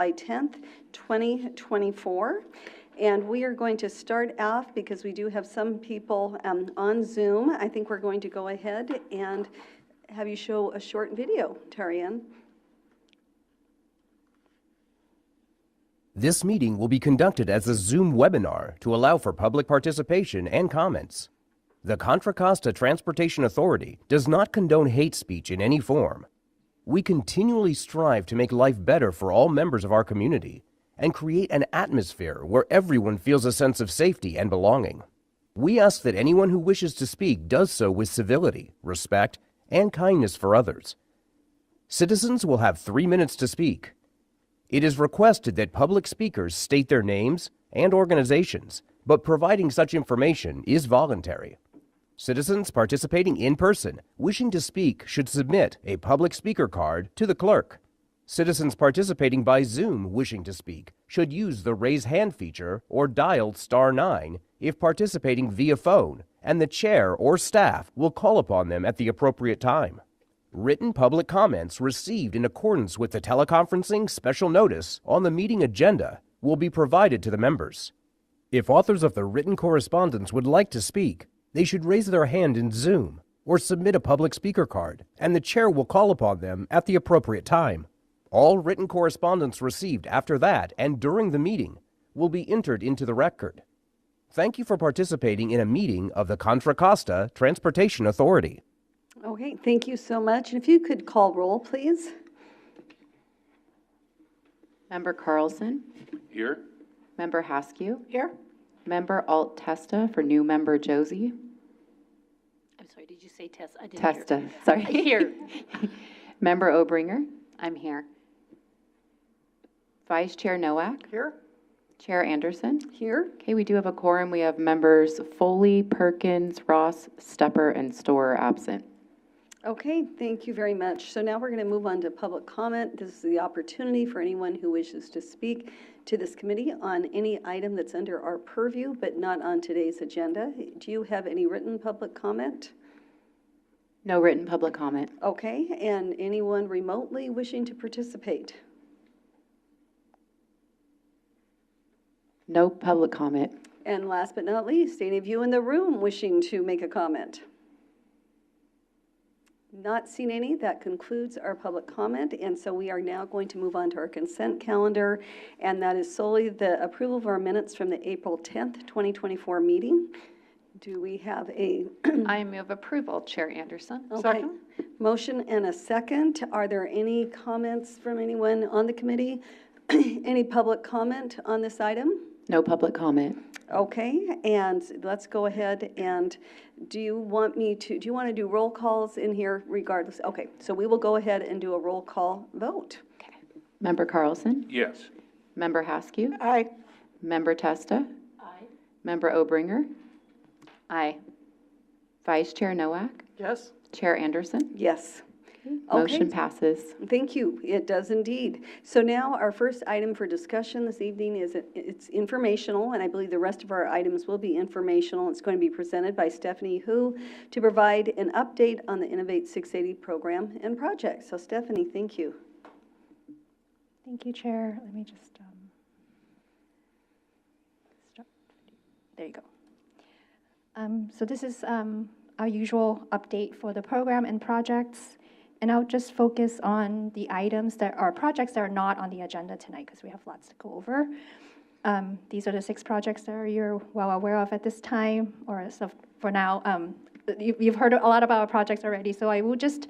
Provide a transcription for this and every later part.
July 10th, 2024. And we are going to start off because we do have some people on Zoom. I think we're going to go ahead and have you show a short video, Tarianne. This meeting will be conducted as a Zoom webinar to allow for public participation and comments. The Contra Costa Transportation Authority does not condone hate speech in any form. We continually strive to make life better for all members of our community and create an atmosphere where everyone feels a sense of safety and belonging. We ask that anyone who wishes to speak does so with civility, respect, and kindness for others. Citizens will have 3 minutes to speak. It is requested that public speakers state their names and organizations, but providing such information is voluntary. Citizens participating in person wishing to speak should submit a public speaker card to the clerk. Citizens participating by Zoom wishing to speak should use the raise hand feature or dial *9 if participating via phone, and the chair or staff will call upon them at the appropriate time. Written public comments received in accordance with the teleconferencing special notice on the meeting agenda will be provided to the members. If authors of the written correspondence would like to speak, they should raise their hand in Zoom or submit a public speaker card, and the chair will call upon them at the appropriate time. All written correspondence received after that and during the meeting will be entered into the record. Thank you for participating in a meeting of the Contra Costa Transportation Authority. Okay, thank you so much. And if you could call roll, please. Member Carlson. Here. Member Haskew. Here. Member Alt Testa for new member Josie. I'm sorry, did you say Tessa? I didn't Testa, hear. sorry. Here. Member Obringer. I'm here. Vice Chair Nowak. Here. Chair Anderson. Here. Okay, we do have a quorum. We have members Foley, Perkins, Ross, Stepper, and Storer absent. Okay, thank you very much. So now we're going to move on to public comment. This is the opportunity for anyone who wishes to speak to this committee on any item that's under our purview, but not on today's agenda. Do you have any written public comment? No written public comment. Okay, and anyone remotely wishing to participate? No public comment. And last but not least, any of you in the room wishing to make a comment? Not seen any. That concludes our public comment, and so we are now going to move on to our consent calendar, and that is solely the approval of our minutes from the April 10th, 2024 meeting. Do we have a I move approval, Chair Anderson. okay. Motion and a second. Are there any comments from anyone on the committee? Any public comment on this item? No public comment. Okay, and let's go ahead and do you want to do roll calls in here regardless? Okay, so we will go ahead and do a roll call vote. Okay. Member Carlson. Yes. Member Haskew. Aye. Member Testa. Aye. Member Obringer. Aye. Vice Chair Nowak. Yes. Chair Anderson. Yes. Motion Okay. passes. Thank you. It does indeed. So now our first item for discussion this evening is it's informational, and I believe the rest of our items will be informational. It's going to be presented by Stephanie Hu to provide an update on the Innovate 680 program and project. So Stephanie, thank you. Thank you, Chair. Let me just start. There you go. So this is our usual update for the program and projects. And I'll just focus on the items that are projects that are not on the agenda tonight because we have lots to go over. These are the 6 projects that you're well aware of at this time, or as of for now. You've heard a lot about our projects already, so I will just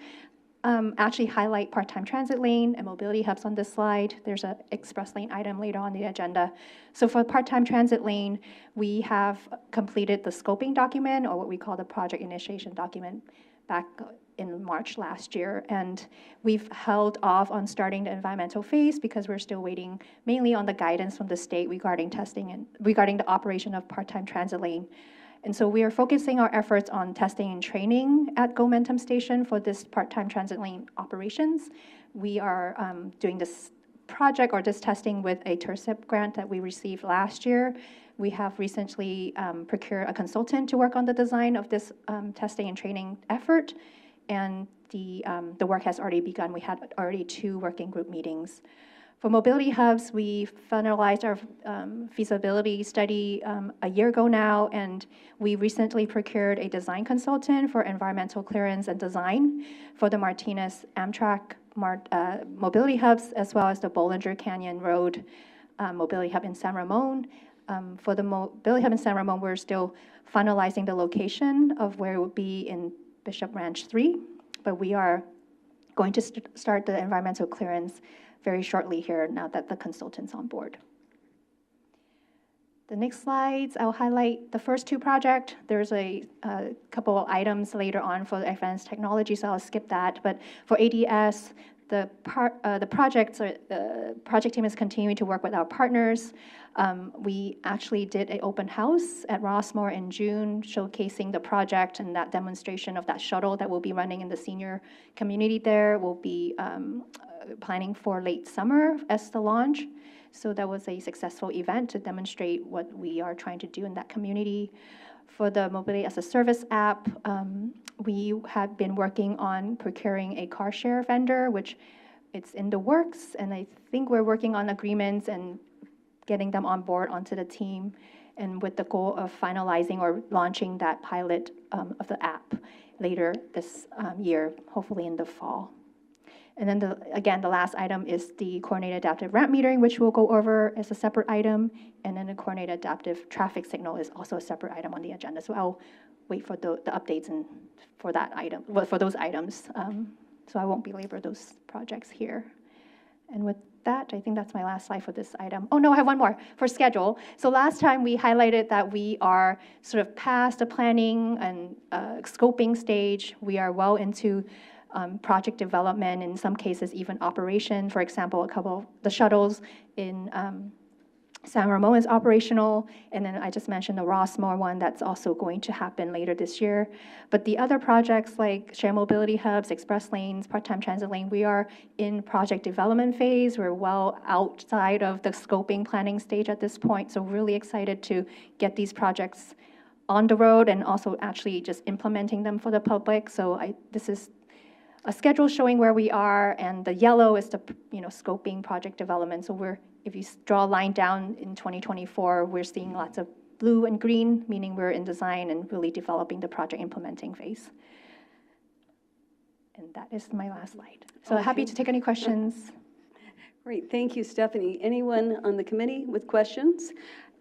actually highlight part-time transit lane and mobility hubs on this slide. There's an express lane item later on the agenda. So for part-time transit lane, we have completed the scoping document, or what we call the project initiation document, back in March last year, and we've held off on starting the environmental phase because we're still waiting mainly on the guidance from the state regarding testing and regarding the operation of part-time transit lane. And so we are focusing our efforts on testing and training at Momentum Station for this part-time transit lane operations. We are doing this project or this testing with a TERSIP grant that we received last year. We have recently procured a consultant to work on the design of this testing and training effort, and the work has already begun. We had already 2 working group meetings. For mobility hubs, we finalized our feasibility study a year ago now, and we recently procured a design consultant for environmental clearance and design for the Martinez Amtrak mobility hubs, as well as the Bollinger Canyon Road mobility hub in San Ramon. For the mobility hub in San Ramon, we're still finalizing the location of where it would be in Bishop Ranch 3, but we are going to start the environmental clearance very shortly here now that the consultant's on board. The next slides, I'll highlight the first two projects. There's a couple of items later on for advanced technology, so I'll skip that. But for ADS, the project team is continuing to work with our partners. We actually did an open house at Rossmore in June, showcasing the project and that demonstration of that shuttle that will be running in the senior community there. We'll be planning for late summer as the launch. So that was a successful event to demonstrate what we are trying to do in that community. For the Mobility as a Service app, we have been working on procuring a car share vendor, which it's in the works, and I think we're working on agreements and getting them on board onto the team, and with the goal of finalizing or launching that pilot of the app later this year, hopefully in the fall. And then again, the last item is the coordinated adaptive ramp metering, which we'll go over as a separate item. And then the coordinated adaptive traffic signal is also a separate item on the agenda. So I'll wait for the updates and for that item, well, for those items. So I won't belabor those projects here. And with that, I think that's my last slide for this item. Oh no, I have one more for schedule. So last time we highlighted that we are sort of past the planning and scoping stage. We are well into project development, in some cases even operation. For example, a couple of the shuttles in San Ramon is operational, and then I just mentioned the Rossmore one that's also going to happen later this year. But the other projects like shared mobility hubs, express lanes, part-time transit lane, we are in project development phase. We're well outside of the scoping planning stage at this point, so really excited to get these projects on the road and also actually just implementing them for the public. So this is a schedule showing where we are, and the yellow is the scoping project development. So if you draw a line down in 2024, we're seeing lots of blue and green, meaning we're in design and really developing the project implementing phase. And that is my last slide. So Okay. Happy to take any questions. Great, thank you, Stephanie. Anyone on the committee with questions?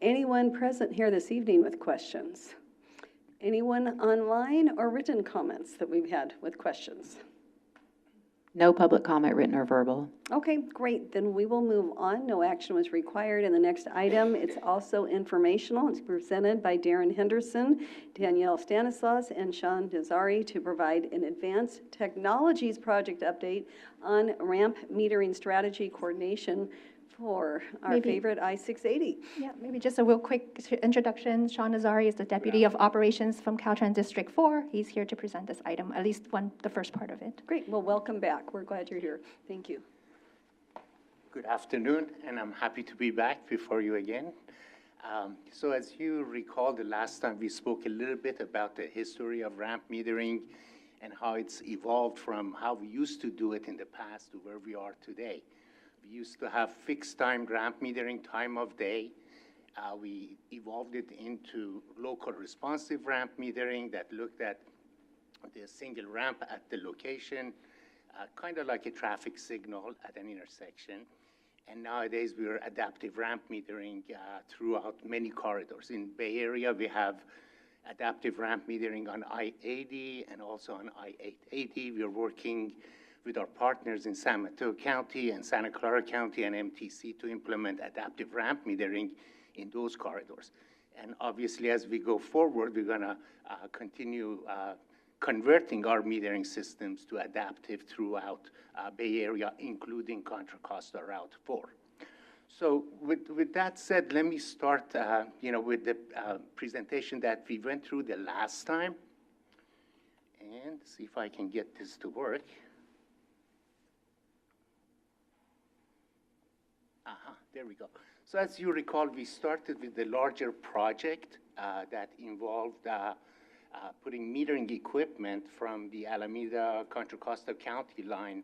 Anyone present here this evening with questions? Anyone online or written comments that we've had with questions? No public comment, written or verbal. Okay, great. Then we will move on. No action was required. And the next item, it's also informational. It's presented by Darren Henderson, Danielle Stanislaus, and Sean Nazari to provide an advanced technologies project update on ramp metering strategy coordination for our favorite I-680. Yeah, maybe just a real quick introduction. Sean Nazari is the Deputy of Operations from Caltrans District 4. He's here to present this item, at least the first part of it. Great. Well, welcome back. We're glad you're here. Thank you. Good afternoon, and I'm happy to be back before you again. So as you recall, the last time we spoke a little bit about the history of ramp metering and how it's evolved from how we used to do it in the past to where we are today. We used to have fixed time ramp metering, time of day. We evolved it into local responsive ramp metering that looked at the single ramp at the location, kind of like a traffic signal at an intersection. And nowadays we're adaptive ramp metering throughout many corridors. In Bay Area, we have adaptive ramp metering on I-80 and also on I-880. We're working with our partners in San Mateo County and Santa Clara County and MTC to implement adaptive ramp metering in those corridors. And obviously, as we go forward, we're going to continue converting our metering systems to adaptive throughout Bay Area, including Contra Costa Route 4. So with that said, let me start with the presentation that we went through the last time, and see if I can get this to work. There we go. So as you recall, we started with the larger project that involved putting metering equipment from the Alameda Contra Costa County line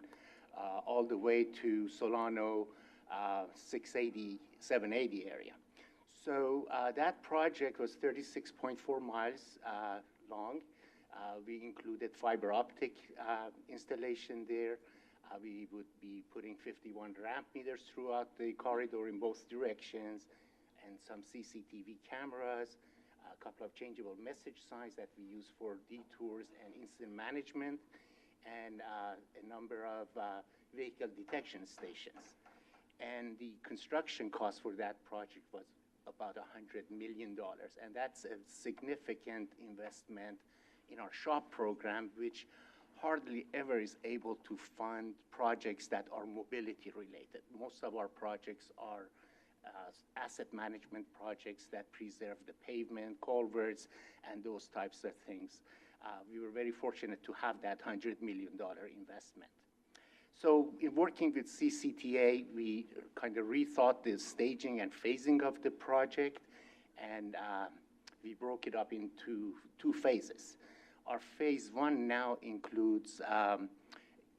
all the way to Solano, 680, 780 area. So that project was 36.4 miles long. We included fiber optic installation there. We would be putting 51 ramp meters throughout the corridor in both directions, and some CCTV cameras, a couple of changeable message signs that we use for detours and incident management, and a number of vehicle detection stations. And the construction cost for that project was about $100 million, and that's a significant investment in our SHOP program, which hardly ever is able to fund projects that are mobility related. Most of our projects are asset management projects that preserve the pavement, culverts, and those types of things. We were very fortunate to have that $100 million investment. So in working with CCTA, we kind of rethought the staging and phasing of the project, and we broke it up into 2 phases. Our phase 1 now includes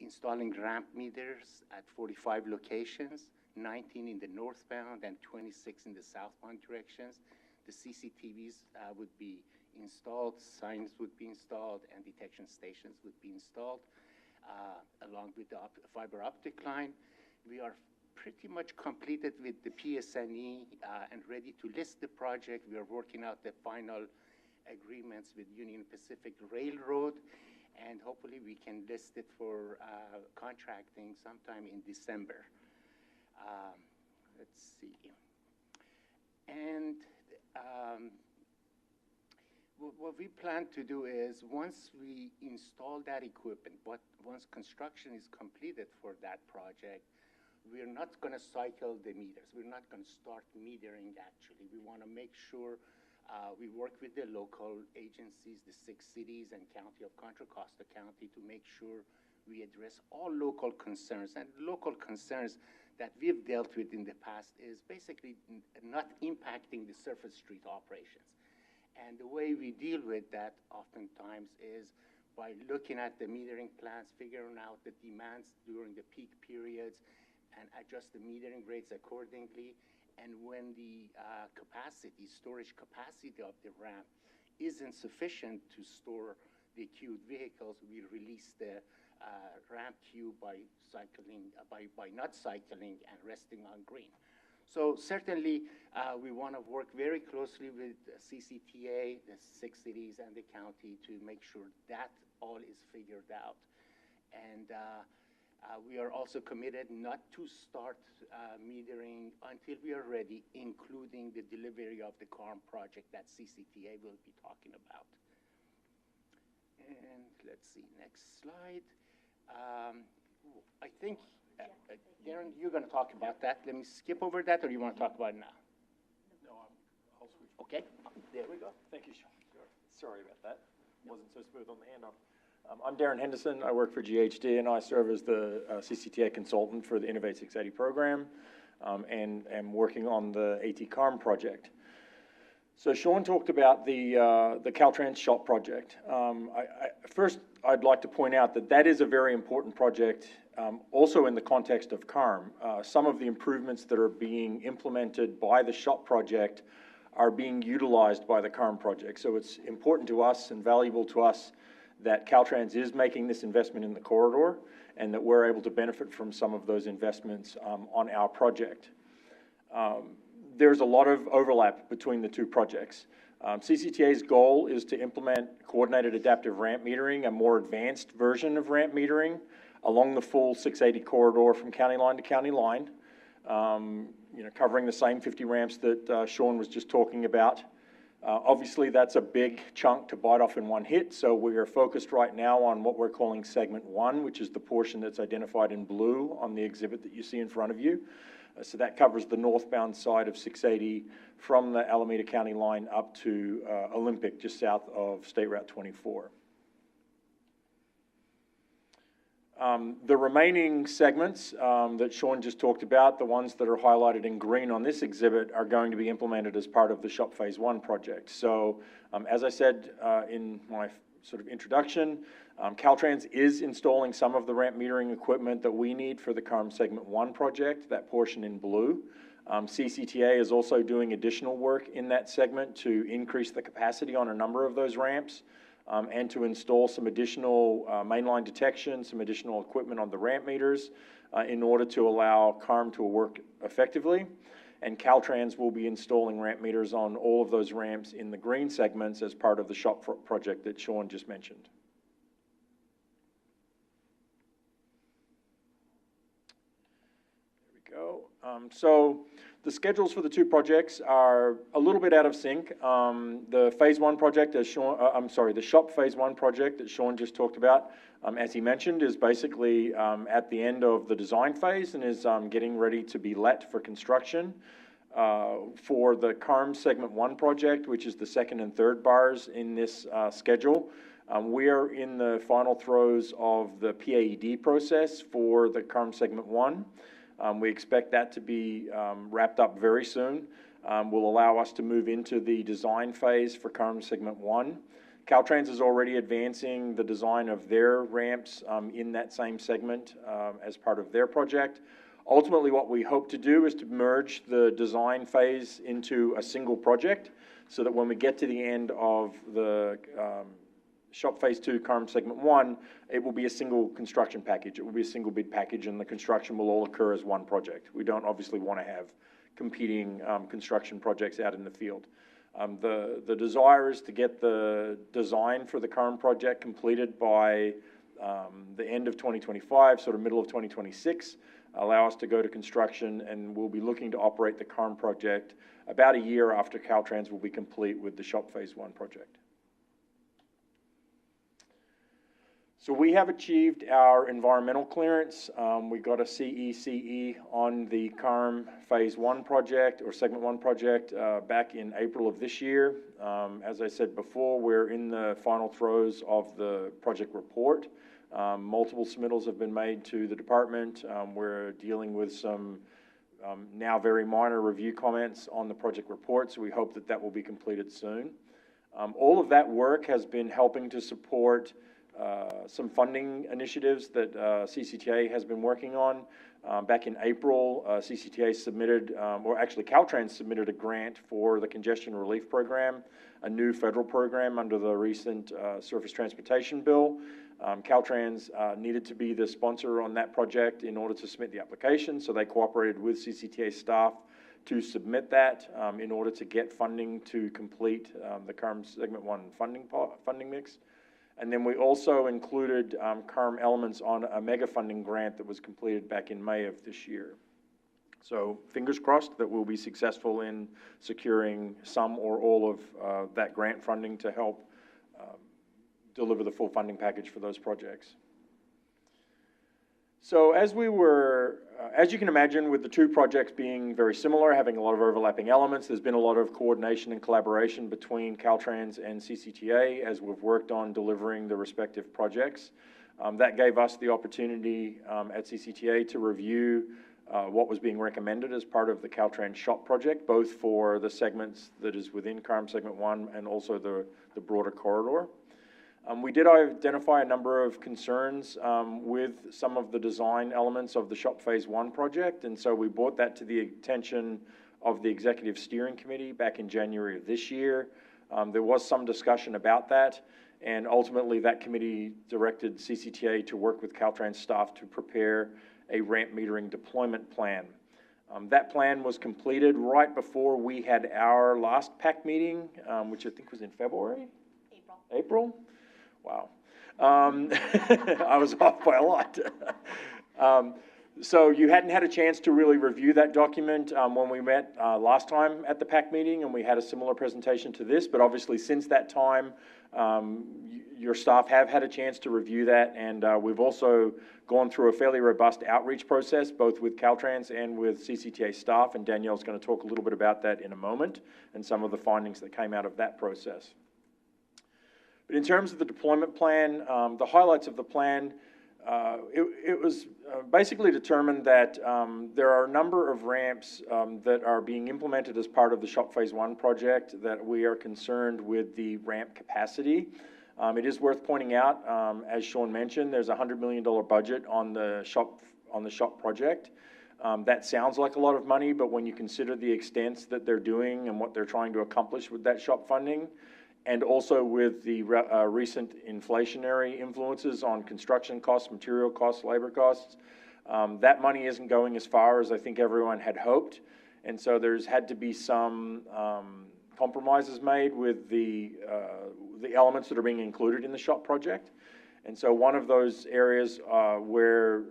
installing ramp meters at 45 locations, 19 in the northbound and 26 in the southbound directions. The CCTVs would be installed, signs would be installed, and detection stations would be installed, along with the fiber optic line. We are pretty much completed with the PSNE and ready to list the project. We are working out the final agreements with Union Pacific Railroad, and hopefully we can list it for contracting sometime in December. Let's see. And what we plan to do is, once we install that equipment, once construction is completed for that project, we're not going to cycle the meters. We're not going to start metering, actually. We want to make sure we work with the local agencies, the 6 cities and county of Contra Costa County, to make sure we address all local concerns. And local concerns that we've dealt with in the past is basically not impacting the surface street operations. And the way we deal with that oftentimes is by looking at the metering plans, figuring out the demands during the peak periods, and adjust the metering rates accordingly. And when the storage capacity of the ramp isn't sufficient to store the queued vehicles, we release the ramp queue by not cycling and resting on green. So certainly, we want to work very closely with CCTA, the 6 cities, and the county to make sure that all is figured out. And we are also committed not to start metering until we are ready, including the delivery of the CARM project that CCTA will be talking about. And let's see, next slide. I think, Darren, you're going to talk about that. Let me skip over that, or you want to talk about it now? No, I'll switch. Okay, there we go. Thank you, Sean. Sorry about that. Wasn't so smooth on the handoff. I'm Darren Henderson. I work for GHD, and I serve as the CCTA consultant for the Innovate 680 program, and am working on the AT CARM project. So Sean talked about the Caltrans SHOP project. First, I'd like to point out that that is a very important project, also in the context of CARM. Some of the improvements that are being implemented by the SHOP project are being utilized by the CARM project. So it's important to us and valuable to us that Caltrans is making this investment in the corridor, and that we're able to benefit from some of those investments on our project. There's a lot of overlap between the 2 projects. CCTA's goal is to implement coordinated adaptive ramp metering, a more advanced version of ramp metering, along the full 680 corridor from county line to county line, covering the same 50 ramps that Sean was just talking about. Obviously, that's a big chunk to bite off in one hit, so we are focused right now on what we're calling Segment 1, which is the portion that's identified in blue on the exhibit that you see in front of you. So that covers the northbound side of 680 from the Alameda County line up to Olympic, just south of State Route 24. The remaining segments that Sean just talked about, the ones that are highlighted in green on this exhibit, are going to be implemented as part of the SHOP Phase 1 project. So as I said in my sort of introduction, Caltrans is installing some of the ramp metering equipment that we need for the CARM Segment 1 project, that portion in blue. CCTA is also doing additional work in that segment to increase the capacity on a number of those ramps, and to install some additional mainline detection, some additional equipment on the ramp meters in order to allow CARM to work effectively. And Caltrans will be installing ramp meters on all of those ramps in the green segments as part of the shop project that Sean just mentioned. There we go. So the schedules for the two projects are a little bit out of sync. The phase one project, as Sean, the shop phase one project that Sean just talked about, as he mentioned, is basically at the end of the design phase and is getting ready to be let for construction. For the CARM Segment 1 project, which is the second and third bars in this schedule, we are in the final throes of the PAED process for the CARM Segment 1. We expect that to be wrapped up very soon. Will allow us to move into the design phase for CARM Segment 1. Caltrans is already advancing the design of their ramps in that same segment as part of their project. Ultimately, what we hope to do is to merge the design phase into a single project so that when we get to the end of the shop phase 2 CARM Segment 1, it will be a single construction package. It will be a single bid package and the construction will all occur as one project. We don't obviously want to have competing construction projects out in the field. The desire is to get the design for the CARM project completed by the end of 2025, sort of middle of 2026, allow us to go to construction, and we'll be looking to operate the CARM project about a year after Caltrans will be complete with the shop phase 1 project. So we have achieved our environmental clearance. We got a CECE on the CARM phase 1 project or segment 1 project back in April of this year. As I said before, we're in the final throes of the project report. Multiple submittals have been made to the department. We're dealing with some now very minor review comments on the project report, so we hope that that will be completed soon. All of that work has been helping to support some funding initiatives that CCTA has been working on. Back in April, CCTA submitted, or actually Caltrans submitted a grant for the Congestion Relief Program, a new federal program under the recent Surface Transportation Bill. Caltrans needed to be the sponsor on that project in order to submit the application, so they cooperated with CCTA staff to submit that in order to get funding to complete the CARM Segment 1 funding mix. And then we also included CARM elements on a mega funding grant that was completed back in May of this year. So fingers crossed that we'll be successful in securing some or all of that grant funding to help deliver the full funding package for those projects. So as you can imagine, with the two projects being very similar, having a lot of overlapping elements, there's been a lot of coordination and collaboration between Caltrans and CCTA as we've worked on delivering the respective projects. That gave us the opportunity at CCTA to review what was being recommended as part of the Caltrans shop project, both for the segments that is within CARM Segment 1 and also the broader corridor. We did identify a number of concerns with some of the design elements of the shop phase 1 project, and so we brought that to the attention of the Executive Steering Committee back in January of this year. There was some discussion about that, and ultimately that committee directed CCTA to work with Caltrans staff to prepare a ramp metering deployment plan. That plan was completed right before we had our last PAC meeting, which I think was in February? April? Wow. I was off by a lot. So you hadn't had a chance to really review that document when we met last time at the PAC meeting, and we had a similar presentation to this, but obviously since that time, your staff have had a chance to review that, and we've also gone through a fairly robust outreach process, both with Caltrans and with CCTA staff, and Danielle's going to talk a little bit about that in a moment, and some of the findings that came out of that process. But in terms of the deployment plan, the highlights of the plan, it was basically determined that there are a number of ramps that are being implemented as part of the shop phase 1 project that we are concerned with the ramp capacity. It is worth pointing out, as Sean mentioned, there's a $100 million budget on the shop project. That sounds like a lot of money, but when you consider the extents that they're doing and what they're trying to accomplish with that shop funding, and also with the recent inflationary influences on construction costs, material costs, labor costs, that money isn't going as far as I think everyone had hoped. And so there's had to be some compromises made with the elements that are being included in the shop project. And so one of those areas where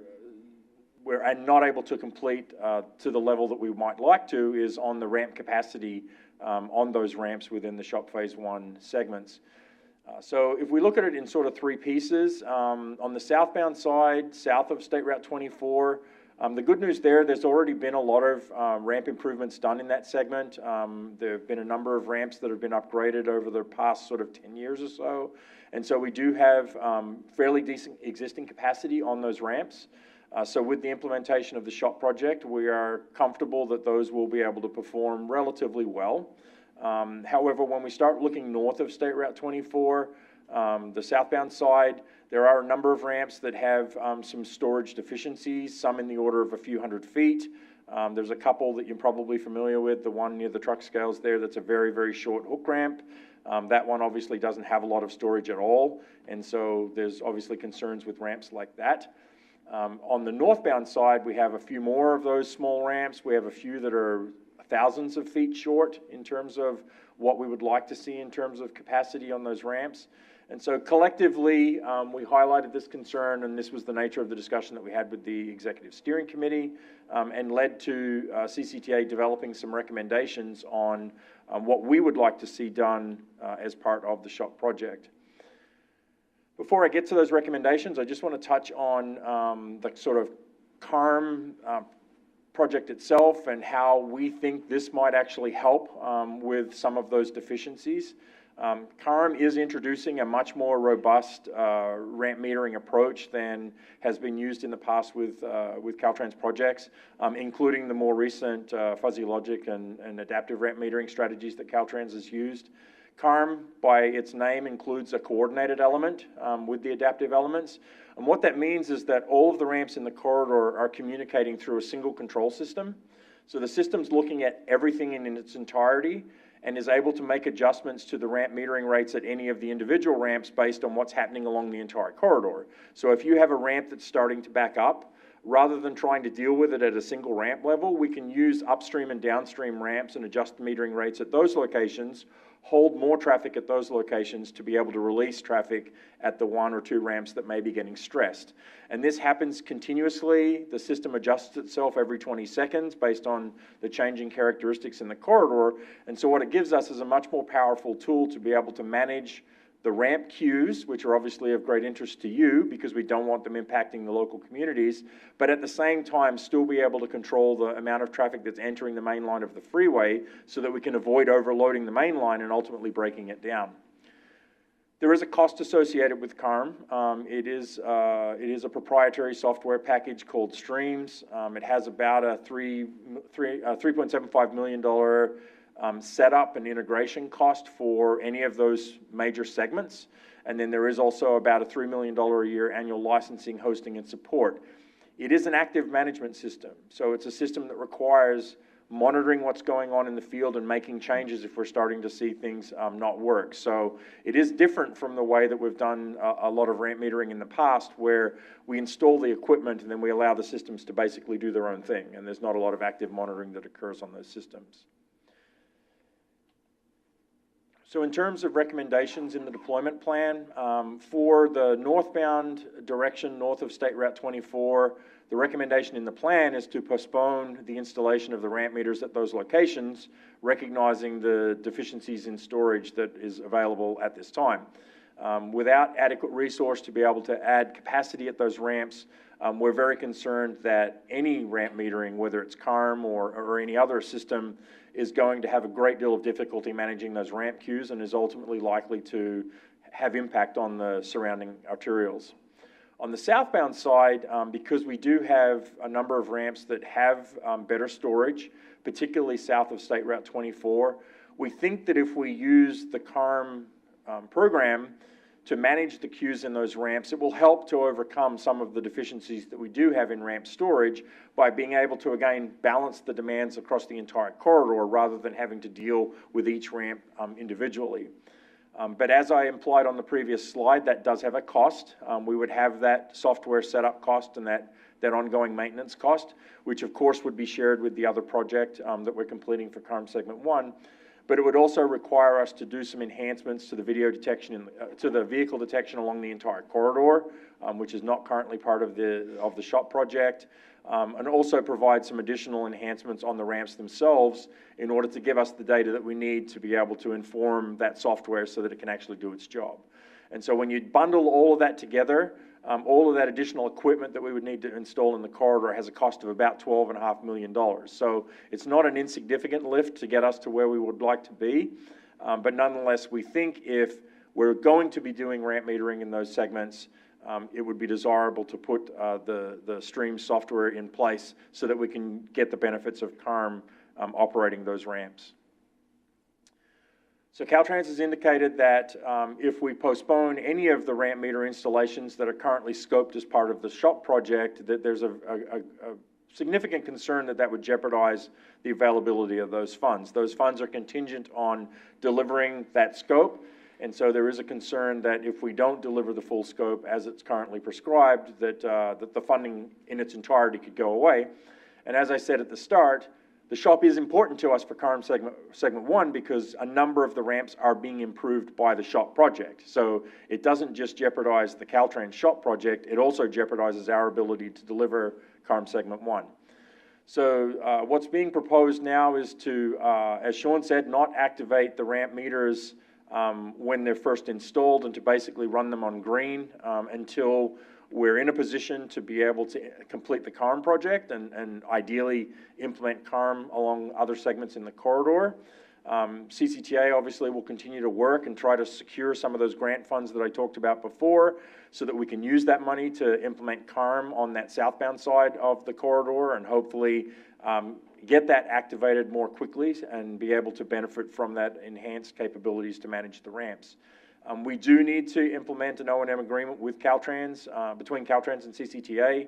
we're not able to complete to the level that we might like to is on the ramp capacity on those ramps within the shop phase 1 segments. So if we look at it in sort of 3 pieces, on the southbound side, south of State Route 24, the good news there's already been a lot of ramp improvements done in that segment. There have been a number of ramps that have been upgraded over the past sort of 10 years or so. And so we do have fairly decent existing capacity on those ramps. So with the implementation of the shop project, we are comfortable that those will be able to perform relatively well. However, when we start looking north of State Route 24, the southbound side, there are a number of ramps that have some storage deficiencies, some in the order of a few hundred feet. There's a couple that you're probably familiar with, the one near the truck scales there that's a very, very short hook ramp. That one obviously doesn't have a lot of storage at all, and so there's obviously concerns with ramps like that. On the northbound side, we have a few more of those small ramps. We have a few that are thousands of feet short in terms of what we would like to see in terms of capacity on those ramps. And so collectively, we highlighted this concern, and this was the nature of the discussion that we had with the Executive Steering Committee, and led to CCTA developing some recommendations on what we would like to see done as part of the shop project. Before I get to those recommendations, I just want to touch on the sort of CARM project itself and how we think this might actually help with some of those deficiencies. CARM is introducing a much more robust ramp metering approach than has been used in the past with Caltrans projects, including the more recent fuzzy logic and adaptive ramp metering strategies that Caltrans has used. CARM, by its name, includes a coordinated element with the adaptive elements. And what that means is that all of the ramps in the corridor are communicating through a single control system. So the system's looking at everything in its entirety and is able to make adjustments to the ramp metering rates at any of the individual ramps based on what's happening along the entire corridor. So if you have a ramp that's starting to back up, rather than trying to deal with it at a single ramp level, we can use upstream and downstream ramps and adjust the metering rates at those locations, hold more traffic at those locations to be able to release traffic at the 1 or 2 ramps that may be getting stressed. And this happens continuously. The system adjusts itself every 20 seconds based on the changing characteristics in the corridor. And so what it gives us is a much more powerful tool to be able to manage the ramp queues, which are obviously of great interest to you because we don't want them impacting the local communities, but at the same time still be able to control the amount of traffic that's entering the main line of the freeway so that we can avoid overloading the main line and ultimately breaking it down. There is a cost associated with CARM. It is a proprietary software package called Streams. It has about a $3.75 million setup and integration cost for any of those major segments. And then there is also about a $3 million a year annual licensing, hosting, and support. It is an active management system. So it's a system that requires monitoring what's going on in the field and making changes if we're starting to see things not work. So it is different from the way that we've done a lot of ramp metering in the past, where we install the equipment and then we allow the systems to basically do their own thing. And there's not a lot of active monitoring that occurs on those systems. So in terms of recommendations in the deployment plan, for the northbound direction north of State Route 24, the recommendation in the plan is to postpone the installation of the ramp meters at those locations, recognizing the deficiencies in storage that is available at this time. Without adequate resource to be able to add capacity at those ramps, we're very concerned that any ramp metering, whether it's CARM or any other system, is going to have a great deal of difficulty managing those ramp queues and is ultimately likely to have impact on the surrounding arterials. On the southbound side, because we do have a number of ramps that have better storage, particularly south of State Route 24, we think that if we use the CARM program to manage the queues in those ramps. It will help to overcome some of the deficiencies that we do have in ramp storage by being able to, again, balance the demands across the entire corridor rather than having to deal with each ramp individually. But as I implied on the previous slide, that does have a cost. We would have that software setup cost and that ongoing maintenance cost, which of course would be shared with the other project that we're completing for CARM Segment 1. But it would also require us to do some enhancements to the video detection, to the vehicle detection along the entire corridor, which is not currently part of the SHOP project, and also provide some additional enhancements on the ramps themselves in order to give us the data that we need to be able to inform that software so that it can actually do its job. And so when you bundle all of that together, all of that additional equipment that we would need to install in the corridor has a cost of about $12.5 million. So it's not an insignificant lift to get us to where we would like to be. But nonetheless, we think if we're going to be doing ramp metering in those segments, it would be desirable to put the stream software in place so that we can get the benefits of CARM operating those ramps. So Caltrans has indicated that if we postpone any of the ramp meter installations that are currently scoped as part of the SHOP project, that there's a significant concern that that would jeopardize the availability of those funds. Those funds are contingent on delivering that scope, and so there is a concern that if we don't deliver the full scope as it's currently prescribed, that the funding in its entirety could go away. And as I said at the start, the SHOP is important to us for CARM segment 1 because a number of the ramps are being improved by the SHOP project. So it doesn't just jeopardize the Caltrans SHOP project, it also jeopardizes our ability to deliver CARM segment 1. So what's being proposed now is to, as Sean said, not activate the ramp meters when they're first installed and to basically run them on green until we're in a position to be able to complete the CARM project and ideally implement CARM along other segments in the corridor. CCTA obviously will continue to work and try to secure some of those grant funds that I talked about before so that we can use that money to implement CARM on that southbound side of the corridor and hopefully get that activated more quickly and be able to benefit from that enhanced capabilities to manage the ramps. We do need to implement an O&M agreement with Caltrans, between Caltrans and CCTA,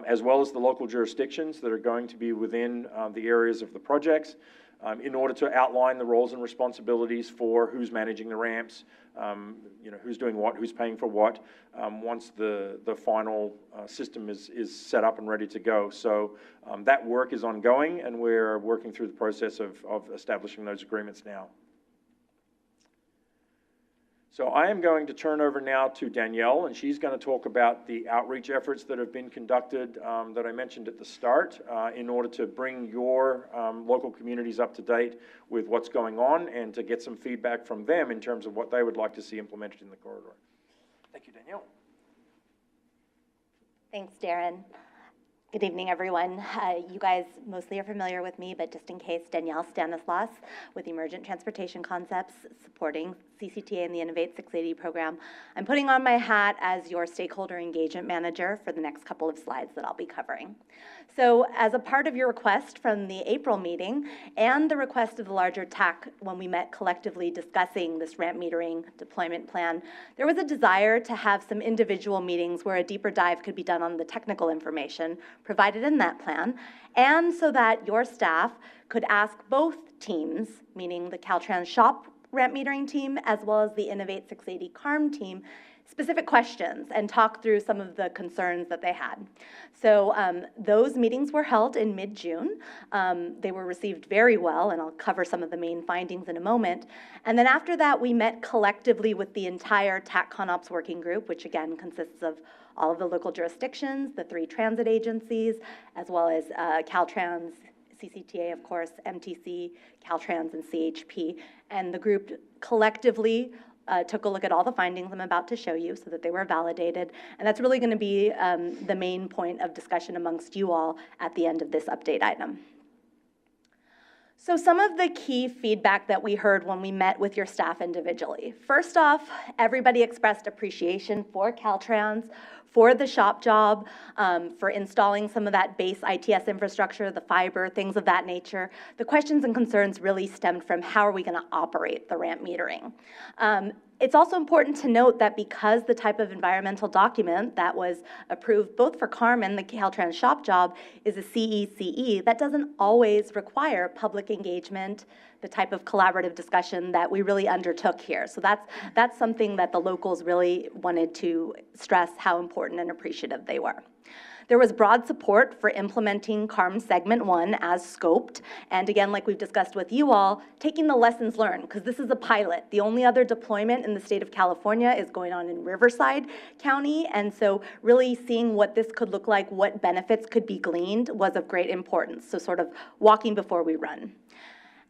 as well as the local jurisdictions that are going to be within the areas of the projects, in order to outline the roles and responsibilities for who's managing the ramps, who's doing what, who's paying for what, once the final system is set up and ready to go. So that work is ongoing, and we're working through the process of establishing those agreements now. So I am going to turn over now to Danielle, and she's going to talk about the outreach efforts that have been conducted that I mentioned at the start in order to bring your local communities up to date with what's going on and to get some feedback from them in terms of what they would like to see implemented in the corridor. Thank you, Danielle. Thanks, Darren. Good evening, everyone. You guys mostly are familiar with me, but just in case, Danielle Stanislaus with Emergent Transportation Concepts, supporting CCTA and the Innovate 680 program. I'm putting on my hat as your stakeholder engagement manager for the next couple of slides that I'll be covering. So as a part of your request from the April meeting and the request of the larger TAC when we met collectively discussing this ramp metering deployment plan, there was a desire to have some individual meetings where a deeper dive could be done on the technical information provided in that plan, and so that your staff could ask both teams, meaning the Caltrans SHOP ramp metering team as well as the Innovate 680 CARM team, specific questions and talk through some of the concerns that they had. So those meetings were held in mid-June. They were received very well, and I'll cover some of the main findings in a moment. And then after that, we met collectively with the entire TAC ConOps working group, which again consists of all of the local jurisdictions, the 3 transit agencies, as well as Caltrans, CCTA, of course, MTC, Caltrans, and CHP. And the group collectively took a look at all the findings I'm about to show you so that they were validated. And that's really going to be the main point of discussion amongst you all at the end of this update item. So some of the key feedback that we heard when we met with your staff individually. First off, everybody expressed appreciation for Caltrans For the shop job, for installing some of that base ITS infrastructure, the fiber, things of that nature, the questions and concerns really stemmed from how are we going to operate the ramp metering. It's also important to note that because the type of environmental document that was approved both for CARM and the Caltrans shop job is a CECE, that doesn't always require public engagement, the type of collaborative discussion that we really undertook here. So that's something that the locals really wanted to stress how important and appreciative they were. There was broad support for implementing CARM Segment 1 as scoped, and again, like we've discussed with you all, taking the lessons learned, because this is a pilot. The only other deployment in the state of California is going on in Riverside County, and so really seeing what this could look like, what benefits could be gleaned was of great importance, so sort of walking before we run.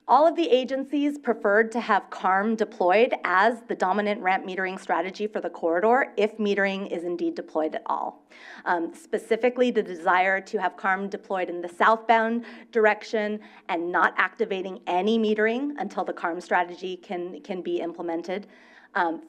All of the agencies preferred to have CARM deployed as the dominant ramp metering strategy for the corridor if metering is indeed deployed at all. Specifically, the desire to have CARM deployed in the southbound direction and not activating any metering until the CARM strategy can be implemented.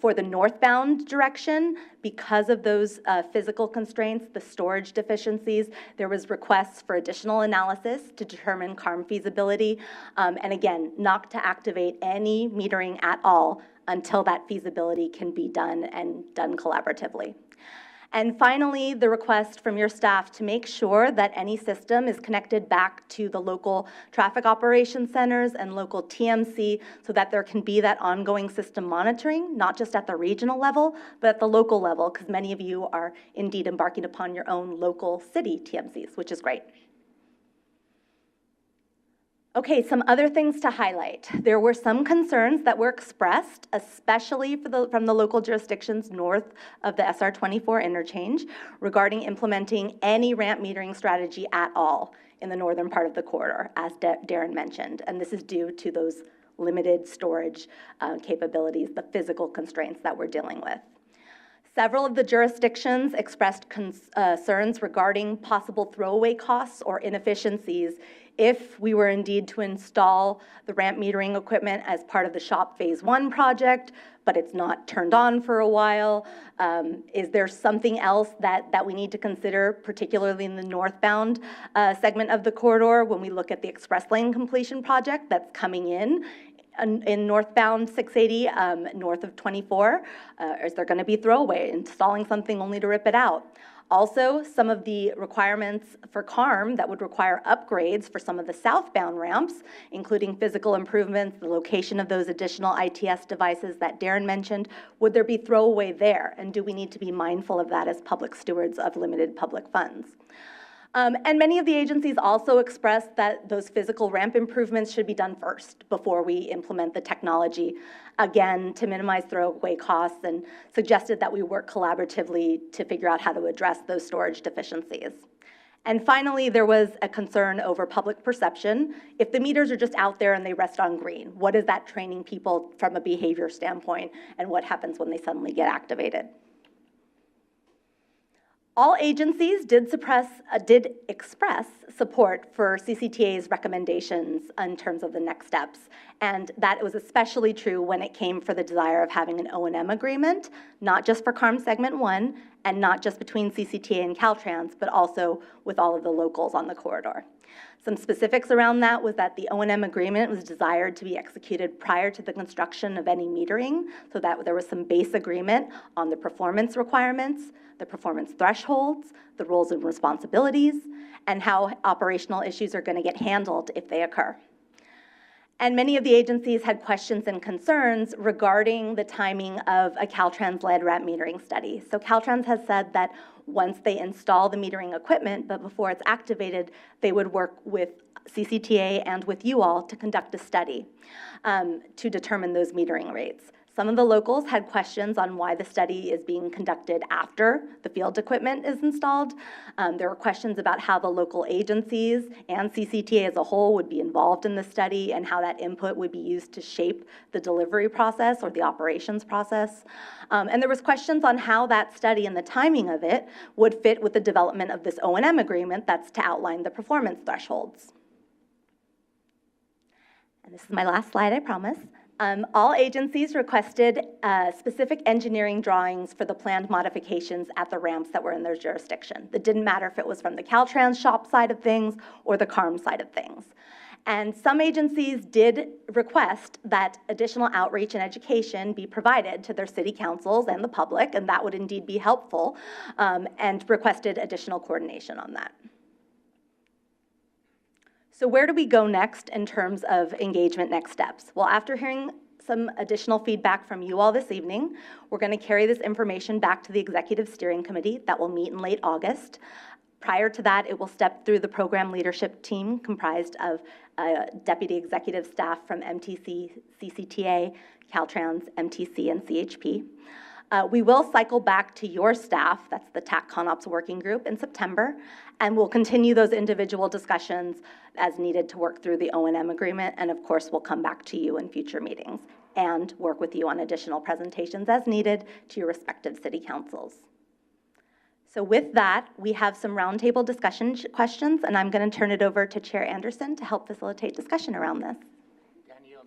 For the northbound direction, because of those physical constraints, the storage deficiencies, there was requests for additional analysis to determine CARM feasibility, and again, not to activate any metering at all until that feasibility can be done and done collaboratively. And finally, the request from your staff to make sure that any system is connected back to the local traffic operations centers and local TMC so that there can be that ongoing system monitoring, not just at the regional level, but at the local level, because many of you are indeed embarking upon your own local city TMCs, which is great. Okay, some other things to highlight. There were some concerns that were expressed, especially from the local jurisdictions north of the SR 24 interchange, regarding implementing any ramp metering strategy at all in the northern part of the corridor, as Darren mentioned. And this is due to those limited storage capabilities, the physical constraints that we're dealing with. Several of the jurisdictions expressed concerns regarding possible throwaway costs or inefficiencies if we were indeed to install the ramp metering equipment as part of the SHOP Phase 1 project, but it's not turned on for a while. Is there something else that we need to consider, particularly in the northbound segment of the corridor when we look at the express lane completion project that's coming in northbound 680, north of 24? Is there going to be throwaway, installing something only to rip it out? Also, some of the requirements for CARM that would require upgrades for some of the southbound ramps, including physical improvements, the location of those additional ITS devices that Darren mentioned, would there be throwaway there? And do we need to be mindful of that as public stewards of limited public funds? And many of the agencies also expressed that those physical ramp improvements should be done first before we implement the technology, again, to minimize throwaway costs, and suggested that we work collaboratively to figure out how to address those storage deficiencies. And finally, there was a concern over public perception. If the meters are just out there and they rest on green, what is that training people from a behavior standpoint, and what happens when they suddenly get activated? All agencies did express support for CCTA's recommendations in terms of the next steps, and that was especially true when it came for the desire of having an O&M agreement, not just for CARM Segment 1, and not just between CCTA and Caltrans, but also with all of the locals on the corridor. Some specifics around that was that the O&M agreement was desired to be executed prior to the construction of any metering, so that there was some base agreement on the performance requirements, the performance thresholds, the roles and responsibilities, and how operational issues are going to get handled if they occur. And many of the agencies had questions and concerns regarding the timing of a Caltrans-led ramp metering study. So Caltrans has said that once they install the metering equipment, but before it's activated, they would work with CCTA and with you all to conduct a study to determine those metering rates. Some of the locals had questions on why the study is being conducted after the field equipment is installed. There were questions about how the local agencies and CCTA as a whole would be involved in the study and how that input would be used to shape the delivery process or the operations process. And there was questions on how that study and the timing of it would fit with the development of this O&M agreement that's to outline the performance thresholds. And this is my last slide, I promise. All agencies requested specific engineering drawings for the planned modifications at the ramps that were in their jurisdiction. It didn't matter if it was from the Caltrans shop side of things or the CARM side of things. And some agencies did request that additional outreach and education be provided to their city councils and the public, and that would indeed be helpful, and requested additional coordination on that. So where do we go next in terms of engagement next steps? Well, after hearing some additional feedback from you all this evening, we're going to carry this information back to the Executive Steering Committee that will meet in late August. Prior to that, it will step through the program leadership team comprised of deputy executive staff from MTC, CCTA, Caltrans, MTC, and CHP. We will cycle back to your staff, that's the TAC ConOps Working Group, in September, and we'll continue those individual discussions as needed to work through the O&M agreement, and of course, we'll come back to you in future meetings and work with you on additional presentations as needed to your respective city councils. So with that, we have some roundtable discussion questions, and I'm going to turn it over to Chair Anderson to help facilitate discussion around this. Danielle,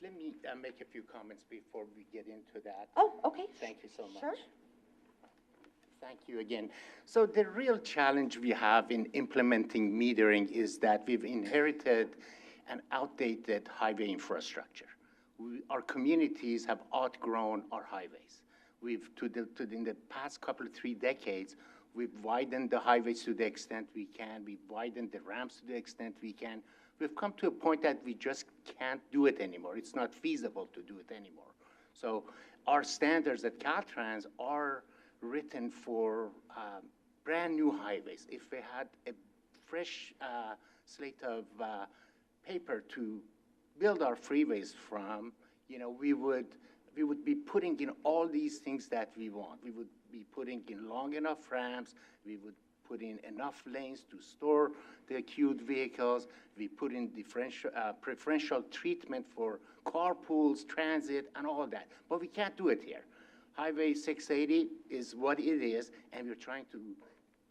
let me make a few comments before we get into that. Oh, okay. Thank you so much. Sure. Thank you again. So the real challenge we have in implementing metering is that we've inherited an outdated highway infrastructure. Our communities have outgrown our highways. In the past couple of 3 decades, we've widened the highways to the extent we can. We've widened the ramps to the extent we can. We've come to a point that we just can't do it anymore. It's not feasible to do it anymore. So our standards at Caltrans are written for brand new highways. If we had a fresh slate of paper to build our freeways from, we would be putting in all these things that we want. We would be putting in long enough ramps. We would put in enough lanes to store the acute vehicles. We put in preferential treatment for carpools, transit, and all that. But we can't do it here. Highway 680 is what it is, and we're trying to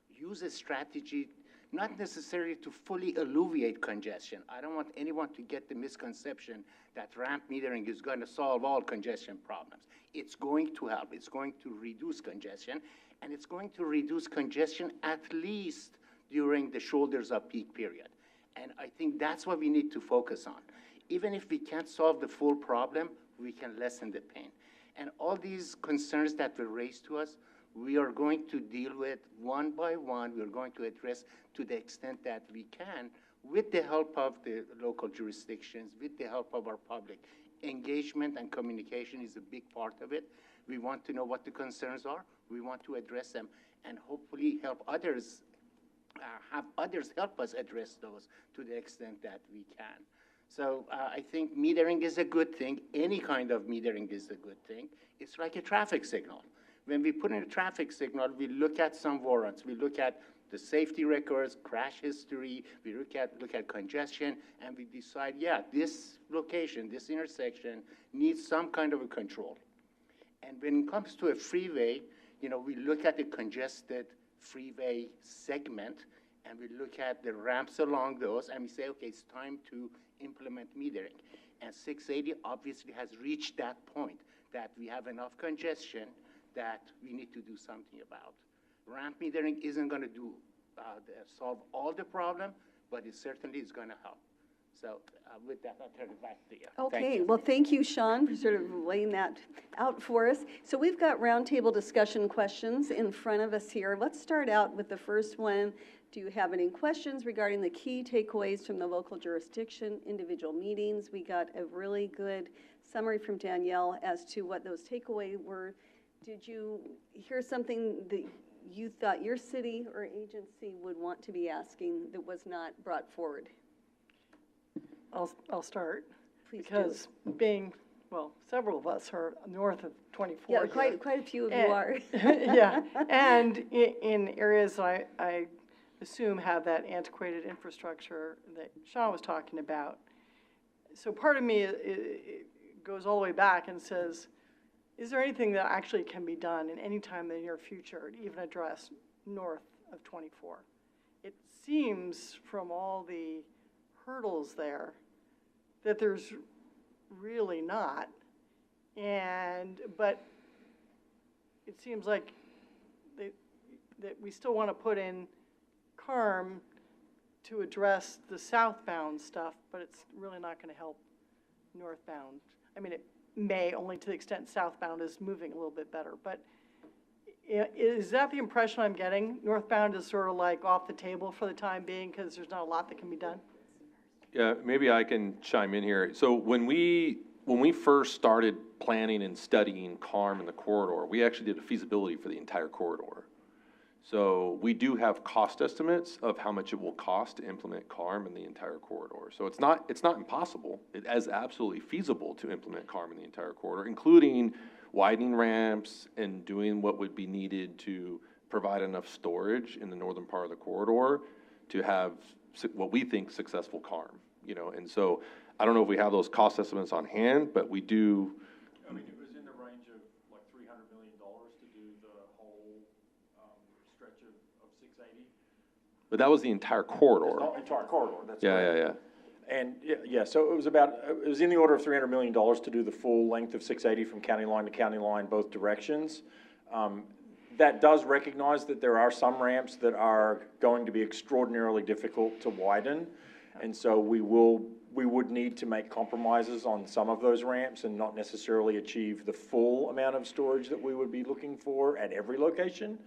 use a strategy not necessarily to fully alleviate congestion. I don't want anyone to get the misconception that ramp metering is going to solve all congestion problems. It's going to help. It's going to reduce congestion, and it's going to reduce congestion at least during the shoulders of peak period. And I think that's what we need to focus on. Even if we can't solve the full problem, we can lessen the pain. And all these concerns that were raised to us, we are going to deal with one by one. We're going to address to the extent that we can with the help of the local jurisdictions, with the help of our public. Engagement and communication is a big part of it. We want to know what the concerns are. We want to address them and hopefully help others, have others help us address those to the extent that we can. So I think metering is a good thing. Any kind of metering is a good thing. It's like a traffic signal. When we put in a traffic signal, we look at some warrants. We look at the safety records, crash history, we look at congestion, and we decide, yeah, this location, this intersection needs some kind of a control. And when it comes to a freeway, we look at the congested freeway segment, and we look at the ramps along those, and we say, okay, it's time to implement metering. And 680 obviously has reached that point that we have enough congestion that we need to do something about. Ramp metering isn't going to solve all the problem, but it certainly is going to help. So with that, I'll turn it back to you. Okay, well, thank you, Sean, for sort of laying that out for us. So we've got roundtable discussion questions in front of us here. Let's start out with the first one. Do you have any questions regarding the key takeaways from the local jurisdiction, individual meetings? We got a really good summary from Danielle as to what those takeaways were. Did you hear something that you thought your city or agency would want to be asking that was not brought forward? I'll start. Please because being, well, several of us are north of 24. Yeah, quite a few of you are. Yeah, and in areas I assume have that antiquated infrastructure that Sean was talking about. So part of me it goes all the way back and says, is there anything that actually can be done in any time in the near future to even address north of 24? It seems from all the hurdles there that there's really not. But it seems like that we still want to put in CARM to address the southbound stuff, but it's really not going to help northbound. I mean, it may, only to the extent southbound is moving a little bit better, but is that the impression I'm getting? Northbound is sort of like off the table for the time being because there's not a lot that can be done? Yeah, maybe I can chime in here. So when we first started planning and studying CARM in the corridor, we actually did a feasibility for the entire corridor. So we do have cost estimates of how much it will cost to implement CARM in the entire corridor. So it's not impossible. It is absolutely feasible to implement CARM in the entire corridor, including widening ramps and doing what would be needed to provide enough storage in the northern part of the corridor to have what we think successful CARM, you know. And so I don't know if we have those cost estimates on hand, but we do. I mean, it was in the range of like $300 million to do the whole stretch of 680. But that was the entire corridor. The entire corridor, that's Yeah, correct. yeah, yeah. And yeah, so it was in the order of $300 million to do the full length of 680 from county line to county line, both directions. That does recognize that there are some ramps that are going to be extraordinarily difficult to widen. And so we would need to make compromises on some of those ramps and not necessarily achieve the full amount of storage that we would be looking for at every location.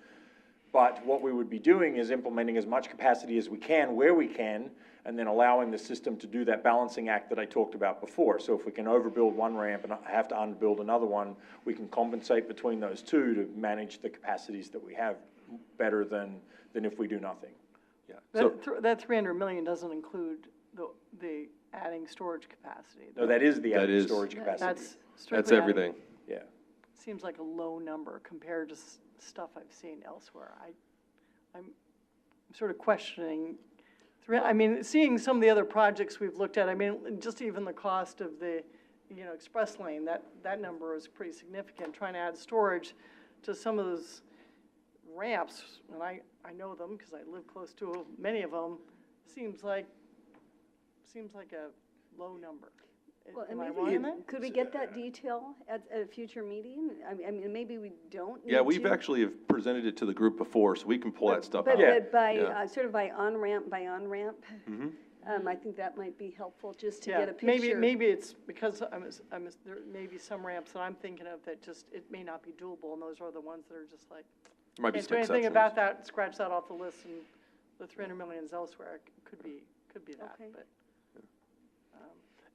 But what we would be doing is implementing as much capacity as we can where we can, and then allowing the system to do that balancing act that I talked about before. So if we can overbuild one ramp and have to underbuild another one, we can compensate between those two to manage the capacities that we have better than if we do nothing. Yeah. That 300 million doesn't include the adding storage capacity. No, that is the That added is- storage capacity. That's That's strictly adding. everything. Yeah. Seems like a low number compared to stuff I've seen elsewhere. I'm sort of questioning. I mean, seeing some of the other projects we've looked at, I mean, just even the cost of the, express lane, that number is pretty significant. Trying to add storage to some of those ramps, and I know them because I live close to many of them, seems like a low number. Well, Am I and wrong maybe, in that? could we get that detail at a future meeting? I mean, maybe we don't need Yeah, we've to. actually have presented it to the group before, so we can pull that stuff But, out. but by, Yeah. sort of by on-ramp, Mhm. I think that might be helpful, just to Yeah, get a picture. maybe it's because there may be some ramps that I'm thinking of that just, it may not be doable, and those are the ones that are just like, There might be can't some do anything exceptions. about that, scratch that off the list, and the 300 million is elsewhere. It could be that, Okay. but.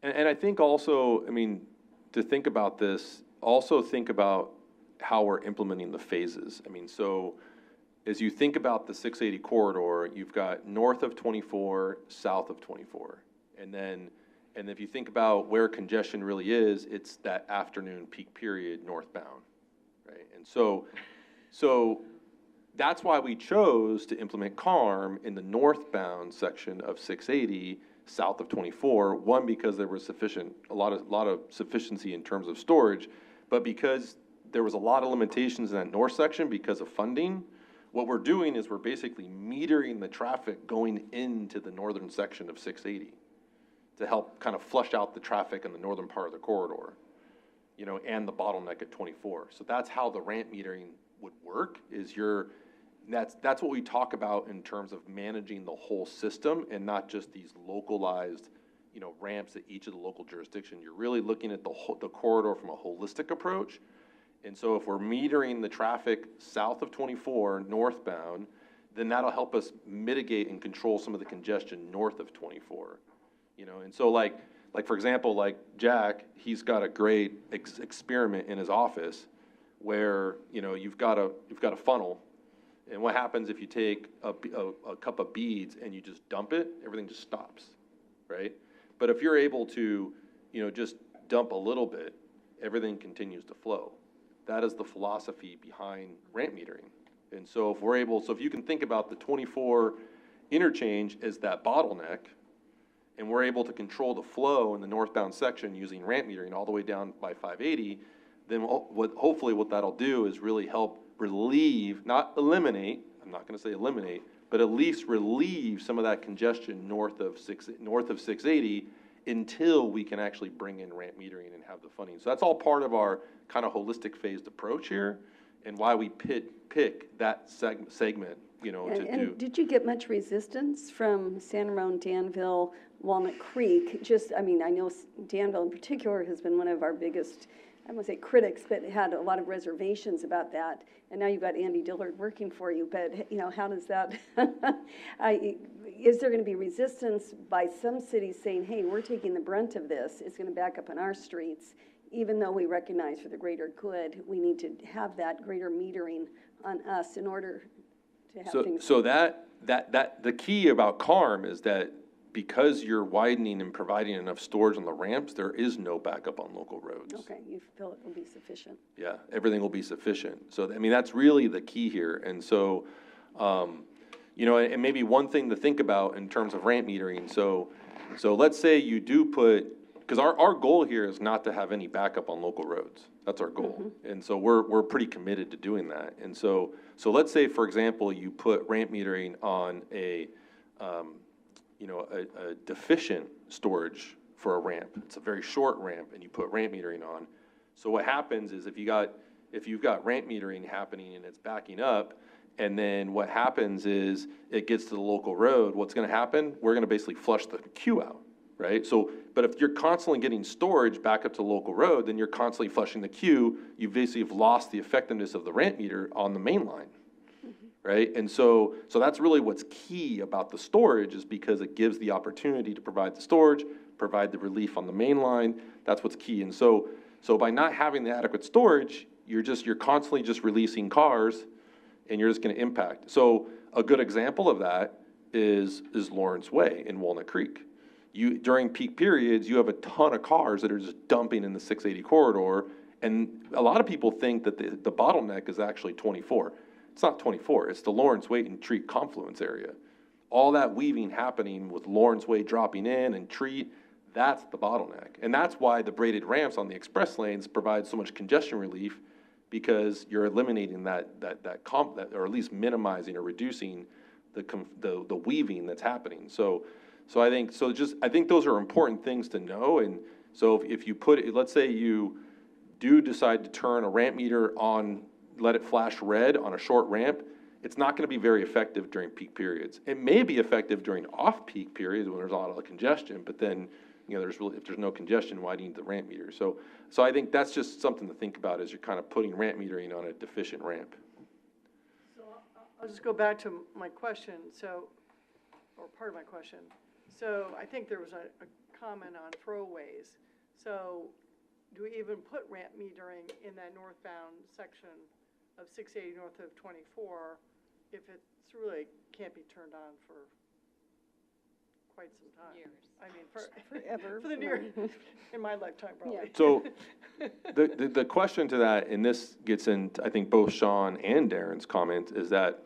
And I think also, I mean, to think about this, also think about how we're implementing the phases. I mean, so as you think about the 680 corridor, you've got north of 24, south of 24. And if you think about where congestion really is, it's that afternoon peak period northbound, right? And so that's why we chose to implement CARM in the northbound section of 680, south of 24. One, because there was a lot of sufficiency in terms of storage, but because there was a lot of limitations in that north section because of funding. What we're doing is we're basically metering the traffic going into the northern section of 680 to help kind of flush out the traffic in the northern part of the corridor, and the bottleneck at 24. So that's how the ramp metering would work. That's what we talk about in terms of managing the whole system and not just these localized, ramps at each of the local jurisdictions. You're really looking at the corridor from a holistic approach. And so if we're metering the traffic south of 24 northbound, then that'll help us mitigate and control some of the congestion north of 24. And so like for example, like Jack, he's got a great experiment in his office where, you've got a funnel. And what happens if you take a cup of beads and you just dump it, everything just stops, right? But if you're able to, just dump a little bit, everything continues to flow. That is the philosophy behind ramp metering. And so if you can think about the 24 interchange as that bottleneck, and we're able to control the flow in the northbound section using ramp metering all the way down by 580, then hopefully what that'll do is really help relieve, not eliminate, I'm not gonna say eliminate, but at least relieve some of that congestion north of 680 until we can actually bring in ramp metering and have the funding. So that's all part of our kind of holistic phased approach here, and why we pick that segment, you know, to do. And did you get much resistance from San Ramon, Danville, Walnut Creek? Just, I mean, I know Danville in particular has been one of our biggest, I won't say critics, but had a lot of reservations about that. And now you've got Andy Dillard working for you, but, you know, how does that, is there going to be resistance by some cities saying, hey, we're taking the brunt of this, it's going to back up on our streets, even though we recognize for the greater good, we need to have that greater metering on us in order to have things. So that the key about CARM is that because you're widening and providing enough storage on the ramps, there is no backup on local roads. Okay, you feel it will be sufficient. Yeah, everything will be sufficient. So, I mean, that's really the key here. And so, you know, and maybe one thing to think about in terms of ramp metering. So let's say you do put, because our goal here is not to have any backup on local roads. That's our goal. And so we're pretty committed to doing that. And so let's say, for example, you put ramp metering on a deficient storage for a ramp. It's a very short ramp, and you put ramp metering on. So what happens is if you've got ramp metering happening and it's backing up, and then what happens is it gets to the local road, what's going to happen? We're going to basically flush the queue out, right? So, but if you're constantly getting storage back up to the local road, then you're constantly flushing the queue. You basically have lost the effectiveness of the ramp meter on the main line. Right? And so that's really what's key about the storage, is because it gives the opportunity to provide the storage, provide the relief on the main line. That's what's key. And so by not having the adequate storage, you're constantly just releasing cars, and you're just going to impact. So a good example of that is Lawrence Way in Walnut Creek. During peak periods, you have a ton of cars that are just dumping in the 680 corridor, and a lot of people think that the bottleneck is actually 24. It's not 24, it's the Lawrence Way and Treat confluence area. All that weaving happening with Lawrence Way dropping in and Treat, that's the bottleneck. And that's why the braided ramps on the express lanes provide so much congestion relief, because you're eliminating that or at least minimizing or reducing the weaving that's happening. So I think those are important things to know. And so if you put it, let's say you do decide to turn a ramp meter on, let it flash red on a short ramp, it's not going to be very effective during peak periods. It may be effective during off-peak periods when there's a lot of congestion, but then, you know, if there's no congestion, why do you need the ramp meter? So I think that's just something to think about as you're kind of putting ramp metering on a deficient ramp. So I'll just go back to my question, or part of my question. So I think there was a comment on throwaways. So do we even put ramp metering in that northbound section of 680 north of 24 if it's really can't be turned on for quite some time? Years. I mean, Forever. for the near, in my lifetime, probably. So the question to that, and this gets in, I think, both Sean and Darren's comment, is that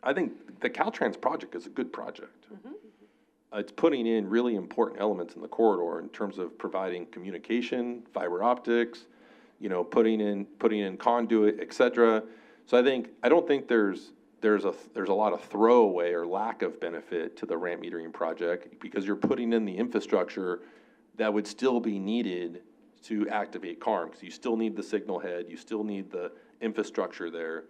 I think the Caltrans project is a good project. It's putting in really important elements in the corridor in terms of providing communication, fiber optics, you know, putting in conduit, et cetera. So I don't think there's a lot of throwaway or lack of benefit to the ramp metering project, because you're putting in the infrastructure that would still be needed to activate CARM, because you still need the signal head, you still need the infrastructure there.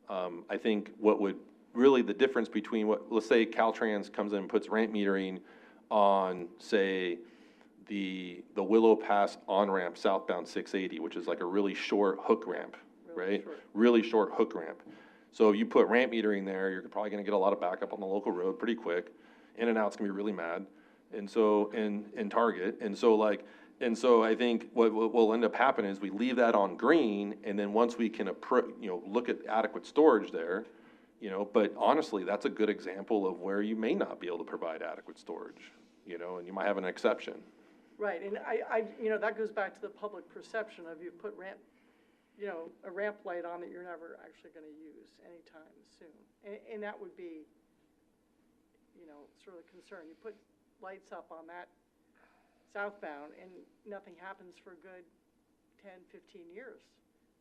I think what would really the difference between let's say Caltrans comes in and puts ramp metering on, say, the Willow Pass on-ramp southbound 680, which is like a really short hook ramp, right? Really short hook ramp. So if you put ramp metering there, you're probably going to get a lot of backup on the local road pretty quick. In and out's going to be really mad. And so, in Target. And so I think what will end up happening is we leave that on green, and then once we can look at adequate storage there, you know, but honestly, that's a good example of where you may not be able to provide adequate storage, you know, and you might have an exception. Right, and I that goes back to the public perception of you put a ramp light on that you're never actually going to use anytime soon. And that would be, you know, sort of a concern. You put lights up on that southbound and nothing happens for a good 10, 15 years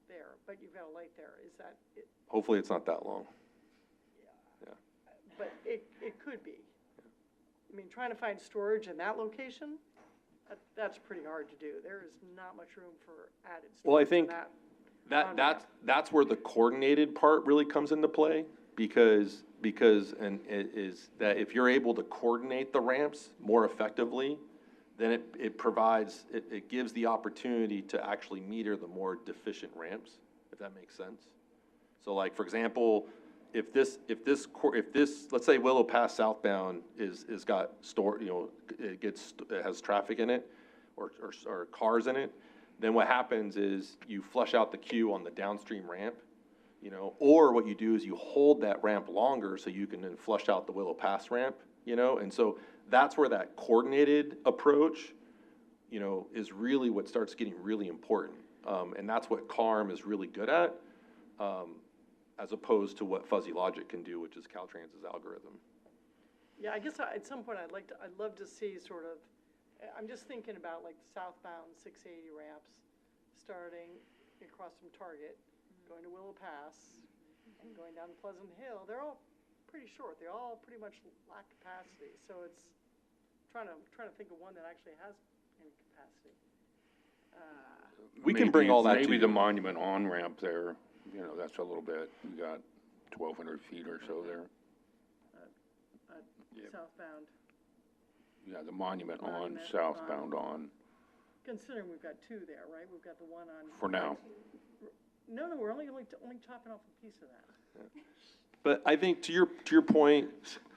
there, but you've got a light there. Is that it? Hopefully it's not that long. Yeah. But it could be. I mean, trying to find storage in that location, that's pretty hard to do. There is not much room for added Well, I storage in think that. that's where the coordinated part really comes into play, because, and it is that if you're able to coordinate the ramps more effectively, then it provides, it gives the opportunity to actually meter the more deficient ramps, if that makes sense. So like, for example, if this, let's say Willow Pass southbound is got it has traffic in it, or cars in it, then what happens is you flush out the queue on the downstream ramp, or what you do is you hold that ramp longer so you can then flush out the Willow Pass ramp, and so that's where that coordinated approach, is really what starts getting really important. And that's what CARM is really good at, as opposed to what fuzzy logic can do, which is Caltrans's algorithm. Yeah, I guess at some point I'd love to see sort of, I'm just thinking about like the southbound 680 ramps starting across from Target, going to Willow Pass, and going down to Pleasant Hill. They're all pretty short. They all pretty much lack capacity. So it's trying to think of one that actually has any capacity. We can bring all that to Maybe you. the monument on-ramp there, that's a little bit, you got 1,200 feet or so there. Southbound, Yeah, the monument on, Monument southbound on, considering we've got two there, right? We've got the one on. for now. No, we're only chopping off a piece of that. But I think to your point,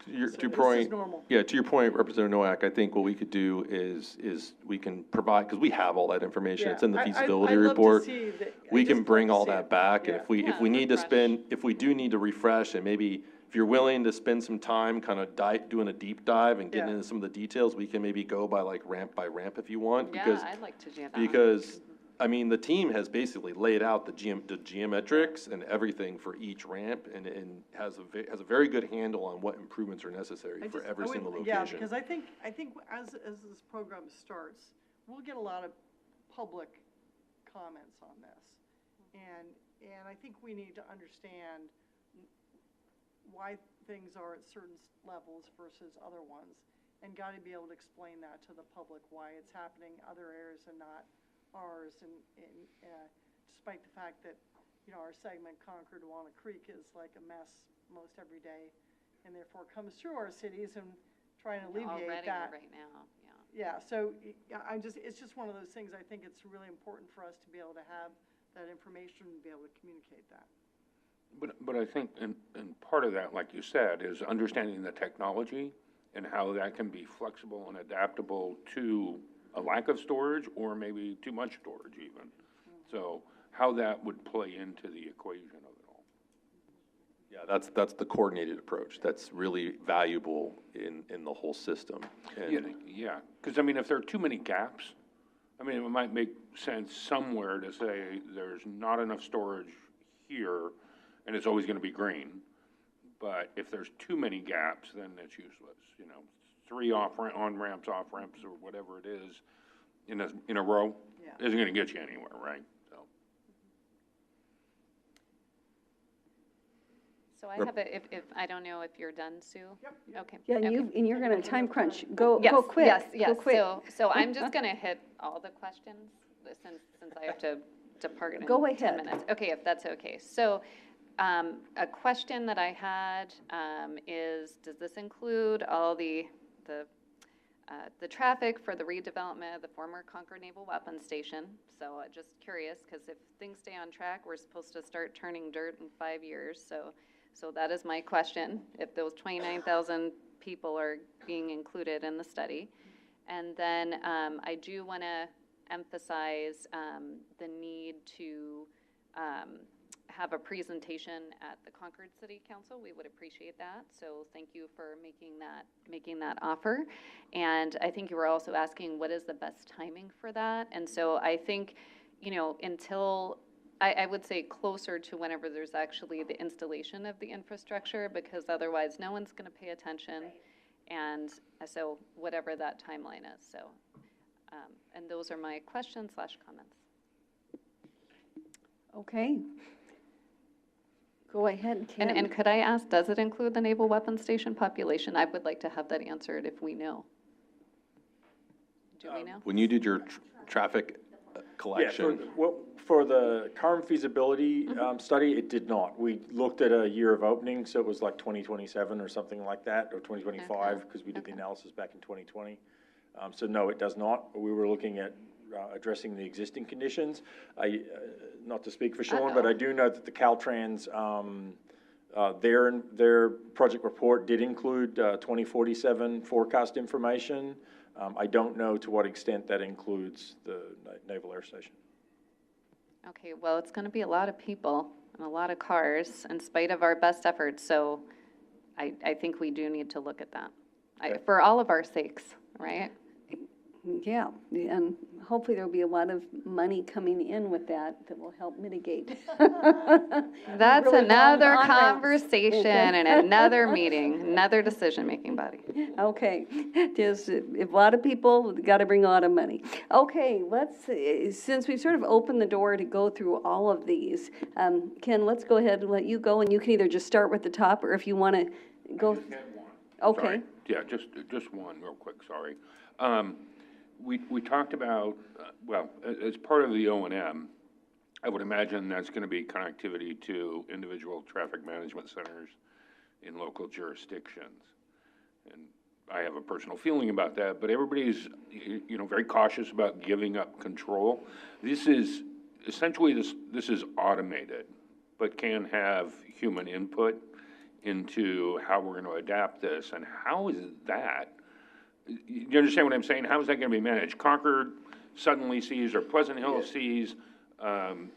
to your This is point, normal. yeah, to your point, Representative Nowak, I think what we could do is we can provide, because we have all that information, it's in the feasibility I'd love to report. see that- We I'd can just bring love to all see that it. back, and Yeah. if we need to if we do need to refresh, and maybe if you're willing to spend some time kind of doing a deep dive and getting Yeah. into some of the details, we can maybe go by ramp if you want, Yeah, because, I'd like to do that. because, I mean, the team has basically laid out the geometrics and everything for each ramp, and has a very good handle on what improvements are necessary for every single location. Yeah, because I think as this program starts, we'll get a lot of public comments on this. And I think we need to understand why things are at certain levels versus other ones, and got to be able to explain that to the public, why it's happening other areas and not ours, and despite the fact that, our segment Concord to Walnut Creek is like a mess most every day, and therefore comes through our cities, and trying to alleviate Already that. right now, yeah. Yeah, so it's just one of those things, I think it's really important for us to be able to have that information and be able to communicate that. But I think, and part of that, like you said, is understanding the technology and how that can be flexible and adaptable to a lack of storage, or maybe too much storage even. So how that would play into the equation of it all. Yeah, that's the coordinated approach. That's really valuable in the whole system. And Yeah, because if there are too many gaps, it might make sense somewhere to say there's not enough storage here, and it's always gonna be green. But if there's too many gaps, then it's useless, 3 on-ramps, off-ramps, or whatever it is, in a row, Yeah. isn't gonna get you anywhere, right? So I have if I don't know if you're done, Sue? Yep. Okay. Yeah, okay. and you're gonna time crunch. Go Yes, quick. yes, Go yes. quick. So I'm just gonna hit all the questions since I have to depart in Go 10 ahead. minutes. Okay, if that's okay. So, a question that I had, is, does this include all the traffic for the redevelopment of the former Concord Naval Weapons Station? So just curious, because if things stay on track, we're supposed to start turning dirt in 5 years. So that is my question, if those 29,000 people are being included in the study. And then I do want to emphasize the need to have a presentation at the Concord City Council. We would appreciate that. So thank you for making that offer. And I think you were also asking what is the best timing for that. And so I think, until I would say closer to whenever there's actually the installation of the infrastructure, because otherwise no one's going to pay attention. Right. And so whatever that timeline is. So, and those are my questions/comments. Okay. Go ahead, Ken. And could I ask, does it include the Naval Weapons Station population? I would like to have that answered if we know. Do we know? When you did your traffic Yeah, collection, for the CARM feasibility study, it did not. We looked at a year of opening, so it was like 2027 or something like that, or 2025, because we did the analysis back in 2020. So no, it does not. We were looking at addressing the existing conditions. Not to speak for Sean, but I do know that the Caltrans, their project report did include 2047 forecast information. I don't know to what extent that includes the Naval Air Station. Okay, well, it's going to be a lot of people and a lot of cars in spite of our best efforts, so I think we do need to look at that. For all of our sakes, right? Yeah, and hopefully there'll be a lot of money coming in with that will help mitigate. That's Really long another on-ramps. conversation and another meeting, another decision-making body. Okay, just a lot of people, got to bring a lot of money. Okay, since we've sort of opened the door to go through all of these, Ken, let's go ahead and let you go, and you can either just start with the top, or if you want to go. Okay. Sorry. Yeah, just one real quick, sorry. We talked about, well, as part of the O&M, I would imagine that's going to be connectivity to individual traffic management centers in local jurisdictions. And I have a personal feeling about that, but everybody's, very cautious about giving up control. This is, essentially, this is automated, but can have human input into how we're going to adapt this. And how is that? You understand what I'm saying? How is that going to be managed? Concord suddenly sees, or Pleasant Hill sees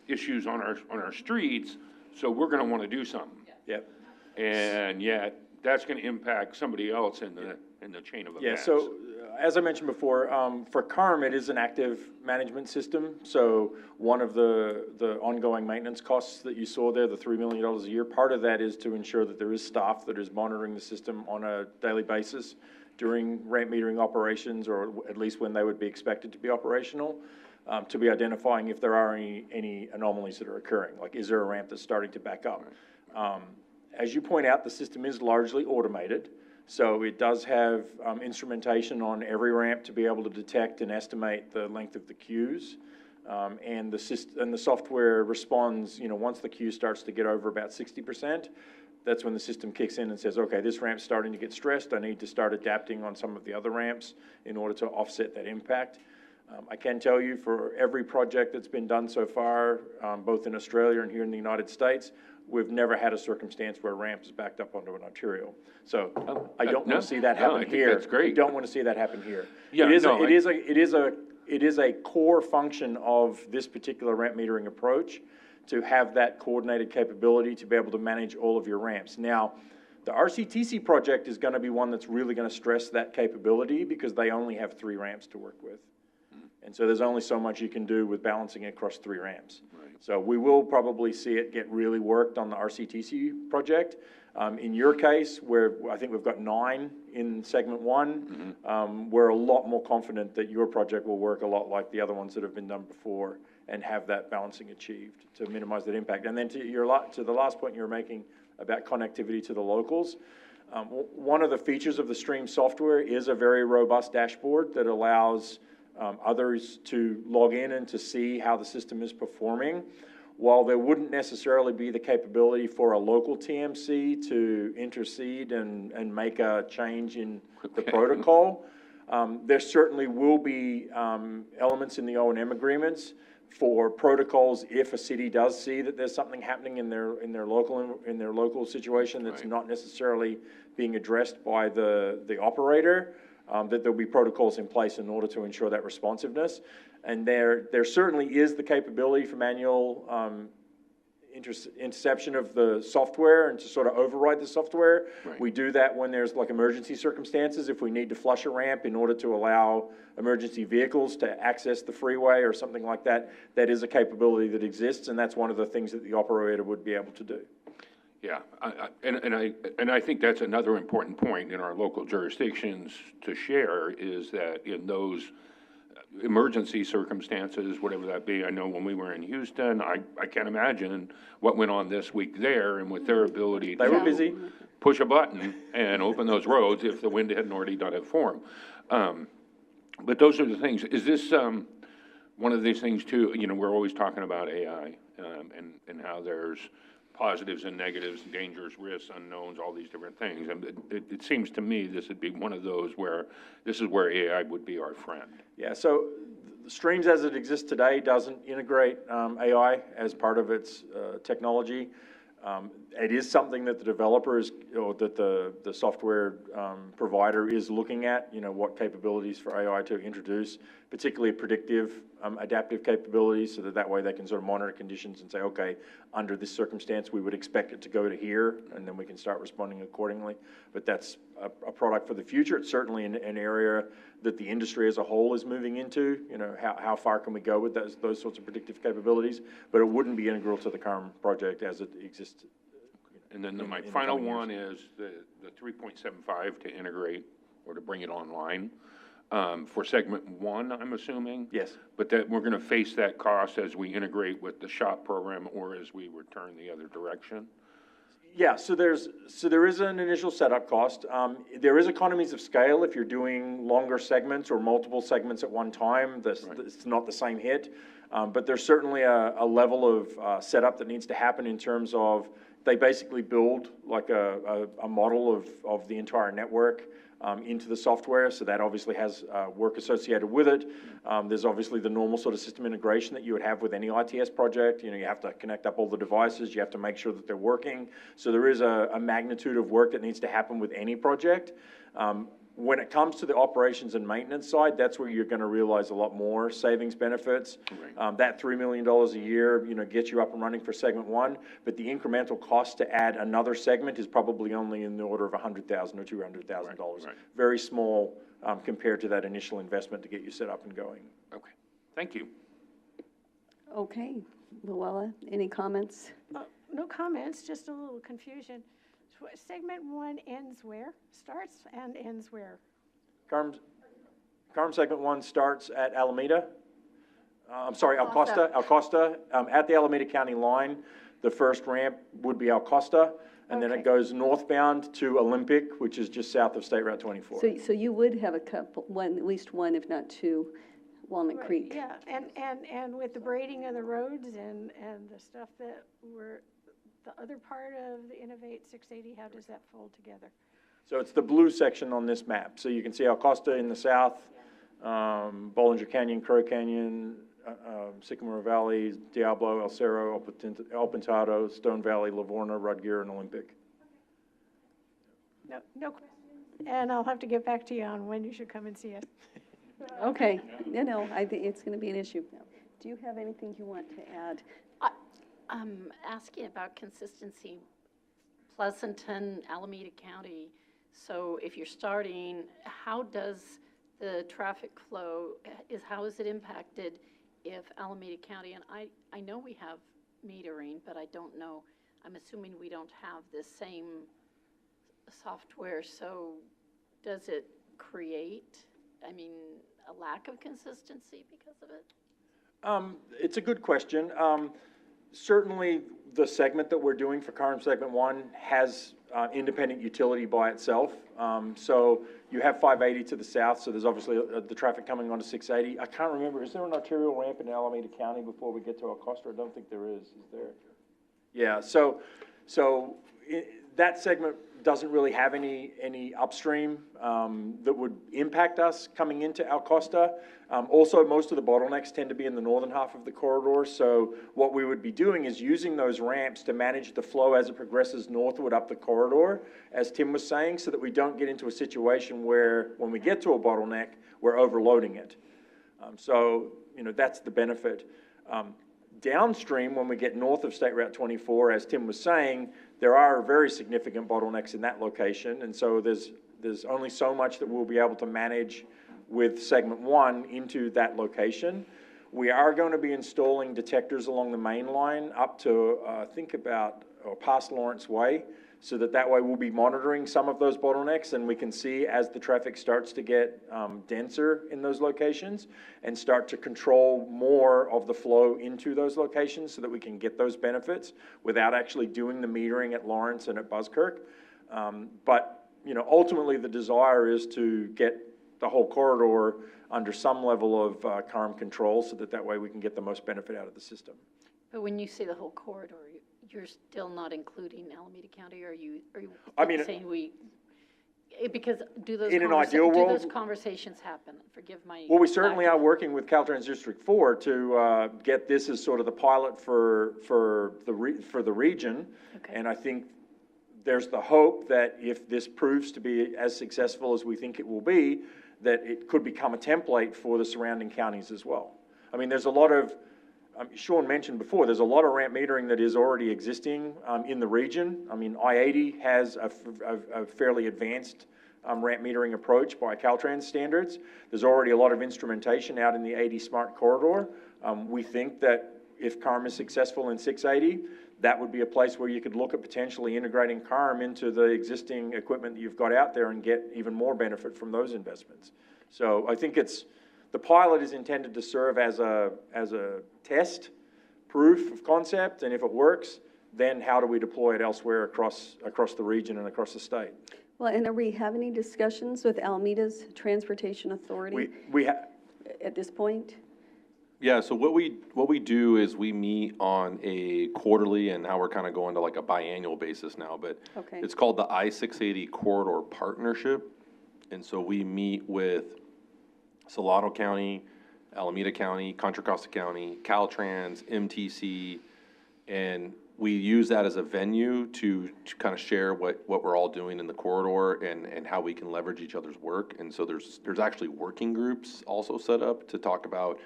issues on our streets, so we're going to want to do something. Yep. And yet, that's going to impact somebody else in the chain of events. Yeah, so as I mentioned before, for CARM, it is an active management system. So one of the ongoing maintenance costs that you saw there, the $3 million a year, part of that is to ensure that there is staff that is monitoring the system on a daily basis during ramp metering operations, or at least when they would be expected to be operational, to be identifying if there are any anomalies that are occurring. Like, is there a ramp that's starting to back up? As you point out, the system is largely automated, so it does have instrumentation on every ramp to be able to detect and estimate the length of the queues. And the software responds, once the queue starts to get over about 60%, that's when the system kicks in and says, okay, this ramp's starting to get stressed. I need to start adapting on some of the other ramps in order to offset that impact. I can tell you, for every project that's been done so far, both in Australia and here in the United States, we've never had a circumstance where a ramp is backed up onto an arterial. So I don't want to see that happen here. That's great. I don't want to see that happen here. Yeah, It is a core function of this particular ramp metering approach to have that coordinated capability to be able to manage all of your ramps. Now, the RCTC project is going to be one that's really going to stress that capability, because they only have 3 ramps to work with. And so there's only so much you can do with balancing across 3 ramps. Right. So we will probably see it get really worked on the RCTC project. In your case, where I think we've got 9 in segment 1, we're a lot more confident that your project will work a lot like the other ones that have been done before, and have that balancing achieved to minimize that impact. And then to the last point you were making about connectivity to the locals, one of the features of the Stream software is a very robust dashboard that allows others to log in and to see how the system is performing. While there wouldn't necessarily be the capability for a local TMC to intercede and make a change in the protocol, there certainly will be elements in the O&M agreements for protocols if a city does see that there's something happening in their local situation that's not necessarily being addressed by the operator, that there'll be protocols in place in order to ensure that responsiveness. And there certainly is the capability for manual interception of the software and to sort of override the software. Right. We do that when there's like emergency circumstances, if we need to flush a ramp in order to allow emergency vehicles to access the freeway or something like that. That is a capability that exists, and that's one of the things that the operator would be able to do. Yeah, and I think that's another important point in our local jurisdictions to share, is that in those emergency circumstances, whatever that be. I know when we were in Houston, I can't imagine what went on this week there, and with their ability They were to busy. push a button and open those roads if the wind hadn't already done it for them. But those are the things. Is this one of these things too? You know, we're always talking about AI and how there's positives and negatives, dangers, risks, unknowns, all these different things. And it seems to me this would be one of those where this is where AI would be our friend. Yeah, so Streams as it exists today doesn't integrate AI as part of its technology. It is something that the developers or that the software provider is looking at, you know, what capabilities for AI to introduce, particularly predictive, adaptive capabilities, so that way they can sort of monitor conditions and say, okay, under this circumstance, we would expect it to go to here, and then we can start responding accordingly. But that's a product for the future. It's certainly an area that the industry as a whole is moving into. You know, how far can we go with those sorts of predictive capabilities? But it wouldn't be integral to the current project as it exists. And then my final one is the 3.75 to integrate or to bring it online for segment one, I'm assuming? Yes. But that we're going to face that cost as we integrate with the SHOP program or as we return the other direction? Yeah, so there is an initial setup cost. There is economies of scale if you're doing longer segments or multiple segments at one time. It's not the same hit, but there's certainly a level of setup that needs to happen in terms of they basically build like a model of the entire network into the software, so that obviously has work associated with it. There's obviously the normal sort of system integration that you would have with any ITS project. You know, you have to connect up all the devices, you have to make sure that they're working. So there is a magnitude of work that needs to happen with any project. When it comes to the operations and maintenance side, that's where you're going to realize a lot more savings benefits. Right. That $3 million a year, you know, gets you up and running for segment one, but the incremental cost to add another segment is probably only in the order of $100,000 or $200,000. Right. Very small compared to that initial investment to get you set up and going. Okay, thank you. Okay, Luella, any comments? No comments, just a little confusion. Segment one ends where? Starts and ends where? Carm segment one starts at Alameda. Alcosta. At the Alameda County line, the first ramp would be Alcosta, and then it goes northbound to Olympic, which is just south of State Route 24. So you would have a couple, at least one, if not two, Walnut Creek. Yeah, and with the braiding of the roads and the stuff that were, the other part of the Innovate 680, how does that fold together? So it's the blue section on this map. So you can see Alcosta in the south, Bollinger Canyon, Crow Canyon, Sycamore Valley, Diablo, El Cerro, El Pintado, Stone Valley, Livorno, Rudgear, and Olympic. No question. And I'll have to get back to you on when you should come and see us. Okay, no, I think it's going to be an issue. Do you have anything you want to add? Asking about consistency, Pleasanton, Alameda County. So if you're starting, how does the traffic flow, how is it impacted if Alameda County, and I know we have metering, but I don't know, I'm assuming we don't have the same software, so does it create, a lack of consistency because of it? It's a good question. Certainly, the segment that we're doing for Carm Segment 1 has independent utility by itself. So you have 580 to the south, so there's obviously the traffic coming onto 680. I can't remember, is there an arterial ramp in Alameda County before we get to Alcosta? I don't think there is there? Yeah, so that segment doesn't really have any upstream that would impact us coming into Alcosta. Also, most of the bottlenecks tend to be in the northern half of the corridor, so what we would be doing is using those ramps to manage the flow as it progresses northward up the corridor, as Tim was saying, so that we don't get into a situation where, when we get to a bottleneck, we're overloading it. So, that's the benefit. Downstream, when we get north of State Route 24, as Tim was saying, there are very significant bottlenecks in that location, and so there's only so much that we'll be able to manage with segment 1 into that location. We are going to be installing detectors along the main line up to, I think about, past Lawrence Way. so that way we'll be monitoring some of those bottlenecks, and we can see as the traffic starts to get denser in those locations and start to control more of the flow into those locations so that we can get those benefits without actually doing the metering at Lawrence and at Buzzkirk. But, you know, ultimately the desire is to get the whole corridor under some level of CARM control so that way we can get the most benefit out of the system. But when you say the whole corridor, you're still not including Alameda County, or are you I mean, saying because do those conversations happen? Forgive my. Well, we certainly are working with Caltrans District 4 to get this as sort of the pilot for the region. Okay. And I think there's the hope that if this proves to be as successful as we think it will be, that it could become a template for the surrounding counties as well. I mean, there's a lot of, Sean mentioned before, there's a lot of ramp metering that is already existing in the region. I mean, I-80 has a fairly advanced ramp metering approach by Caltrans standards. There's already a lot of instrumentation out in the 80 Smart Corridor. We think that if CARM is successful in 680, that would be a place where you could look at potentially integrating CARM into the existing equipment that you've got out there and get even more benefit from those investments. So I think the pilot is intended to serve as a test proof of concept, and if it works, then how do we deploy it elsewhere across the region and across the state? Well, and are we having any discussions with Alameda's Transportation Authority We have. at this point? Yeah, so what we do is we meet on a quarterly, and now we're kind of going to like a biannual basis now, but Okay. it's called the I-680 Corridor Partnership. And so we meet with Solano County, Alameda County, Contra Costa County, Caltrans, MTC, and we use that as a venue to kind of share what we're all doing in the corridor and how we can leverage each other's work. And so there's actually working groups also set up to talk about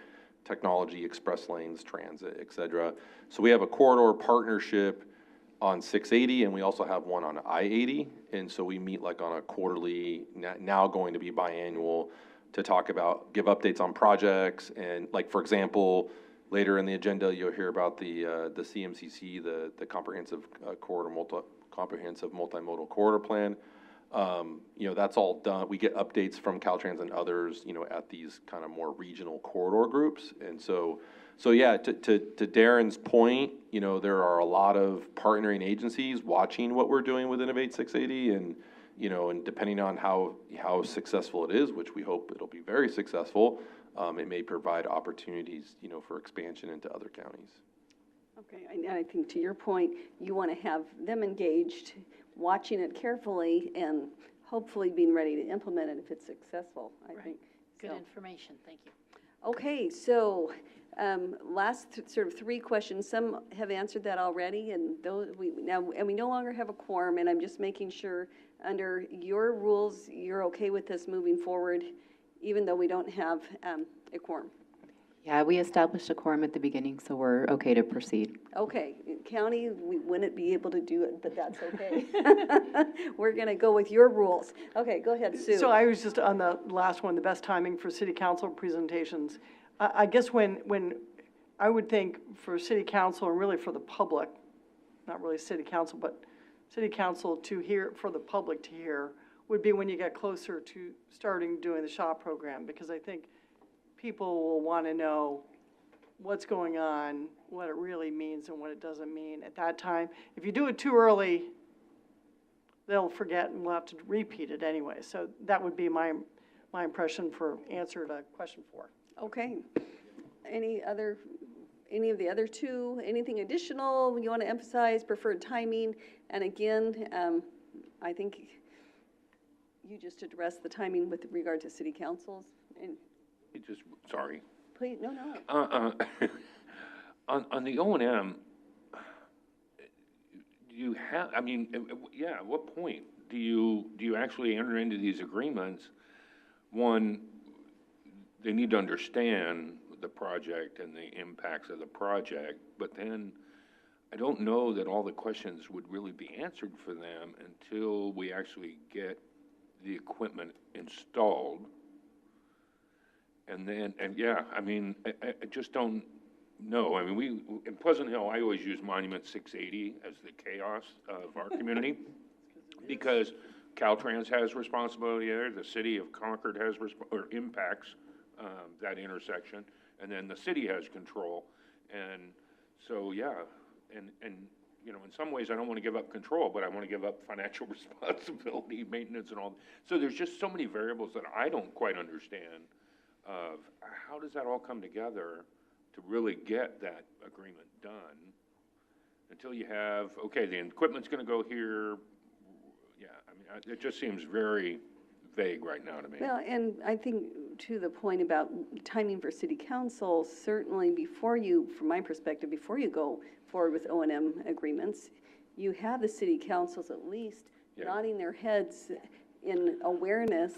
technology, express lanes, transit, et cetera. So we have a corridor partnership on 680, and we also have one on I-80. And so we meet like on a quarterly, now going to be biannual, to talk about, give updates on projects. And like, for example, later in the agenda, you'll hear about the CMCC, the comprehensive comprehensive multimodal corridor plan. You know, that's all done. We get updates from Caltrans and others, you know, at these kind of more regional corridor groups. And so yeah, to Darren's point, you know, there are a lot of partnering agencies watching what we're doing with Innovate 680, and, you know, and depending on how successful it is, which we hope it'll be very successful, it may provide opportunities, you know, for expansion into other counties. Okay, and I think to your point, you want to have them engaged, watching it carefully, and hopefully being ready to implement it if it's successful, I think. Good So. information, thank you. Okay, so last sort of three questions. Some have answered that already, and we no longer have a quorum, and I'm just making sure under your rules you're okay with this moving forward, even though we don't have a quorum. Yeah, we established a quorum at the beginning, so we're okay to proceed. Okay, county, we wouldn't be able to do it, but that's okay. We're going to go with your rules. Okay, go ahead, Sue. So I was just on the last one, the best timing for city council presentations. I guess when I would think for city council and really for the public, not really city council, but city council to hear, for the public to hear, would be when you get closer to starting doing the SHOP program, because I think people will want to know what's going on, what it really means and what it doesn't mean at that time. If you do it too early, they'll forget and we'll have to repeat it anyway. So that would be my impression for answer to question 4. Okay. Any of the other two, anything additional you want to emphasize, preferred timing? And again, I think you just addressed the timing with regard to city councils. And Sorry. please, no. On the O&M, do you have, I mean, yeah, at what point do you actually enter into these agreements? One, they need to understand the project and the impacts of the project, but then I don't know that all the questions would really be answered for them until we actually get the equipment installed. And yeah, I mean, I just don't know. I mean, in Pleasant Hill, I always use Monument 680 as the chaos of our community. Because Caltrans has responsibility there, the city of Concord has, or impacts that intersection, and then the city has control. And so, yeah, and you know, in some ways, I don't want to give up control, but I want to give up financial responsibility, maintenance and all. So there's just so many variables that I don't quite understand of how does that all come together to really get that agreement done until you have, okay, the equipment's going to go here. Yeah, I mean, it just seems very vague right now to me. Well, and I think to the point about timing for city council, certainly before you, from my perspective, before you go forward with O&M agreements, you have the city councils at least nodding their heads in awareness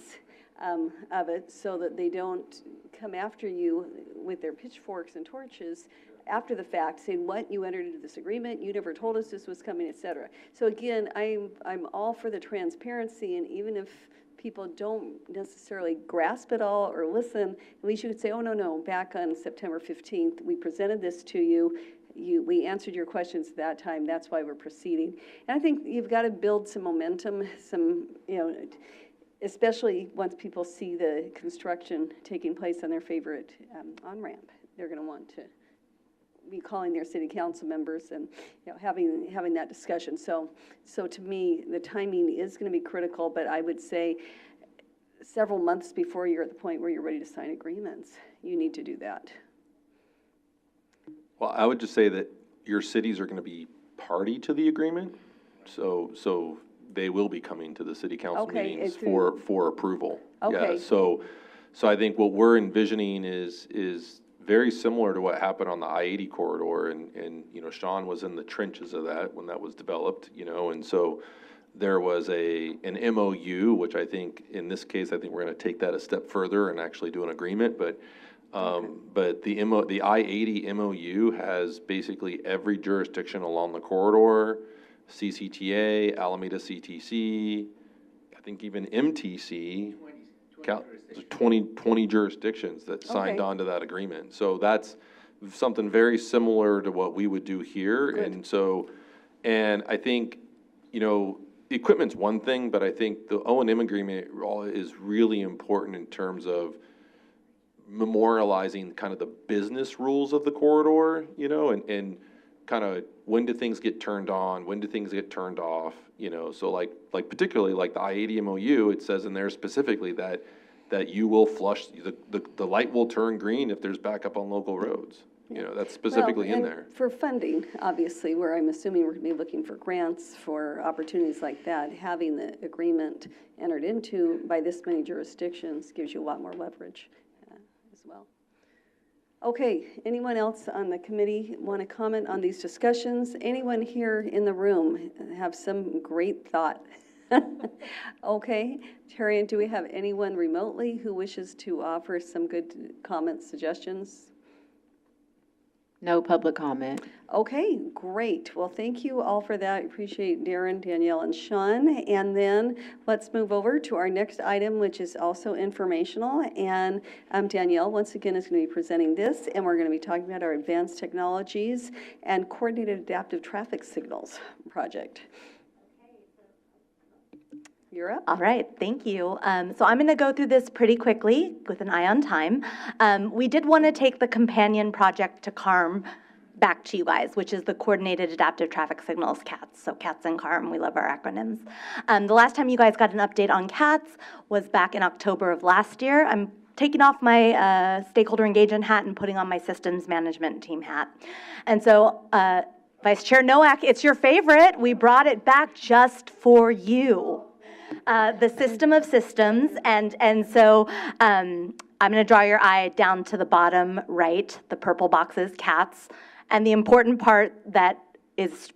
of it so that they don't come after you with their pitchforks and torches after the fact, saying, what, you entered into this agreement, you never told us this was coming, et cetera. So again, I'm all for the transparency, and even if people don't necessarily grasp it all or listen, at least you could say, oh, no, back on September 15th, we presented this to you, we answered your questions at that time, that's why we're proceeding. And I think you've got to build some momentum, some, you know, especially once people see the construction taking place on their favorite on-ramp. They're going to want to be calling their city council members and, you know, having that discussion. So to me, the timing is going to be critical, but I would say several months before you're at the point where you're ready to sign agreements, you need to do that. Well, I would just say that your cities are going to be party to the agreement, so they will be coming to the city council meetings for approval. Okay. Yeah, so I think what we're envisioning is very similar to what happened on the I-80 corridor, and you know, Sean was in the trenches of that when that was developed, you know, and so there was an MOU, which I think in this case, I think we're going to take that a step further and actually do an agreement, but the I-80 MOU has basically every jurisdiction along the corridor, CCTA, Alameda CTC, I think even MTC, 20 jurisdictions that signed on to that agreement. So that's something very similar to what we would do here. Good. And I think, you know, equipment's one thing, but I think the O&M agreement is really important in terms of memorializing kind of the business rules of the corridor, you know, and kind of when do things get turned on, when do things get turned off, you know. So like particularly like the I-80 MOU, it says in there specifically that you will flush, the light will turn green if there's backup on local roads. You know, that's specifically in there. For funding, obviously, where I'm assuming we're going to be looking for grants for opportunities like that, having the agreement entered into by this many jurisdictions gives you a lot more leverage as well. Okay, anyone else on the committee want to comment on these discussions? Anyone here in the room have some great thought? Okay, Terry, do we have anyone remotely who wishes to offer some good comments, suggestions? No public comment. Okay, great. Well, thank you all for that. I appreciate Darren, Danielle, and Sean. And then let's move over to our next item, which is also informational. And Danielle, once again, is going to be presenting this, and we're going to be talking about our advanced technologies and coordinated adaptive traffic signals project. You're up. All right, thank you. So I'm going to go through this pretty quickly with an eye on time. We did want to take the companion project to CARM back to you guys, which is the Coordinated Adaptive Traffic Signals, CATS. So CATS and CARM, we love our acronyms. The last time you guys got an update on CATS was back in October of last year. I'm taking off my stakeholder engagement hat and putting on my systems management team hat. And so Vice Chair Nowak, it's your favorite. We brought it back just for you. The system of systems, and so I'm going to draw your eye down to the bottom right, the purple boxes, CATS, and the important part that is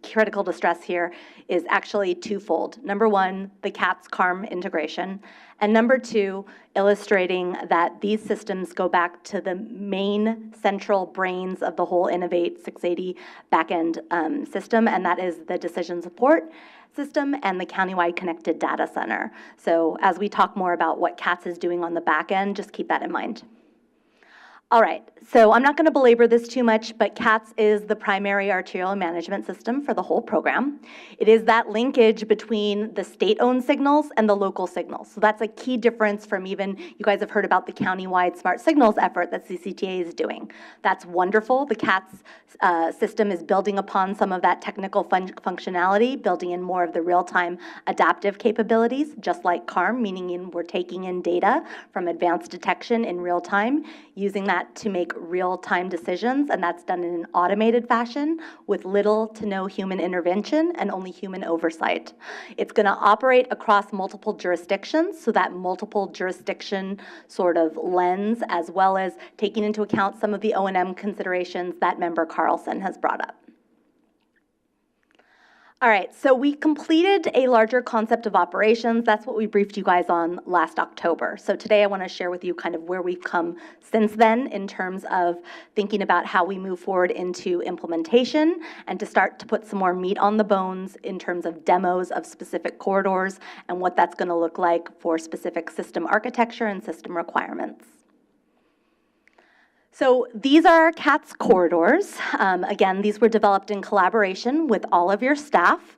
critical to stress here is actually twofold. Number one, the CATS CARM integration, and number two, illustrating that these systems go back to the main central brains of the whole Innovate 680 backend system, and that is the decision support system and the countywide connected data center. So as we talk more about what CATS is doing on the back end, just keep that in mind. All right, so I'm not going to belabor this too much, but CATS is the primary arterial management system for the whole program. It is that linkage between the state-owned signals and the local signals. So that's a key difference from even, you guys have heard about the county-wide smart signals effort that CCTA is doing. That's wonderful. The CATS system is building upon some of that technical functionality, building in more of the real-time adaptive capabilities, just like CARM, meaning we're taking in data from advanced detection in real time, using that to make real-time decisions, and that's done in an automated fashion with little to no human intervention and only human oversight. It's going to operate across multiple jurisdictions, so that multiple jurisdiction sort of lens, as well as taking into account some of the O&M considerations that Member Carlson has brought up. All right, so we completed a larger concept of operations. That's what we briefed you guys on last October. So today I want to share with you kind of where we've come since then in terms of thinking about how we move forward into implementation and to start to put some more meat on the bones in terms of demos of specific corridors and what that's going to look like for specific system architecture and system requirements. So these are CATS corridors. Again, these were developed in collaboration with all of your staff.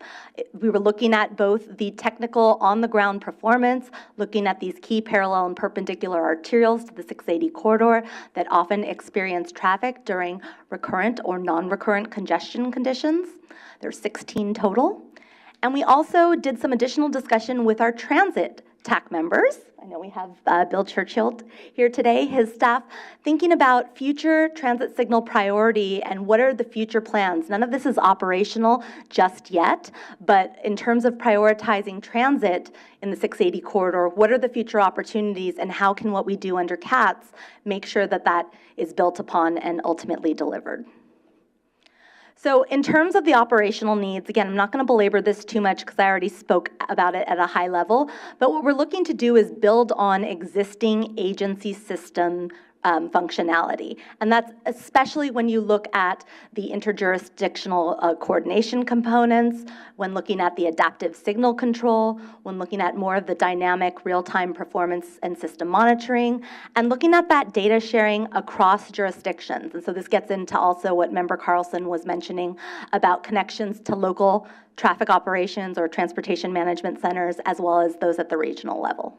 We were looking at both the technical on-the-ground performance, looking at these key parallel and perpendicular arterials to the 680 corridor that often experience traffic during recurrent or non-recurrent congestion conditions. There's 16 total. And we also did some additional discussion with our transit TAC members. I know we have Bill Churchill here today, his staff, thinking about future transit signal priority and what are the future plans. None of this is operational just yet, but in terms of prioritizing transit in the 680 corridor, what are the future opportunities and how can what we do under CATS make sure that that is built upon and ultimately delivered? So in terms of the operational needs, again, I'm not going to belabor this too much because I already spoke about it at a high level, but what we're looking to do is build on existing agency system functionality. And that's especially when you look at the interjurisdictional coordination components, when looking at the adaptive signal control, when looking at more of the dynamic real-time performance and system monitoring, and looking at that data sharing across jurisdictions. And so this gets into also what Member Carlson was mentioning about connections to local traffic operations or transportation management centers, as well as those at the regional level.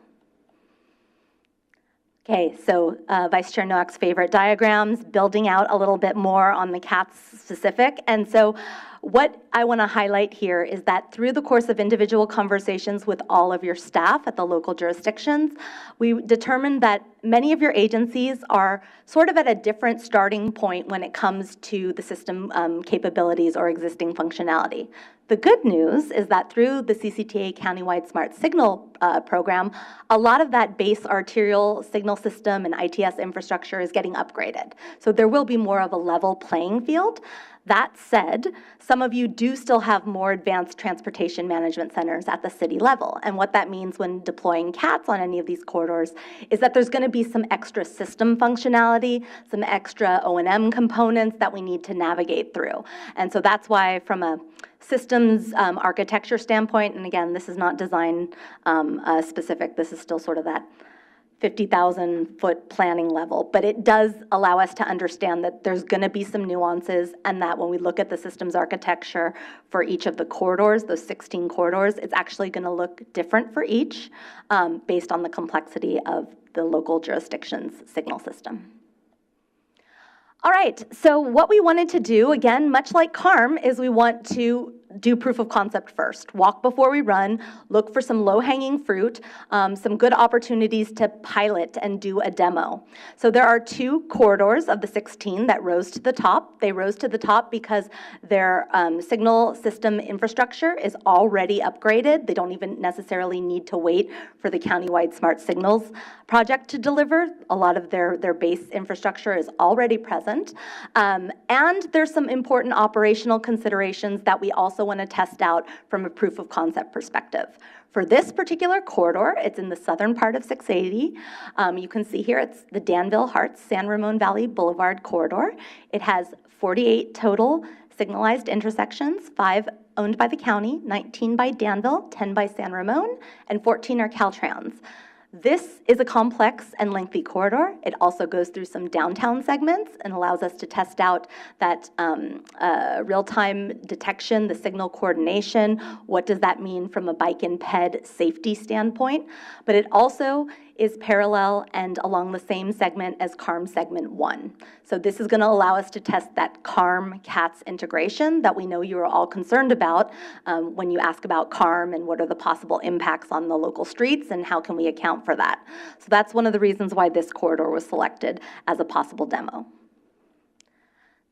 Okay, so Vice Chair Noack's favorite diagrams, building out a little bit more on the CATS specific. And so what I want to highlight here is that through the course of individual conversations with all of your staff at the local jurisdictions, we determined that many of your agencies are sort of at a different starting point when it comes to the system capabilities or existing functionality. The good news is that through the CCTA Countywide Smart Signal program, a lot of that base arterial signal system and ITS infrastructure is getting upgraded. So there will be more of a level playing field. That said, some of you do still have more advanced transportation management centers at the city level. And what that means when deploying CATS on any of these corridors is that there's going to be some extra system functionality, some extra O&M components that we need to navigate through. And so that's why from a systems architecture standpoint, and again, this is not design specific, this is still sort of that 50,000-foot planning level, but it does allow us to understand that there's going to be some nuances and that when we look at the systems architecture for each of the corridors, those 16 corridors, it's actually going to look different for each based on the complexity of the local jurisdiction's signal system. All right, so what we wanted to do, again, much like CARM, is we want to do proof of concept first. Walk before we run, look for some low-hanging fruit, some good opportunities to pilot and do a demo. So there are 2 corridors of the 16 that rose to the top. They rose to the top because their signal system infrastructure is already upgraded. They don't even necessarily need to wait for the countywide smart signals project to deliver. A lot of their base infrastructure is already present. And there's some important operational considerations that we also want to test out from a proof of concept perspective. For this particular corridor, it's in the southern part of 680. You can see here it's the Danville Harts San Ramon Valley Boulevard corridor. It has 48 total signalized intersections, 5 owned by the county, 19 by Danville, 10 by San Ramon, and 14 are Caltrans. This is a complex and lengthy corridor. It also goes through some downtown segments and allows us to test out that real-time detection, the signal coordination. What does that mean from a bike and ped safety standpoint? But it also is parallel and along the same segment as CARM segment 1. So this is going to allow us to test that CARM-CATS integration that we know you are all concerned about when you ask about CARM and what are the possible impacts on the local streets and how can we account for that. So that's one of the reasons why this corridor was selected as a possible demo.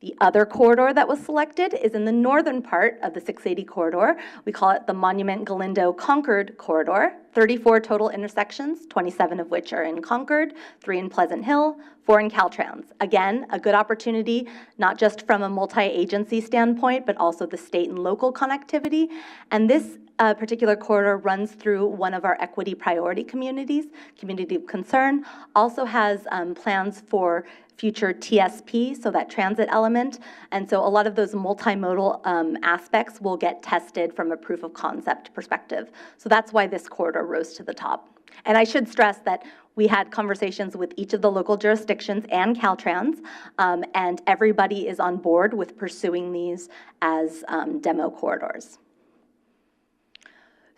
The other corridor that was selected is in the northern part of the 680 corridor. We call it the Monument Galindo Concord corridor. 34 total intersections, 27 of which are in Concord, 3 in Pleasant Hill, 4 in Caltrans. Again, a good opportunity, not just from a multi-agency standpoint, but also the state and local connectivity. And this particular corridor runs through one of our equity priority communities, community of concern, also has plans for future TSP, so that transit element. And so a lot of those multimodal aspects will get tested from a proof of concept perspective. So that's why this corridor rose to the top. And I should stress that we had conversations with each of the local jurisdictions and Caltrans, and everybody is on board with pursuing these as demo corridors.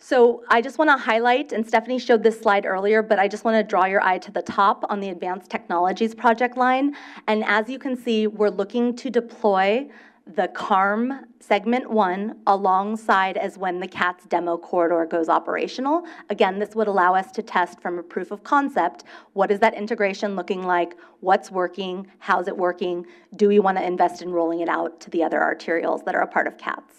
So I just want to highlight, and Stephanie showed this slide earlier, but I just want to draw your eye to the top on the Advanced Technologies project line. And as you can see, we're looking to deploy the CARM segment 1 alongside as when the CATS demo corridor goes operational. Again, this would allow us to test from a proof of concept, what is that integration looking like, what's working, how's it working, do we want to invest in rolling it out to the other arterials that are a part of CATS.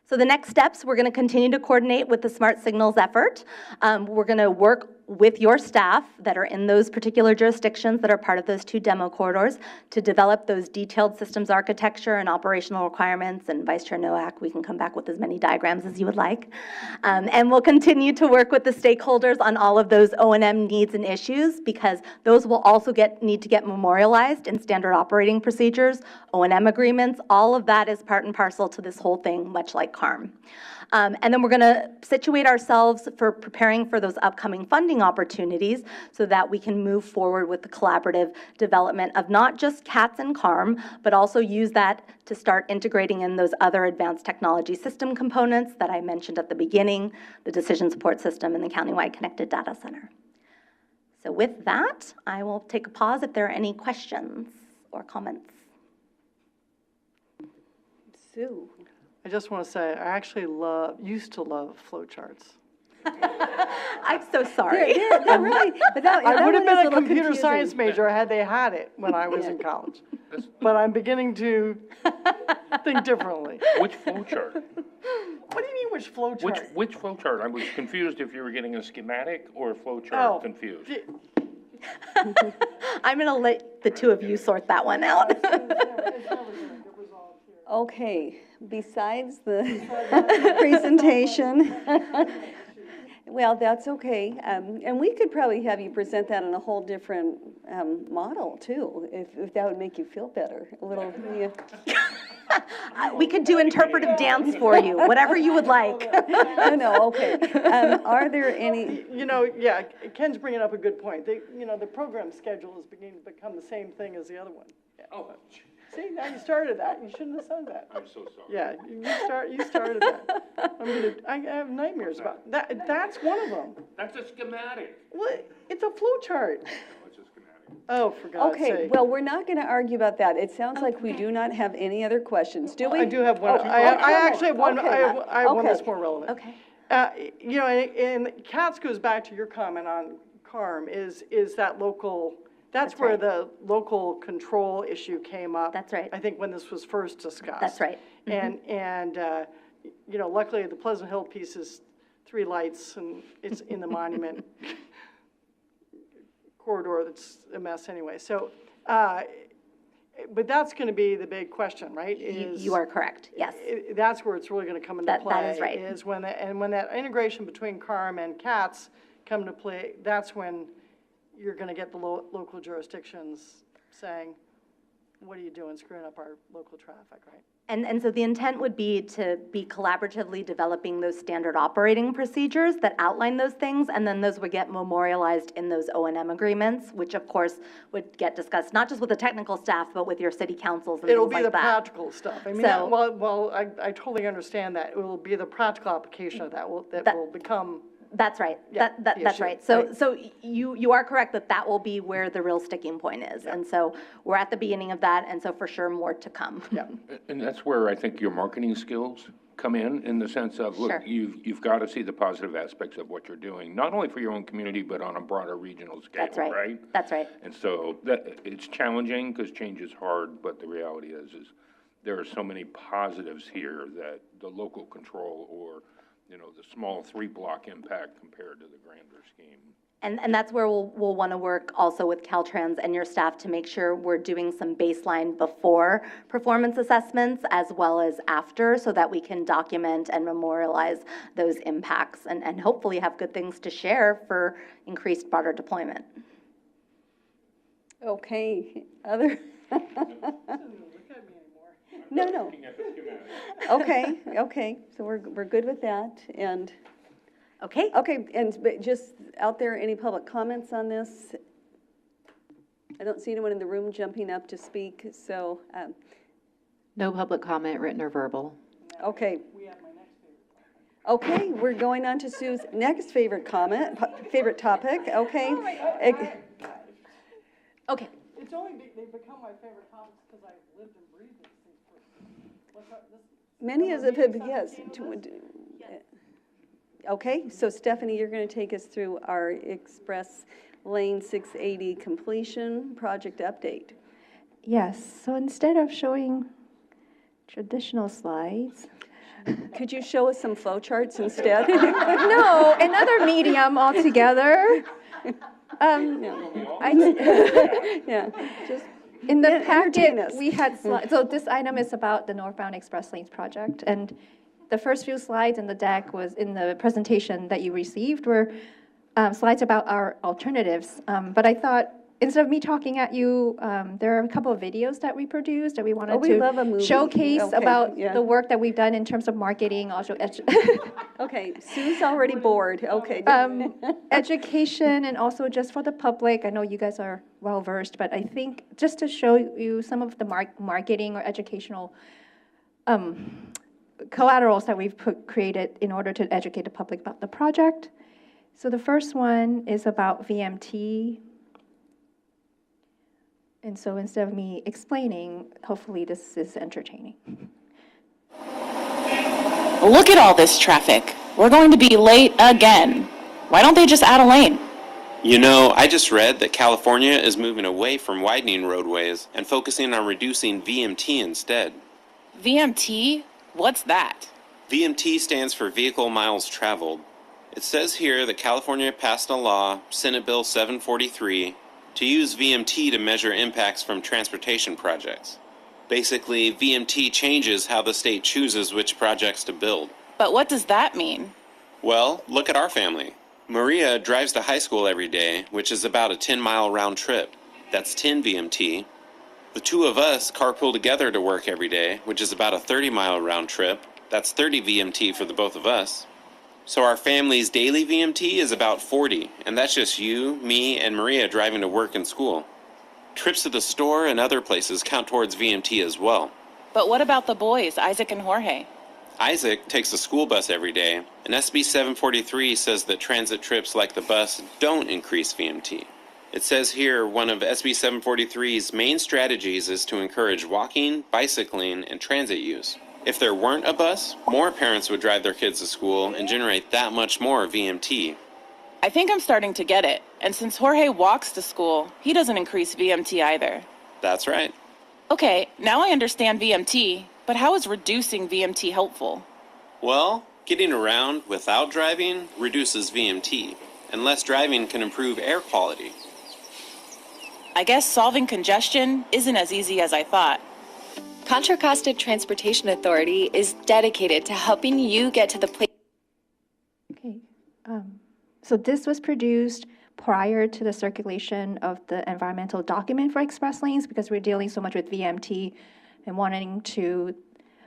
So the next steps, we're going to continue to coordinate with the Smart Signals effort. We're going to work with your staff that are in those particular jurisdictions that are part of those 2 demo corridors to develop those detailed systems architecture and operational requirements. And Vice Chair Nowak, we can come back with as many diagrams as you would like. And we'll continue to work with the stakeholders on all of those O&M needs and issues, because those will also need to get memorialized in standard operating procedures, O&M agreements. All of that is part and parcel to this whole thing, much like CARM. And then we're going to situate ourselves for preparing for those upcoming funding opportunities so that we can move forward with the collaborative development of not just CATS and CARM, but also use that to start integrating in those other advanced technology system components that I mentioned at the beginning, the decision support system and the countywide connected data center. So with that, I will take a pause if there are any questions or comments. Sue. I just want to say, I actually used to love flowcharts. I'm so sorry. They're really, but that I would have one is been a little computer confusing. science major had they had it when I was in college. But I'm beginning to think differently. Which flow chart? What do you mean, which flow chart? Which flow chart? I was confused if you were getting a schematic or a flow chart confused. I'm going to let the 2 of you sort that one out. Okay, besides the presentation, well, that's okay. And we could probably have you present that in a whole different model too, if that would make you feel better. A little. Yeah. We could do interpretive dance for you, whatever you would like. No, okay. Are there any? Yeah, Ken's bringing up a good point. The program schedule is beginning to become the same thing as the other one. Yeah. Oh. See, now you started that. You shouldn't have said that. I'm so sorry. Yeah, you started that. I have nightmares about that. That's one of them. That's a schematic. Well, it's a flow chart. No, it's a schematic. Oh, for God's sake. Okay, well, we're not going to argue about that. It sounds like we do not have any other questions, do we? I do have one. I actually have one. I have one that's more relevant. Okay. And CATS goes back to your comment on CARM, is that local. That's where right. the local control issue came up. That's right. I think when this was first discussed. That's right. And luckily the Pleasant Hill piece is 3 lights and it's in the monument corridor that's a mess anyway. So, but that's going to be the big question, right? You are correct, yes. That's where it's really going to come into play. That is right. Is when that integration between CARM and CATS come into play, that's when you're going to get the local jurisdictions saying, what are you doing screwing up our local traffic, right? And so the intent would be to be collaboratively developing those standard operating procedures that outline those things, and then those would get memorialized in those O&M agreements, which of course would get discussed, not just with the technical staff, but with your city councils and It'll things be like the that. practical stuff. I mean, So- well, I totally understand that. It will be the practical application of that will become. That's right. Yeah, That's the issue, right. So, right. so you are correct that that will be where the real sticking point is. And so we're at the beginning of that, and so for sure more to come. Yeah. And that's where I think your marketing skills come in the sense of, look, Sure. you've got to see the positive aspects of what you're doing, not only for your own community, but on a broader regional scale, That's right. right? That's right. And so that, it's challenging because change is hard, but the reality is there are so many positives here that the local control or, the small 3-block impact compared to the grander scheme. And that's where we'll want to work also with Caltrans and your staff to make sure we're doing some baseline before performance assessments as well as after, so that we can document and memorialize those impacts and hopefully have good things to share for increased broader deployment. Okay, other? No. Okay, so we're good with that, and, Okay? but just out there, any public comments on this? I don't see anyone in the room jumping up to speak, so, No public comment, written or verbal. okay. Okay, we're going on to Sue's next favorite favorite topic, okay? Okay. It's only, they've become my favorite topics because I've lived and breathed these things for, Many of them, yes. Okay, so Stephanie, you're going to take us through our Express Lane 680 completion project update. Yes, so instead of showing traditional slides. Could you show us some flow charts instead? No, another medium altogether. Yeah, just In the entertain packet, us. we had slides. So this item is about the northbound express lanes project. And the first few slides in the deck was in the presentation that you received were slides about our alternatives. But I thought, instead of me talking at you, there are a couple of videos that we produced that we wanted we love a movie. showcase Okay, about yeah. the work that we've done in terms of marketing, also Okay, Sue's already bored, okay. education, and also just for the public. I know you guys are well-versed, but I think just to show you some of the marketing or educational collaterals that we've created in order to educate the public about the project. So the first one is about VMT. And so instead of me explaining, hopefully this is entertaining. Look at all this traffic. We're going to be late again. Why don't they just add a lane? You know, I just read that California is moving away from widening roadways and focusing on reducing VMT instead. VMT? What's that? VMT stands for Vehicle Miles Traveled. It says here that California passed a law, Senate Bill 743, to use VMT to measure impacts from transportation projects. Basically, VMT changes how the state chooses which projects to build. But what does that mean? Well, look at our family. Maria drives to high school every day, which is about a 10-mile round trip. That's 10 VMT. The two of us carpool together to work every day, which is about a 30-mile round trip. That's 30 VMT for the both of us. So our family's daily VMT is about 40, and that's just you, me, and Maria driving to work and school. Trips to the store and other places count towards VMT as well. But what about the boys, Isaac and Jorge? Isaac takes the school bus every day, and SB 743 says that transit trips like the bus don't increase VMT. It says here one of SB 743's main strategies is to encourage walking, bicycling, and transit use. If there weren't a bus, more parents would drive their kids to school and generate that much more VMT. I think I'm starting to get it. And since Jorge walks to school, he doesn't increase VMT either. That's right. Okay, now I understand VMT, but how is reducing VMT helpful? Well, getting around without driving reduces VMT, and less driving can improve air quality. I guess solving congestion isn't as easy as I thought. Contra Costa Transportation Authority is dedicated to helping you get to the place. Okay, so this was produced prior to the circulation of the environmental document for express lanes, because we're dealing so much with VMT and wanting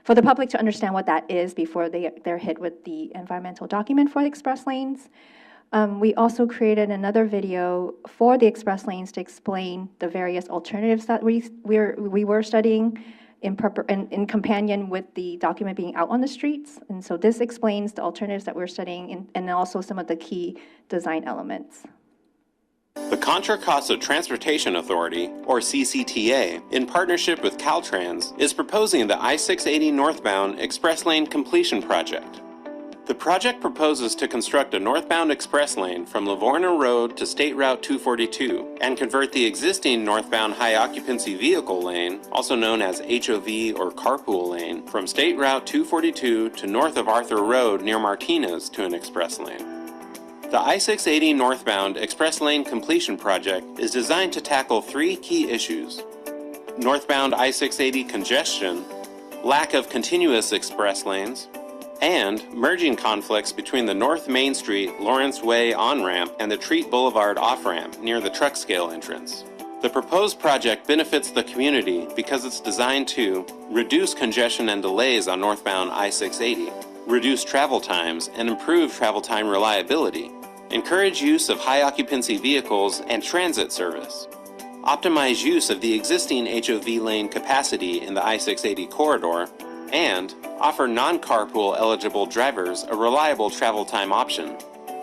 for the public to understand what that is before they're hit with the environmental document for the express lanes. We also created another video for the express lanes to explain the various alternatives that we were studying in companion with the document being out on the streets. And so this explains the alternatives that we're studying and also some of the key design elements. The Contra Costa Transportation Authority, or CCTA, in partnership with Caltrans, is proposing the I-680 northbound express lane completion project. The project proposes to construct a northbound express lane from Livorno Road to State Route 242 and convert the existing northbound high-occupancy vehicle lane, also known as HOV or carpool lane, from State Route 242 to north of Arthur Road near Martinez to an express lane. The I-680 northbound express lane completion project is designed to tackle three key issues: northbound I-680 congestion, lack of continuous express lanes, and merging conflicts between the North Main Street Lawrence Way on-ramp and the Treat Boulevard off-ramp near the truck scale entrance. The proposed project benefits the community because it's designed to reduce congestion and delays on northbound I-680, reduce travel times and improve travel time reliability, encourage use of high-occupancy vehicles and transit service, optimize use of the existing HOV lane capacity in the I-680 corridor, and offer non-carpool eligible drivers a reliable travel time option.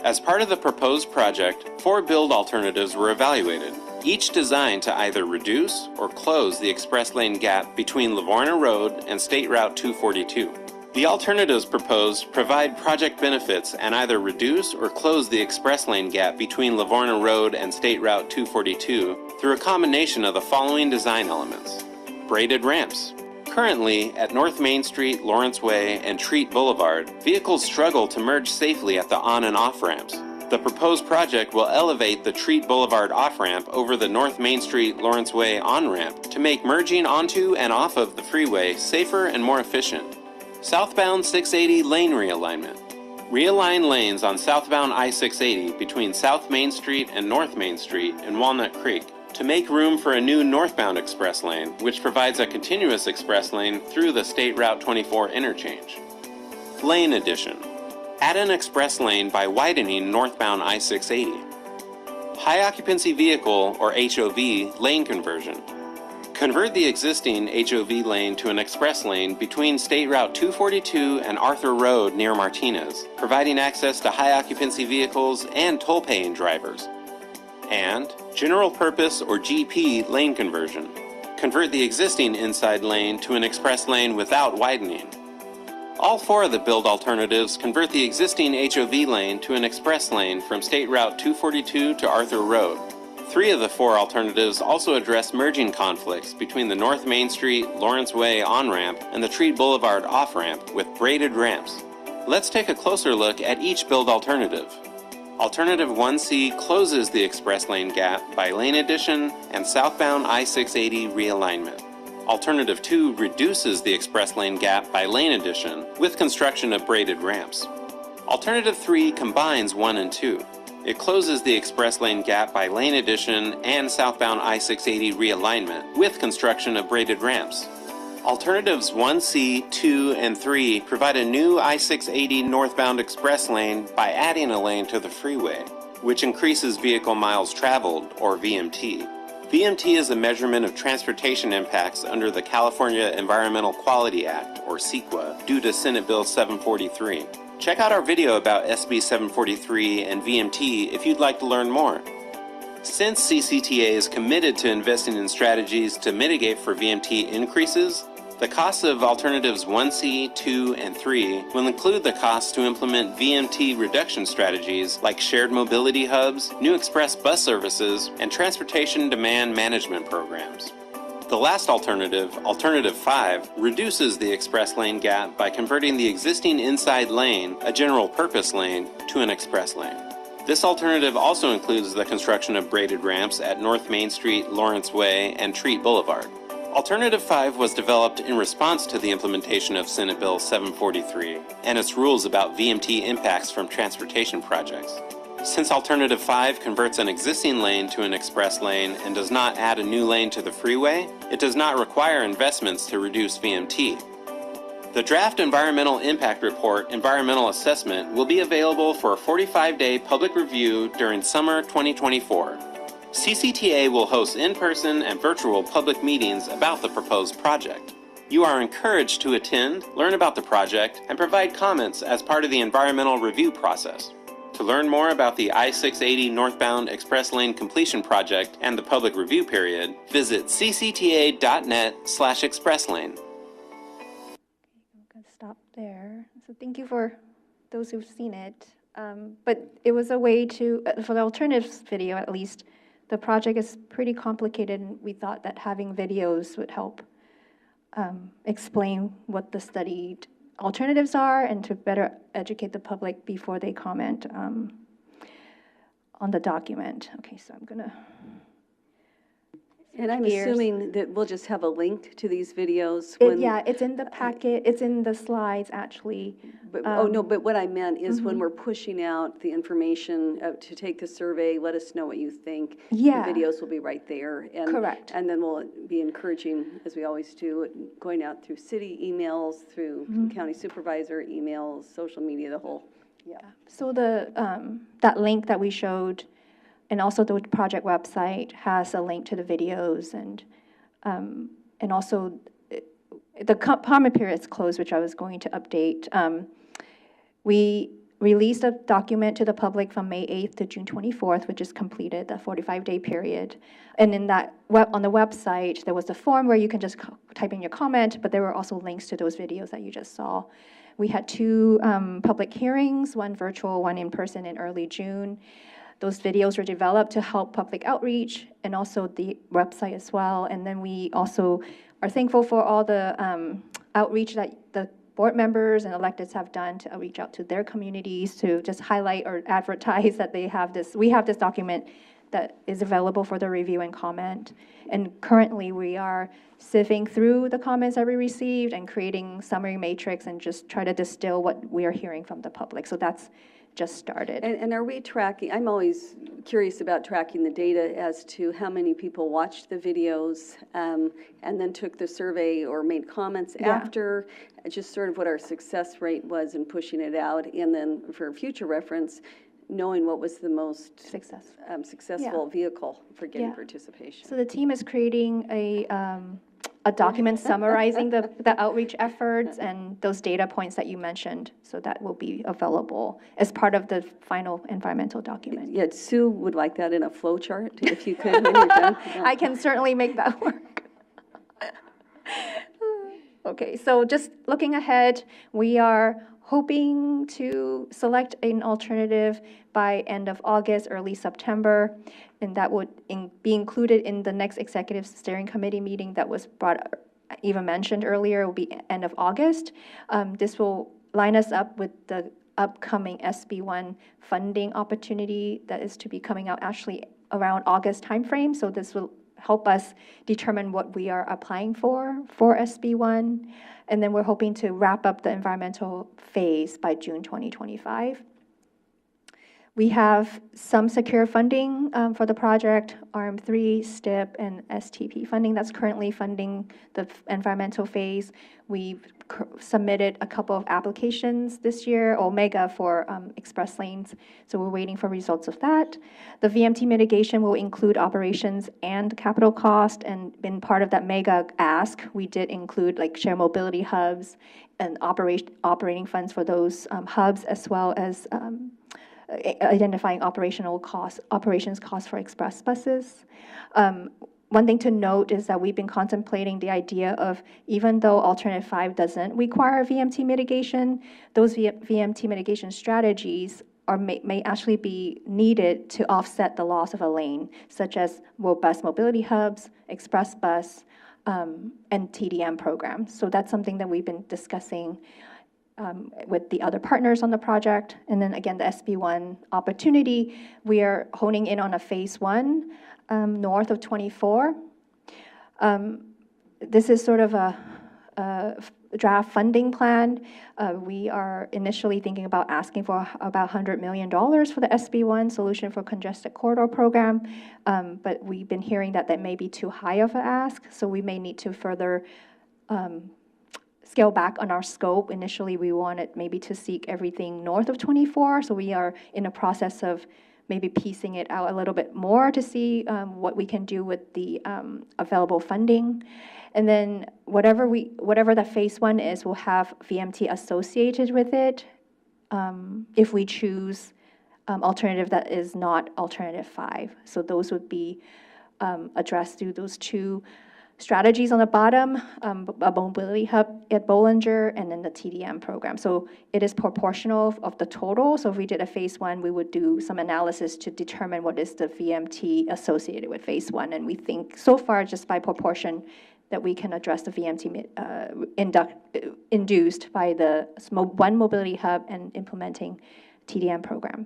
As part of the proposed project, 4 build alternatives were evaluated, each designed to either reduce or close the express lane gap between Livorno Road and State Route 242. The alternatives proposed provide project benefits and either reduce or close the express lane gap between Livorno Road and State Route 242 through a combination of the following design elements: braided ramps. Currently, at North Main Street, Lawrence Way, and Treat Boulevard, vehicles struggle to merge safely at the on and off ramps. The proposed project will elevate the Treat Boulevard off-ramp over the North Main Street, Lawrence Way on-ramp to make merging onto and off of the freeway safer and more efficient. Southbound 680 lane realignment. Realign lanes on southbound I-680 between South Main Street and North Main Street in Walnut Creek to make room for a new northbound express lane, which provides a continuous express lane through the State Route 24 interchange. Lane addition. Add an express lane by widening northbound I-680. High occupancy vehicle, or HOV, lane conversion. Convert the existing HOV lane to an express lane between State Route 242 and Arthur Road near Martinez, providing access to high occupancy vehicles and toll-paying drivers. And general purpose, or GP, lane conversion. Convert the existing inside lane to an express lane without widening. All 4 of the build alternatives convert the existing HOV lane to an express lane from State Route 242 to Arthur Road. 3 of the 4 alternatives also address merging conflicts between the North Main Street, Lawrence Way on-ramp and the Treat Boulevard off-ramp with braided ramps. Let's take a closer look at each build alternative. Alternative 1C closes the express lane gap by lane addition and southbound I-680 realignment. Alternative 2 reduces the express lane gap by lane addition with construction of braided ramps. Alternative 3 combines 1 and 2. It closes the express lane gap by lane addition and southbound I-680 realignment with construction of braided ramps. Alternatives 1C, 2, and 3 provide a new I-680 northbound express lane by adding a lane to the freeway, which increases vehicle miles traveled, or VMT. VMT is a measurement of transportation impacts under the California Environmental Quality Act, or CEQA, due to Senate Bill 743. Check out our video about SB 743 and VMT if you'd like to learn more. Since CCTA is committed to investing in strategies to mitigate for VMT increases, the costs of alternatives 1C, 2, and 3 will include the costs to implement VMT reduction strategies like shared mobility hubs, new express bus services, and transportation demand management programs. The last alternative, Alternative 5, reduces the express lane gap by converting the existing inside lane, a general purpose lane, to an express lane. This alternative also includes the construction of braided ramps at North Main Street, Lawrence Way, and Treat Boulevard. Alternative 5 was developed in response to the implementation of Senate Bill 743 and its rules about VMT impacts from transportation projects. Since Alternative 5 converts an existing lane to an express lane and does not add a new lane to the freeway, it does not require investments to reduce VMT. The draft Environmental Impact Report Environmental Assessment will be available for a 45-day public review during summer 2024. CCTA will host in-person and virtual public meetings about the proposed project. You are encouraged to attend, learn about the project, and provide comments as part of the environmental review process. To learn more about the I-680 northbound express lane completion project and the public review period, visit ccta.net/expresslane. I'm going to stop there. So thank you for those who've seen it. But it was a way to, for the alternatives video at least, the project is pretty complicated, and we thought that having videos would help explain what the studied alternatives are and to better educate the public before they comment on the document. Okay, so I'm gonna. And I'm assuming that we'll just have a link to these videos. Yeah, it's in the packet. It's in the slides, actually. But, but what I meant is when we're pushing out the information to take the survey, let us know what you think. Yeah. The videos will be right there. And, correct. And then we'll be encouraging, as we always do, going out through city emails, through county supervisor emails, social media, the whole. Yeah. So the that link that we showed, and also the project website has a link to the videos, and also the comment period is closed, which I was going to update. We released a document to the public from May 8th to June 24th, which is completed, the 45-day period. And in that on the website, there was a form where you can just type in your comment, but there were also links to those videos that you just saw. We had 2 public hearings, one virtual, one in person in early June. Those videos were developed to help public outreach and also the website as well. And then we also are thankful for all the outreach that the board members and electeds have done to reach out to their communities to just highlight or advertise that they have this. We have this document that is available for the review and comment. And currently we are sieving through the comments that we received and creating summary matrix and just try to distill what we are hearing from the public. So that's just started. And are we tracking, I'm always curious about tracking the data as to how many people watched the videos and then took the survey or made comments after, just sort of what our success rate was in pushing it out, and then for future reference, knowing what was the most successful vehicle for getting participation. So the team is creating a document summarizing the outreach efforts and those data points that you mentioned. So that will be available as part of the final environmental document. Yeah, Sue would like that in a flow chart, if you could, when you're done. I can certainly make that work. Okay, so just looking ahead, we are hoping to select an alternative by end of August, early September, and that would be included in the next executive steering committee meeting that was even mentioned earlier. It will be end of August. This will line us up with the upcoming SB1 funding opportunity that is to be coming out actually around August timeframe. So this will help us determine what we are applying for SB1. And then we're hoping to wrap up the environmental phase by June 2025. We have some secure funding for the project, RM3, STIP, and STP funding that's currently funding the environmental phase. We've submitted a couple of applications this year, Omega for express lanes, so we're waiting for results of that. The VMT mitigation will include operations and capital cost, and in part of that mega ask, we did include like shared mobility hubs and operating funds for those hubs, as well as identifying operations costs for express buses. One thing to note is that we've been contemplating the idea of, even though Alternative 5 doesn't require VMT mitigation, those VMT mitigation strategies may actually be needed to offset the loss of a lane, such as robust mobility hubs, express bus, and TDM programs. So that's something that we've been discussing with the other partners on the project. And then again, the SB1 opportunity, we are honing in on a phase 1 north of 24. This is sort of draft funding plan. We are initially thinking about asking for about $100 million for the SB1 Solution for Congested Corridor Program, but we've been hearing that that may be too high of an ask, so we may need to further scale back on our scope. Initially, we wanted maybe to seek everything north of 24, so we are in a process of maybe piecing it out a little bit more to see what we can do with the available funding. And then whatever the phase one is, we'll have VMT associated with it if we choose alternative that is not alternative 5. So those would be addressed through those two strategies on the bottom, a mobility hub at Bollinger, and then the TDM program. So it is proportional of the total. So if we did a phase one, we would do some analysis to determine what is the VMT associated with phase one. And we think so far, just by proportion, that we can address the VMT induced by the one mobility hub and implementing TDM program.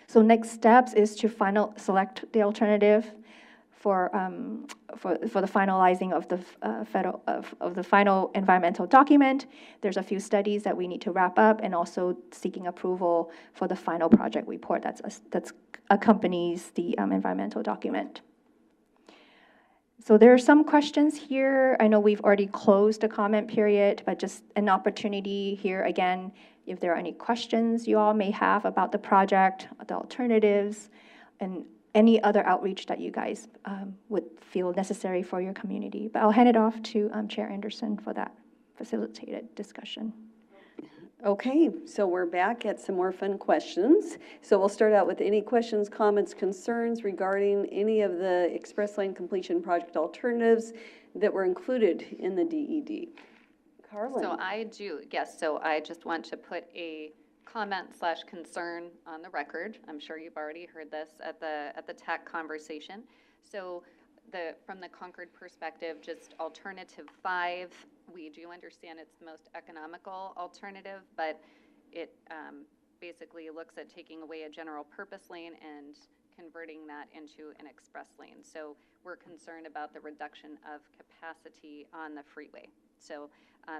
So next steps is to select the alternative for the finalizing of the final environmental document. There's a few studies that we need to wrap up, and also seeking approval for the final project report that accompanies the environmental document. So there are some questions here. I know we've already closed the comment period, but just an opportunity here again, if there are any questions you all may have about the project, the alternatives, and any other outreach that you guys would feel necessary for your community. But I'll hand it off to Chair Anderson for that facilitated discussion. Okay, so we're back at some more fun questions. So we'll start out with any questions, comments, concerns regarding any of the Express Lane Completion Project alternatives that were included in the DED. Carlin? So I do, yes, so I just want to put a comment/concern on the record. I'm sure you've already heard this at the TAC conversation. So from the Concord perspective, just alternative 5, we do understand it's the most economical alternative, but it basically looks at taking away a general purpose lane and converting that into an express lane. So we're concerned about the reduction of capacity on the freeway. So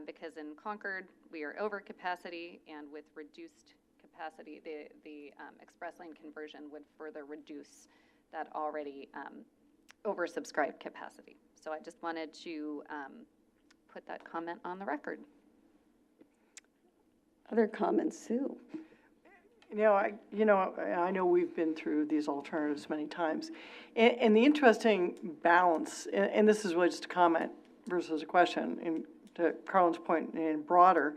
because in Concord, we are over capacity, and with reduced capacity, the express lane conversion would further reduce that already oversubscribed capacity. So I just wanted to put that comment on the record. Other comments, Sue? I know we've been through these alternatives many times. And the interesting balance, and this is really just a comment versus a question, and to Carlin's point and broader,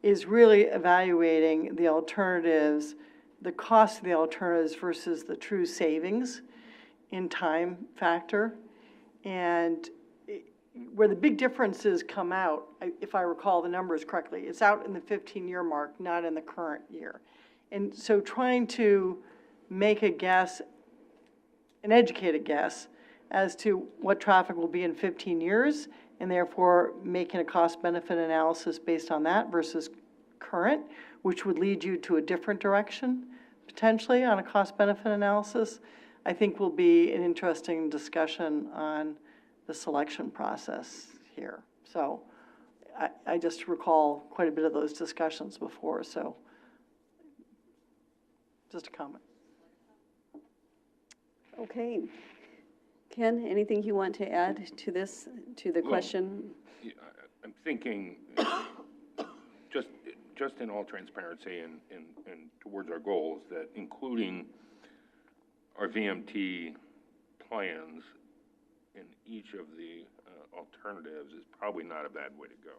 is really evaluating the alternatives, the cost of the alternatives versus the true savings in time factor. And where the big differences come out, if I recall the numbers correctly, it's out in the 15-year mark, not in the current year. And so trying to make a guess, an educated guess, as to what traffic will be in 15 years, and therefore making a cost-benefit analysis based on that versus current, which would lead you to a different direction, potentially, on a cost-benefit analysis, I think will be an interesting discussion on the selection process here. So I just recall quite a bit of those discussions before, so just a comment. Okay. Ken, anything you want to add to this, to the question? I'm thinking, just in all transparency and towards our goals, that including our VMT plans in each of the alternatives is probably not a bad way to go.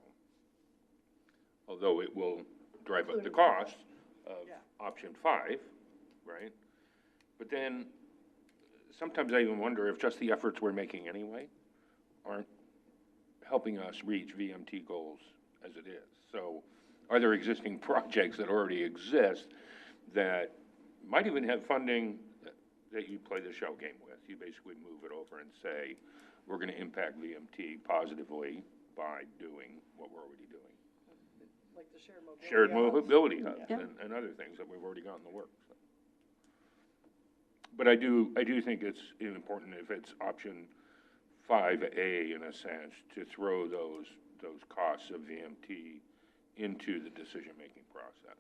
Although it will drive up the cost of option 5, right? But then sometimes I even wonder if just the efforts we're making anyway aren't helping us reach VMT goals as it is. So are there existing projects that already exist that might even have funding that you play the shell game with? You basically move it over and say, we're going to impact VMT positively by doing what we're already doing. Like the shared mobility hubs and other things that we've already got in the works. So. But I do think it's important if it's option 5A in a sense, to throw those costs of VMT into the decision-making process.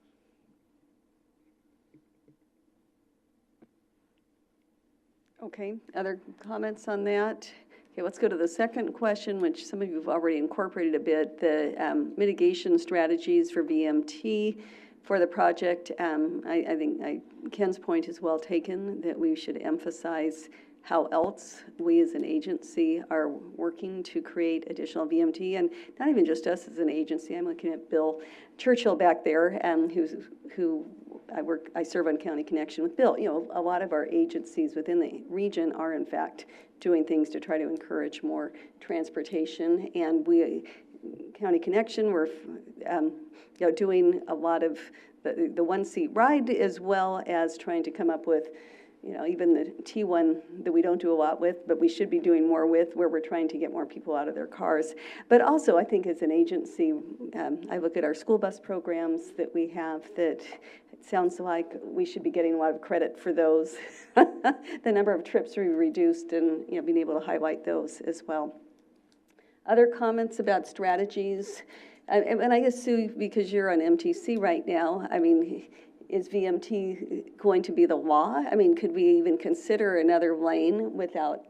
Okay, other comments on that? Okay, let's go to the second question, which some of you have already incorporated a bit, the mitigation strategies for VMT for the project. I think Ken's point is well taken, that we should emphasize how else we as an agency are working to create additional VMT, and not even just us as an agency. I'm looking at Bill Churchill back there, who I serve on County Connection with Bill. You know, a lot of our agencies within the region are in fact doing things to try to encourage more transportation, and we, County Connection, we're doing a lot of the one-seat ride, as well as trying to come up with, even the T1 that we don't do a lot with, but we should be doing more with, where we're trying to get more people out of their cars. But also, I think as an agency, I look at our school bus programs that we have, that it sounds like we should be getting a lot of credit for those. The number of trips we reduced, and being able to highlight those as well. Other comments about strategies? And I guess, Sue, because you're on MTC right now, is VMT going to be the law? Could we even consider another lane without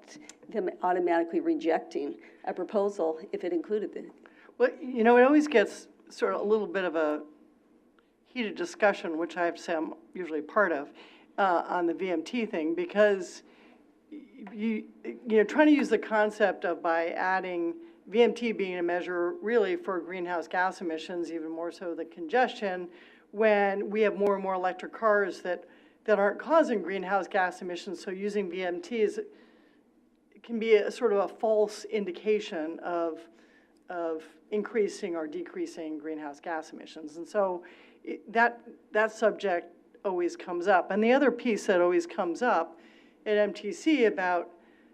them automatically rejecting a proposal if it included it? Well, it always gets sort of a little bit of a heated discussion, which I have to say I'm usually part of, on the VMT thing, because trying to use the concept of, by adding VMT being a measure really for greenhouse gas emissions, even more so the congestion, when we have more and more electric cars that aren't causing greenhouse gas emissions. So using VMT can be a sort of a false indication of increasing or decreasing greenhouse gas emissions. And so that subject always comes up. And the other piece that always comes up at MTC about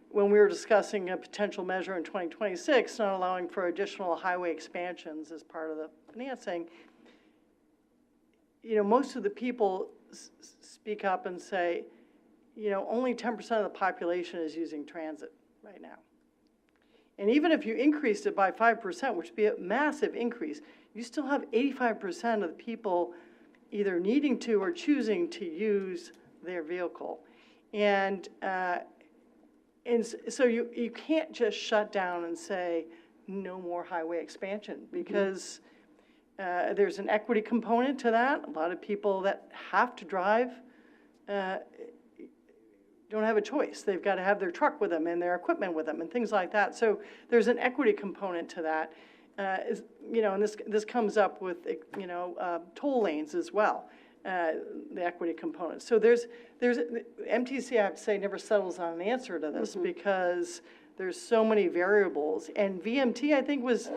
when we were discussing a potential measure in 2026, not allowing for additional highway expansions as part of the financing, most of the people speak up and say, only 10% of the population is using transit right now. And even if you increased it by 5%, which would be a massive increase, you still have 85% of the people either needing to or choosing to use their vehicle. And so you can't just shut down and say no more highway expansion, because there's an equity component to that. A lot of people that have to drive don't have a choice. They've got to have their truck with them and their equipment with them and things like that. So there's an equity component to that. And this comes up with toll lanes as well, the equity component. So there's MTC, I have to say, never settles on an answer to this, because there's so many variables. And VMT, I think, was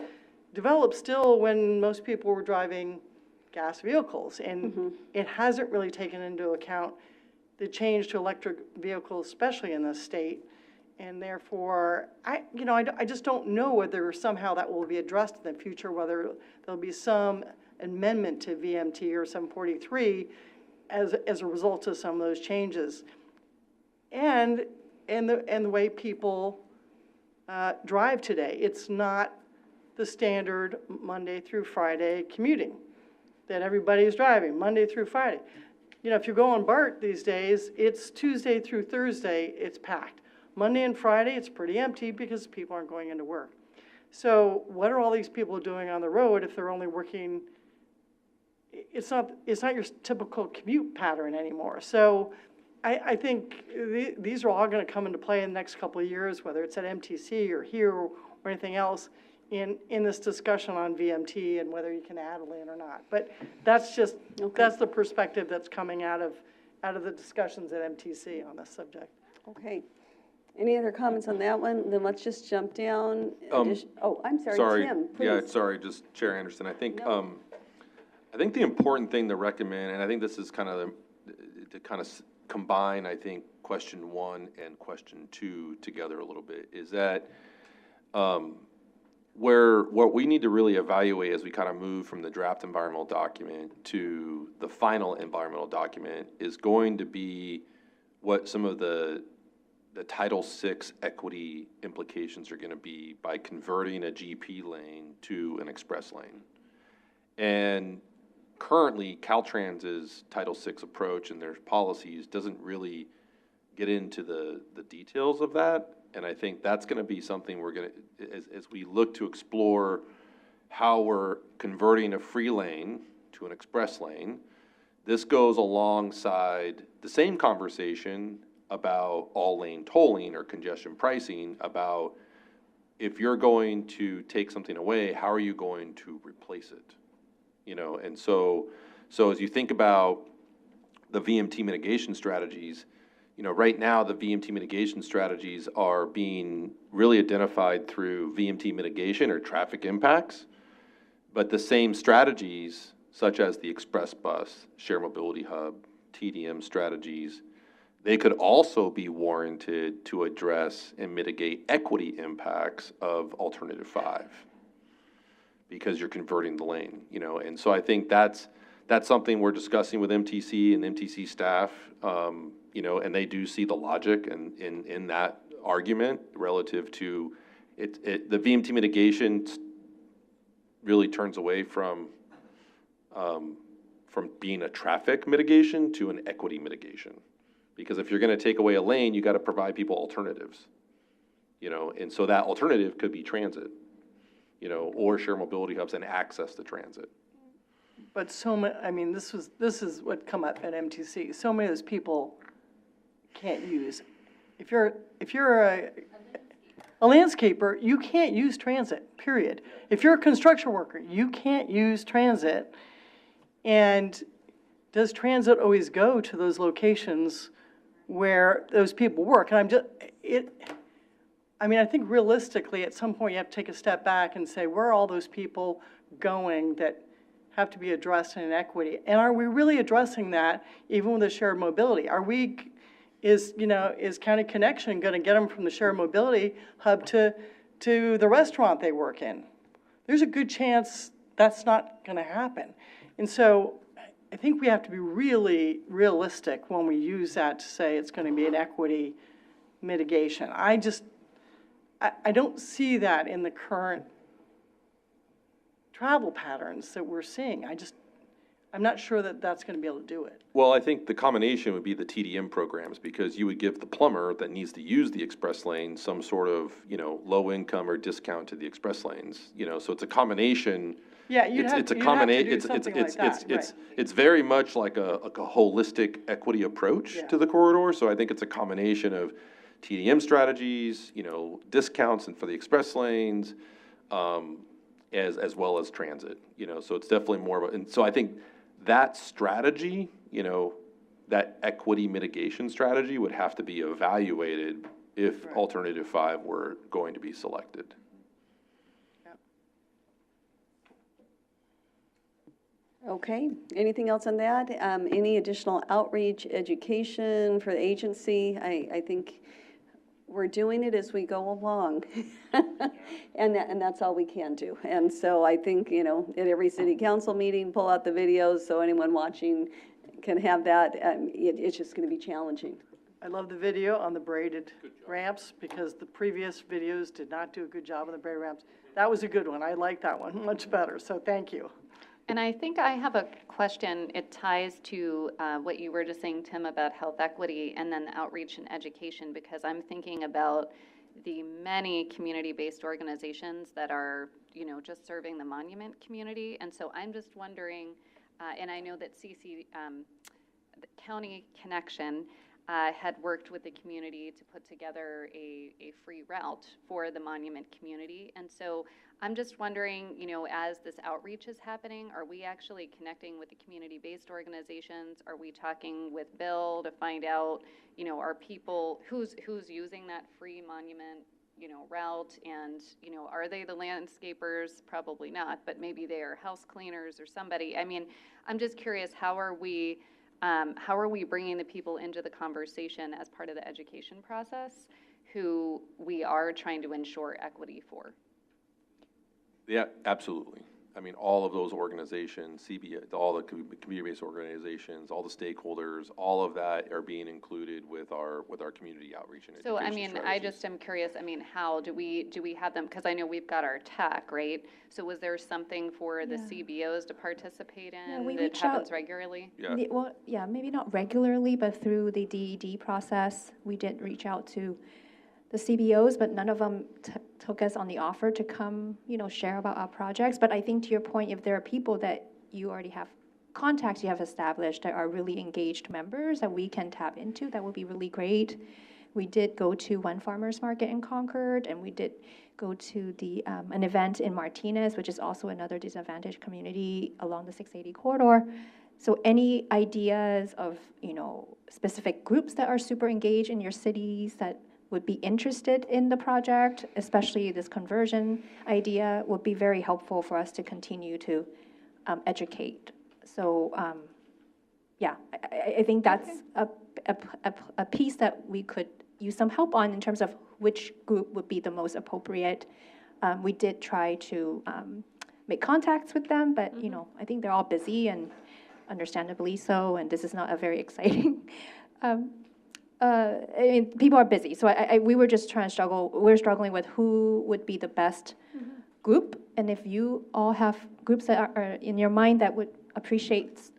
developed still when most people were driving gas vehicles, and it hasn't really taken into account the change to electric vehicles, especially in this state. And therefore, I just don't know whether somehow that will be addressed in the future, whether there'll be some amendment to VMT or 743 as a result of some of those changes, and the way people drive today. It's not the standard Monday through Friday commuting that everybody is driving, Monday through Friday. If you go on BART these days, it's Tuesday through Thursday, it's packed. Monday and Friday, it's pretty empty because people aren't going into work. So what are all these people doing on the road if they're only working? It's not your typical commute pattern anymore. So I think these are all going to come into play in the next couple of years, whether it's at MTC or here or anything else, in this discussion on VMT and whether you can add a lane or not. But that's just, that's the perspective that's coming out of the discussions at MTC on this subject. Okay. Any other comments on that one? Then let's just jump down. I'm sorry, Tim, please. Yeah, sorry, just Chair Anderson. I think I think the important thing to recommend, and I think this is kind of to kind of combine, I think, question 1 and question 2 together a little bit, is that what we need to really evaluate as we kind of move from the draft environmental document to the final environmental document is going to be what some of the the Title VI equity implications are going to be by converting a GP lane to an express lane. And currently, Caltrans's Title VI approach and their policies doesn't really get into the details of that. And I think that's going to be something we're going to, as we look to explore how we're converting a free lane to an express lane, this goes alongside the same conversation about all-lane tolling or congestion pricing, about if you're going to take something away, how are you going to replace it? You know, and so as you think about the VMT mitigation strategies, you know, right now the VMT mitigation strategies are being really identified through VMT mitigation or traffic impacts, but the same strategies, such as the express bus, shared mobility hub, TDM strategies, they could also be warranted to address and mitigate equity impacts of Alternative 5, because you're converting the lane, you know. And so I think that's something we're discussing with MTC and MTC staff, you know, and they do see the logic in that argument relative to it. The VMT mitigation really turns away from being a traffic mitigation to an equity mitigation. Because if you're going to take away a lane, you got to provide people alternatives, you know, and so that alternative could be transit, you know, or share mobility hubs and access to transit. But I mean, this is what come up at MTC. So many of those people can't use. If you're a landscaper, you can't use transit, period. If you're a construction worker, you can't use transit. And does transit always go to those locations where those people work? And I mean, I think realistically, at some point, you have to take a step back and say, where are all those people going that have to be addressed in equity? And are we really addressing that even with the shared mobility? Is County Connection going to get them from the shared mobility hub to the restaurant they work in? There's a good chance that's not going to happen. And so I think we have to be really realistic when we use that to say it's going to be an equity mitigation. I don't see that in the current travel patterns that we're seeing. I'm not sure that that's going to be able to do it. Well, I think the combination would be the TDM programs, because you would give the plumber that needs to use the express lane some sort of, you know, low income or discount to the express lanes, you know, so it's a combination. Yeah, it's very much like a holistic equity approach to the corridor. So I think it's a combination of TDM strategies, you know, discounts and for the express lanes, as well as transit. You know, so it's definitely more of a, and so I think that strategy, you know, that equity mitigation strategy would have to be evaluated if Alternative 5 were going to be selected. Okay, anything else on that? Any additional outreach, education for the agency? I think we're doing it as we go along. and that's all we can do. And so I think, you know, at every city council meeting, pull out the videos so anyone watching can have that. It's just going to be challenging. I love the video on the braided ramps, because the previous videos did not do a good job on the braided ramps. That was a good one. I like that one much better, so thank you. And I think I have a question. It ties to what you were just saying, Tim, about health equity and then the outreach and education, because I'm thinking about the many community-based organizations that are, you know, just serving the monument community. And so I'm just wondering, and I know that the County Connection had worked with the community to put together a free route for the monument community. And so I'm just wondering, you know, as this outreach is happening, are we actually connecting with the community-based organizations? Are we talking with Bill to find out, you know, are people, who's using that free monument, you know, route? And, you know, are they the landscapers? Probably not, but maybe they are house cleaners or somebody. I mean, I'm just curious, how are we bringing the people into the conversation as part of the education process who we are trying to ensure equity for? Yeah, absolutely. I mean, all of those organizations, all the community-based organizations, all the stakeholders, all of that are being included with our community outreach and education So, I mean, I strategies. just am curious, I mean, how do we have them, because I know we've got our tech, right? So was there something for the CBOs to participate in we that reach happens out- regularly? Yeah. Well, yeah, maybe not regularly, but through the DED process, we did reach out to the CBOs, but none of them took us on the offer to come, share about our projects. But I think to your point, if there are people that you already have contacts you have established that are really engaged members that we can tap into, that would be really great. We did go to one farmers market in Concord, and we did go to an event in Martinez, which is also another disadvantaged community along the 680 corridor. So any ideas of, specific groups that are super engaged in your cities that would be interested in the project, especially this conversion idea, would be very helpful for us to continue to educate. So, I think that's a piece that we could use some help on in terms of which group would be the most appropriate. We did try to make contacts with them, but, I think they're all busy, and understandably so, and this is not a very exciting people are busy, so we were just we're struggling with who would be the best group, and if you all have groups that are in your mind that would appreciate,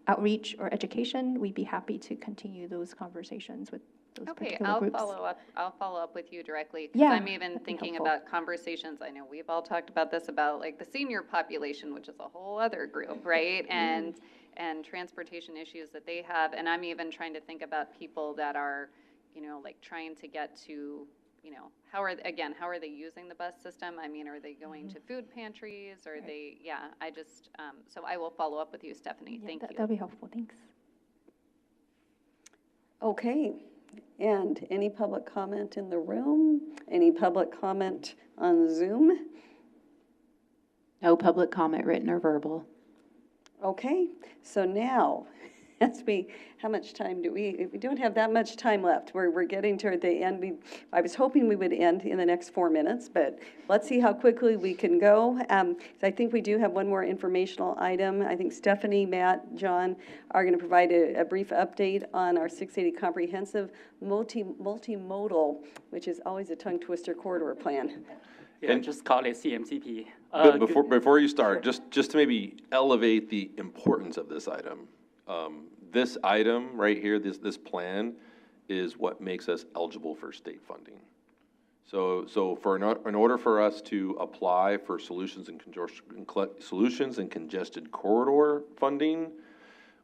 outreach or education, we'd be happy to continue those conversations with those particular groups. I'll follow up with you directly, because Yeah, I'm even that'd be thinking helpful. about conversations, I know we've all talked about this, about like the senior population, which is a whole other group, right? And transportation issues that they have, and I'm even trying to think about people that are, like trying to get to, how are they using the bus system? I mean, are they going to food pantries, or I just, so I will follow up with you, Stephanie, thank you. That'll be helpful, thanks. Okay, and any public comment in the room? Any public comment on Zoom? No public comment, written or verbal. Okay, so now, how much time do we don't have that much time left. We're getting toward the end. I was hoping we would end in the next 4 minutes, but let's see how quickly we can go. So I think we do have one more informational item. I think Stephanie, Matt, John are going to provide a brief update on our 680 comprehensive multimodal, which is always a tongue twister, corridor plan. Yeah, just call it CMCP. But before you start, just to maybe elevate the importance of this item. This item right here, this plan, is what makes us eligible for state funding. So in order for us to apply for solutions and congested corridor funding,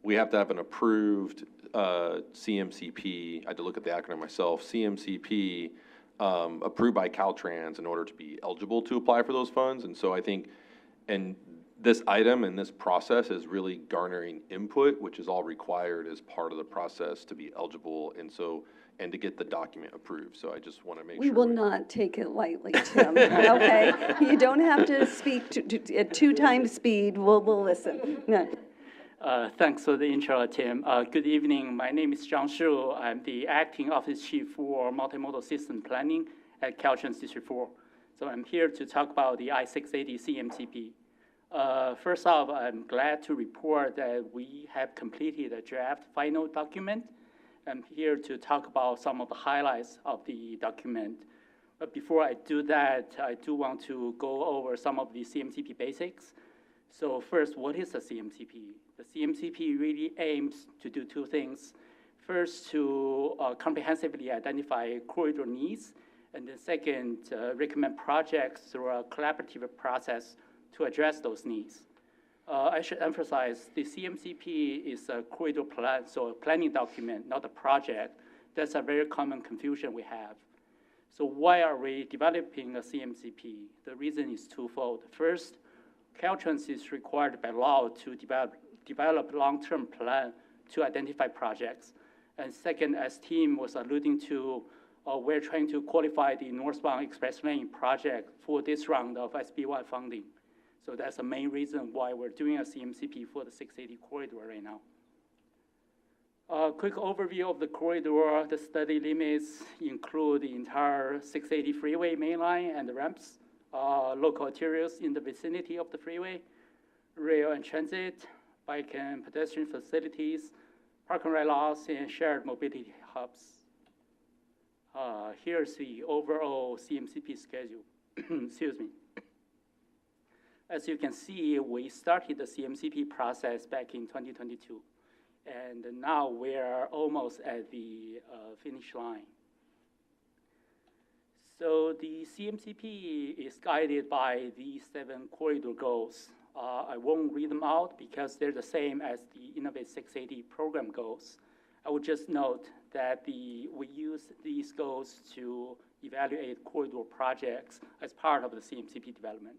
we have to have an approved CMCP. I had to look at the acronym myself. CMCP. Approved by Caltrans in order to be eligible to apply for those funds. And so I think, and this item and this process is really garnering input, which is all required as part of the process to be eligible, and to get the document approved. So I just want to make sure. We will not take it lightly, Tim, okay? You don't have to speak at 2 times speed. We'll listen. No. Thanks for the intro, Tim. Good evening. My name is Zhang Shu. I'm the acting office chief for multimodal system planning at Caltrans District 4. So I'm here to talk about the I-680 CMCP. First off, I'm glad to report that we have completed a draft final document. I'm here to talk about some of the highlights of the document. But before I do that, I do want to go over some of the CMCP basics. So first, what is a CMCP? The CMCP really aims to do 2 things. First, to comprehensively identify corridor needs, and then second, recommend projects through a collaborative process to address those needs. I should emphasize the CMCP is a corridor plan, so a planning document, not a project. That's a very common confusion we have. So why are we developing a CMCP? The reason is twofold. First, Caltrans is required by law to develop long-term plan to identify projects. And second, as Tim was alluding to, we're trying to qualify the northbound express lane project for this round of SB1 funding. So that's the main reason why we're doing a CMCP for the 680 corridor right now. Quick overview of the corridor. The study limits include the entire 680 freeway main line and the ramps local arterials in the vicinity of the freeway, rail and transit, bike and pedestrian facilities, parking ride lots, and shared mobility hubs. Here's the overall CMCP schedule. Excuse me. As you can see, we started the CMCP process back in 2022, and now we're almost at the finish line. So the CMCP is guided by these 7 corridor goals. I won't read them out because they're the same as the Innovate 680 program goals. I would just note that we use these goals to evaluate corridor projects as part of the CMCP development.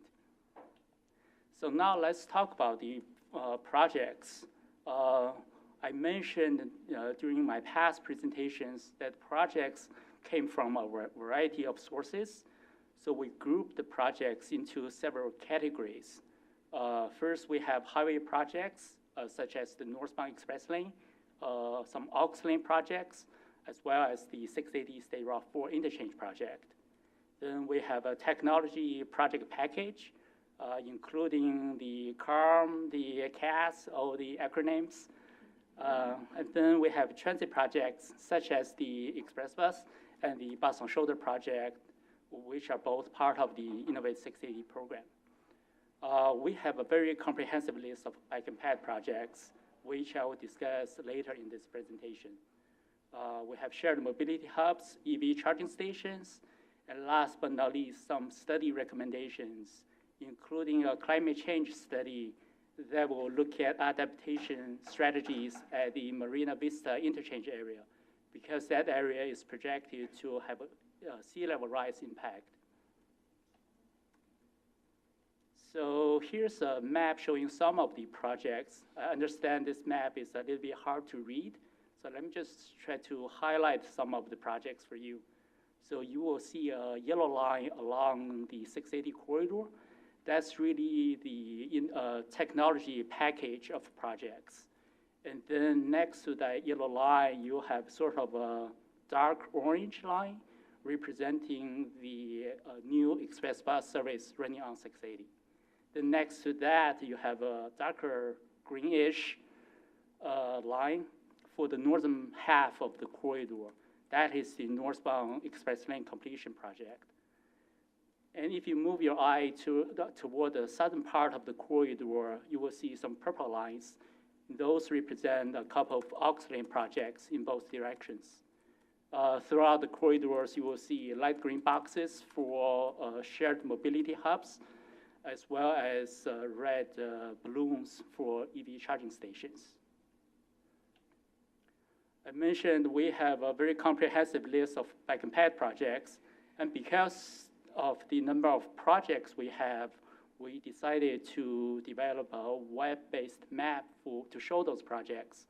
So now let's talk about the projects. I mentioned during my past presentations that projects came from a variety of sources. So we grouped the projects into several categories. First, we have highway projects, such as the northbound express lane, some aux lane projects, as well as the 680 State Route 4 interchange project. Then we have a technology project package, including the CARM, the CAS, all the acronyms. And then we have transit projects, such as the express bus and the bus on shoulder project, which are both part of the Innovate 680 program. We have a very comprehensive list of bike and ped projects, which I will discuss later in this presentation. We have shared mobility hubs, EV charging stations, and last but not least, some study recommendations, including a climate change study that will look at adaptation strategies at the Marina Vista interchange area, because that area is projected to have a sea level rise impact. So here's a map showing some of the projects. I understand this map is a little bit hard to read, so let me just try to highlight some of the projects for you. So you will see a yellow line along the 680 corridor. That's really the technology package of projects. And then next to that yellow line, you have sort of a dark orange line representing the new express bus service running on 680. Then next to that, you have a darker greenish line for the northern half of the corridor. That is the northbound express lane completion project. And if you move your eye toward the southern part of the corridor, you will see some purple lines. Those represent a couple of aux lane projects in both directions. Throughout the corridors, you will see light green boxes for shared mobility hubs, as well as red balloons for EV charging stations. I mentioned we have a very comprehensive list of bike and ped projects, and because of the number of projects we have, we decided to develop a web-based map to show those projects.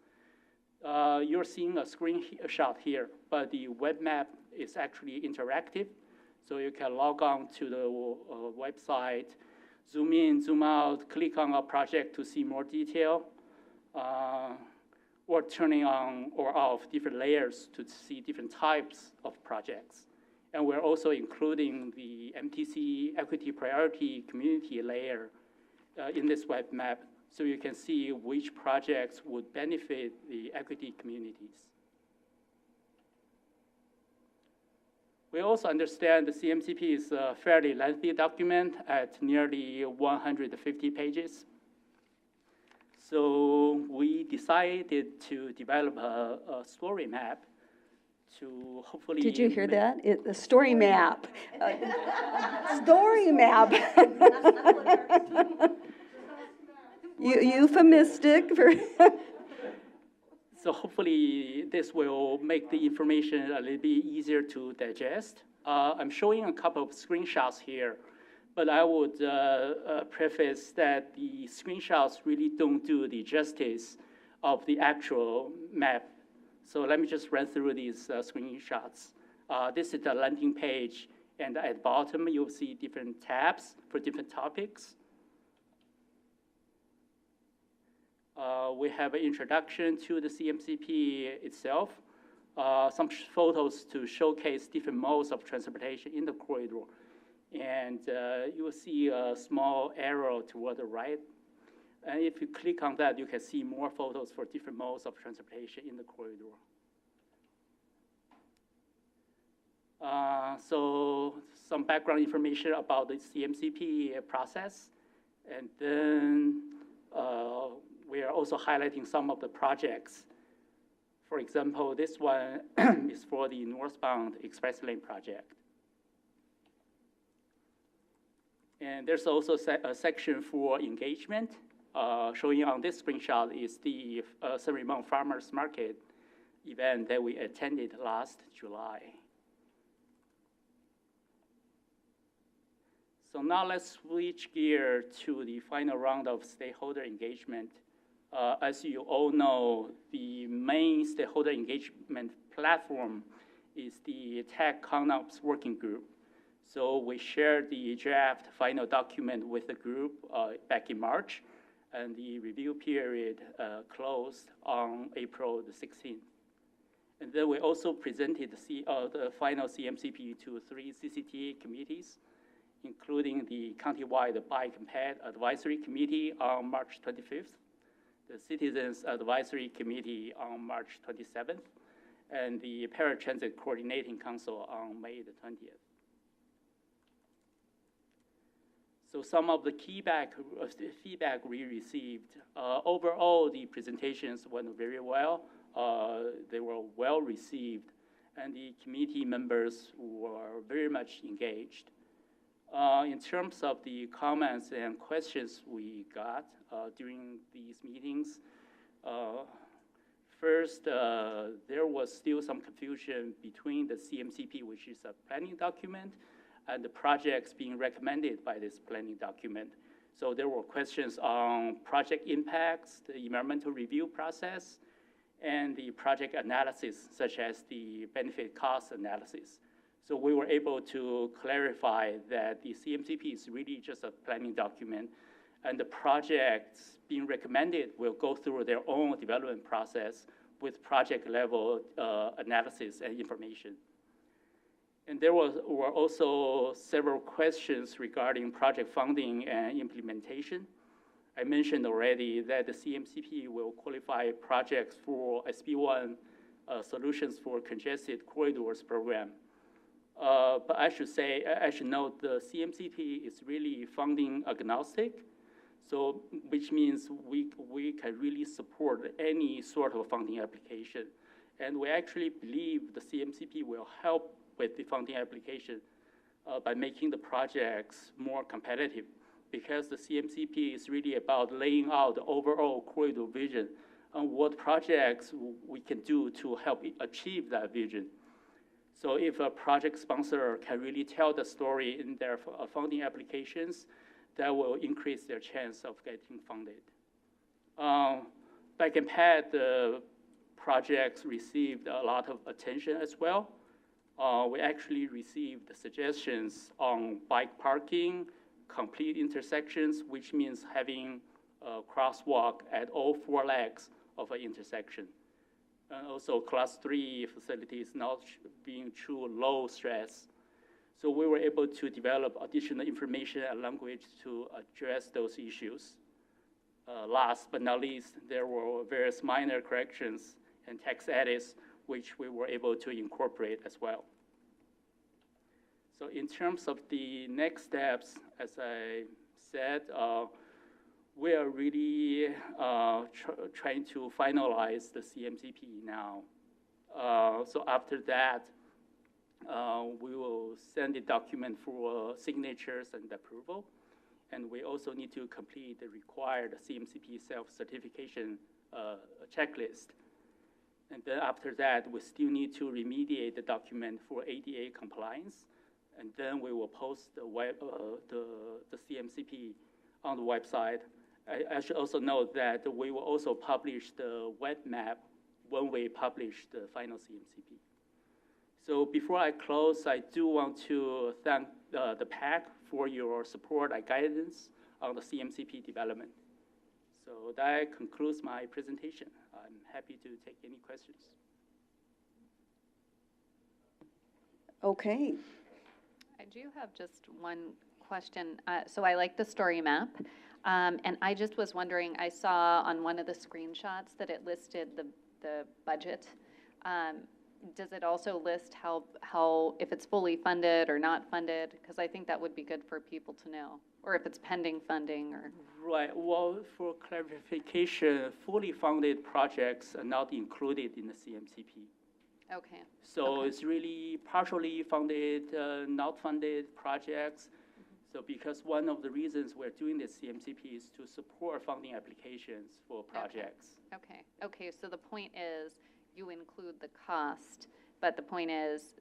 You're seeing a screenshot here, but the web map is actually interactive, so you can log on to the website, zoom in, zoom out, click on a project to see more detail, or turning on or off different layers to see different types of projects. And we're also including the MTC equity priority community layer in this web map, so you can see which projects would benefit the equity communities. We also understand the CMCP is a fairly lengthy document at nearly 150 pages. So we decided to develop a story map to hopefully... Did you hear that? The story map. Story map. Euphemistic. So hopefully this will make the information a little bit easier to digest. I'm showing a couple of screenshots here, but I would preface that the screenshots really don't do the justice of the actual map. So let me just run through these screenshots. This is the landing page, and at the bottom you'll see different tabs for different topics. We have an introduction to the CMCP itself, some photos to showcase different modes of transportation in the corridor, And you will see a small arrow toward the right. And if you click on that, you can see more photos for different modes of transportation in the corridor. So some background information about the CMCP process. And then we are also highlighting some of the projects. For example, this one is for the northbound express lane project. And there's also a section for engagement. Showing on this screenshot is the San Farmers Market event that we attended last July. So now let's switch gear to the final round of stakeholder engagement. As you all know, the main stakeholder engagement platform is the Tech ConOps Working Group. So we shared the draft final document with the group back in March, and the review period closed on April the 16th. And then we also presented the final CMCP to 3 CCTA committees, including the countywide Bike and Ped Advisory Committee on March 25th, the Citizens Advisory Committee on March 27th, and the Paratransit Coordinating Council on May the 20th. So some of the feedback we received, overall the presentations went very well. They were well received, and the committee members were very much engaged. In terms of the comments and questions we got during these meetings, first, there was still some confusion between the CMCP, which is a planning document, and the projects being recommended by this planning document. So there were questions on project impacts, the environmental review process, and the project analysis, such as the benefit cost analysis. So we were able to clarify that the CMCP is really just a planning document, and the projects being recommended will go through their own development process with project level analysis and information. And there were also several questions regarding project funding and implementation. I mentioned already that the CMCP will qualify projects for SB1 Solutions for Congested Corridors program. But I should note the CMCP is really funding agnostic, so which means we can really support any sort of funding application. And we actually believe the CMCP will help with the funding application by making the projects more competitive, because the CMCP is really about laying out the overall corridor vision and what projects we can do to help achieve that vision. So if a project sponsor can really tell the story in their funding applications, that will increase their chance of getting funded. Bike and Ped projects received a lot of attention as well. We actually received suggestions on bike parking, complete intersections, which means having a crosswalk at all 4 legs of an intersection. And also class 3 facilities not being true low stress. So we were able to develop additional information and language to address those issues. Last but not least, there were various minor corrections and text edits, which we were able to incorporate as well. So in terms of the next steps, as I said, we are really trying to finalize the CMCP now. So after that, we will send the document for signatures and approval. And we also need to complete the required CMCP self-certification checklist. And then after that, we still need to remediate the document for ADA compliance. And then we will post the CMCP on the website. I should also note that we will also publish the web map when we publish the final CMCP. So before I close, I do want to thank the PAC for your support and guidance on the CMCP development. So that concludes my presentation. I'm happy to take any questions. Okay. I do have just one question. So I like the story map. And I just was wondering, I saw on one of the screenshots that it listed the budget. Does it also list how, if it's fully funded or not funded? Because I think that would be good for people to know. Or if it's pending funding or. Right. Well, for clarification, fully funded projects are not included in the CMCP. Okay. So it's really partially funded, not funded projects. So because one of the reasons we're doing this CMCP is to support funding applications for projects. Okay, so the point is you include the cost, but the point is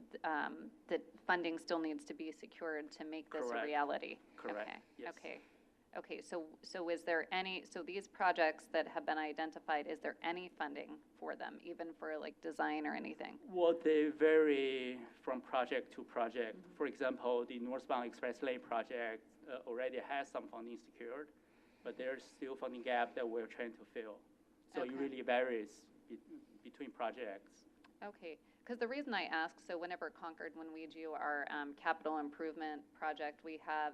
that funding still needs to be secured to make this a reality. Correct. Okay. Yes. Okay, so is there any, so these projects that have been identified, is there any funding for them, even for like design or anything? Well, they vary from project to project. For example, the northbound express lane project already has some funding secured, but there's still funding gap that we're trying to fill. So it really varies between projects. Okay, because the reason I ask, so whenever Concord, when we do our capital improvement project, we have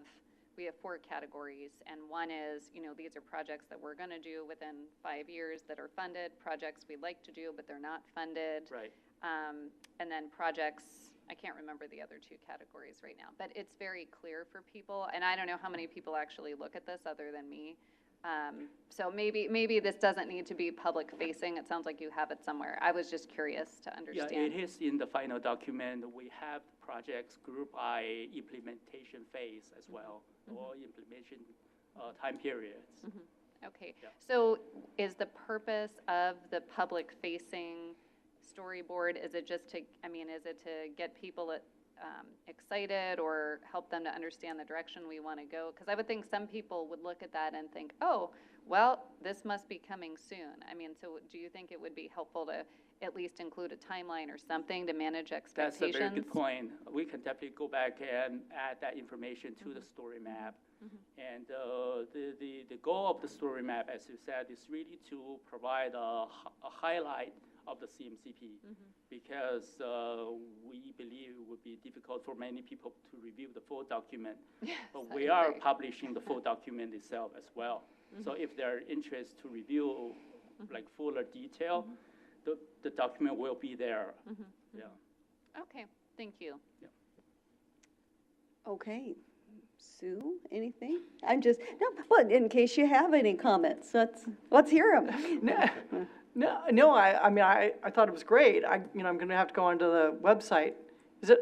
4 categories, and one is, these are projects that we're going to do within 5 years that are funded, projects we'd like to do, but they're not funded. Right. And then projects, I can't remember the other 2 categories right now, but it's very clear for people, and I don't know how many people actually look at this other than me. So maybe this doesn't need to be public facing. It sounds like you have it somewhere. I was just curious to understand. Yeah, it is in the final document. We have projects grouped by implementation phase as well, or implementation time periods. Okay, so is the purpose of the public facing storyboard, is it just to, is it to get people excited or help them to understand the direction we want to go? Because I would think some people would look at that and think, oh, well, this must be coming soon. So do you think it would be helpful to at least include a timeline or something to manage expectations? That's a very good point. We can definitely go back and add that information to the story map. And the goal of the story map, as you said, is really to provide a highlight of the CMCP, because we believe it would be difficult for many people to review the full document. Yes, but we are publishing the full document itself as well. So if they're interested to review like fuller detail, the document will be there. Yeah. Okay, thank you. Yeah. Okay. Sue, anything? Well, in case you have any comments, let's hear them. No, I thought it was great. I'm going to have to go onto the website. Is it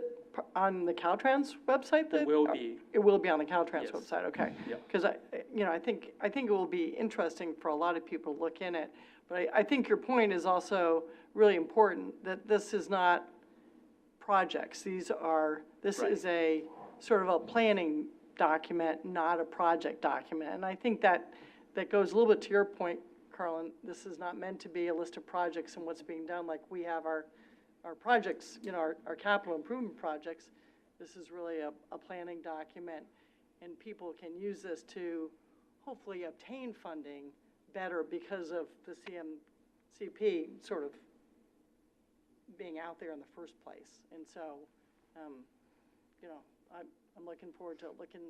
on the Caltrans website? It will be. It will be on the Caltrans Yes. website, okay. Yep. Because I think it will be interesting for a lot of people to look in it. But I think your point is also really important, that this is not projects. This is a sort of a planning document, not a project document. And I think that goes a little bit to your point, Carlin. This is not meant to be a list of projects and what's being done like we have our projects, our capital improvement projects. This is really a planning document, and people can use this to hopefully obtain funding better because of the CMCP sort of being out there in the first place. And so, I'm looking forward to looking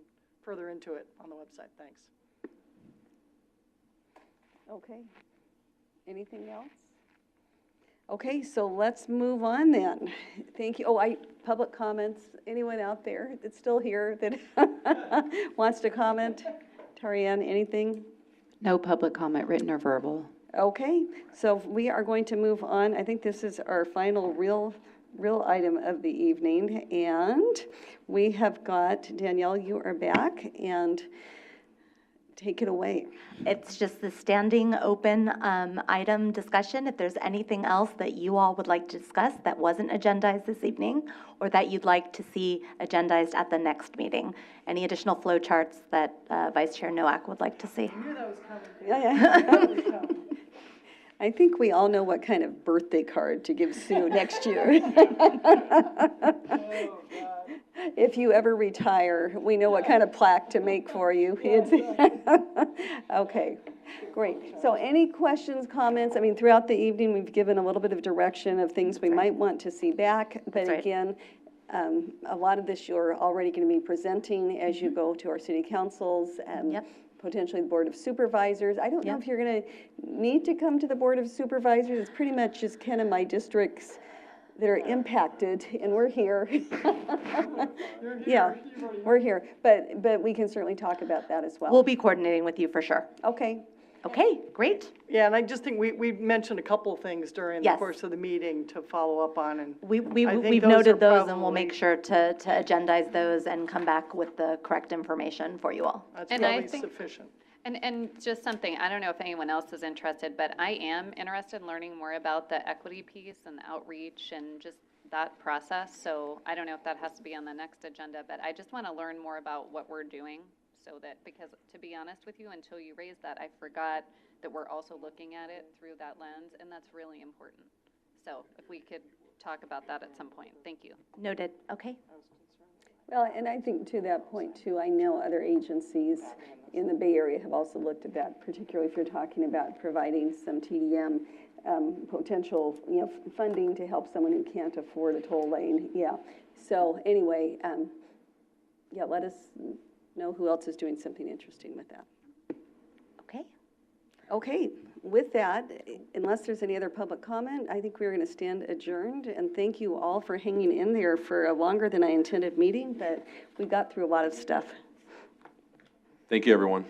further into it on the website. Thanks. Okay. Anything else? Okay, so let's move on then. Thank you. Oh, public comments. Anyone out there that's still here that wants to comment? Tarianne, anything? No public comment, written or verbal. Okay, so we are going to move on. I think this is our final real item of the evening, and we have got, Danielle, you are back, and take it away. It's just the standing open item discussion. If there's anything else that you all would like to discuss that wasn't agendized this evening, or that you'd like to see agendized at the next meeting. Any additional flow charts that Vice Chair Nowak would like to see? I knew that was coming. Yeah. I think we all know what kind of birthday card to give Sue next year. If you ever retire, we know what kind of plaque to make for you. Okay, great. So any questions, comments? Throughout the evening, we've given a little bit of direction of things we might want to see back. But again, A lot of this you're already going to be presenting as you go to our city councils and Yep. potentially the Board of Supervisors. I don't know Yep. if you're going to need to come to the Board of Supervisors. It's pretty much just kind of my districts that are impacted, and we're here. Yeah, we're here, but we can certainly talk about that as well. We'll be coordinating with you for sure. Okay, Okay, great. Yeah, and I just think we mentioned a couple of things during the Yes. course of the meeting to follow up on, and We've those noted are those, and we'll make probably- sure to agendize those and come back with the correct information for you all. that's And I probably think- sufficient. And just something, I don't know if anyone else is interested, but I am interested in learning more about the equity piece and the outreach and just that process. So I don't know if that has to be on the next agenda, but I just want to learn more about what we're doing so that, because to be honest with you, until you raised that, I forgot that we're also looking at it through that lens, and that's really important. So if we could talk about that at some point. Thank you. Noted, okay. well, and I think to that point too, I know other agencies in the Bay Area have also looked at that, particularly if you're talking about providing some TDM potential, funding to help someone who can't afford a toll lane, yeah. So anyway, yeah, let us know who else is doing something interesting with that. Okay. Okay, with that, unless there's any other public comment, I think we're going to stand adjourned, and thank you all for hanging in there for a longer than I intended meeting, but we got through a lot of stuff. Thank you, everyone.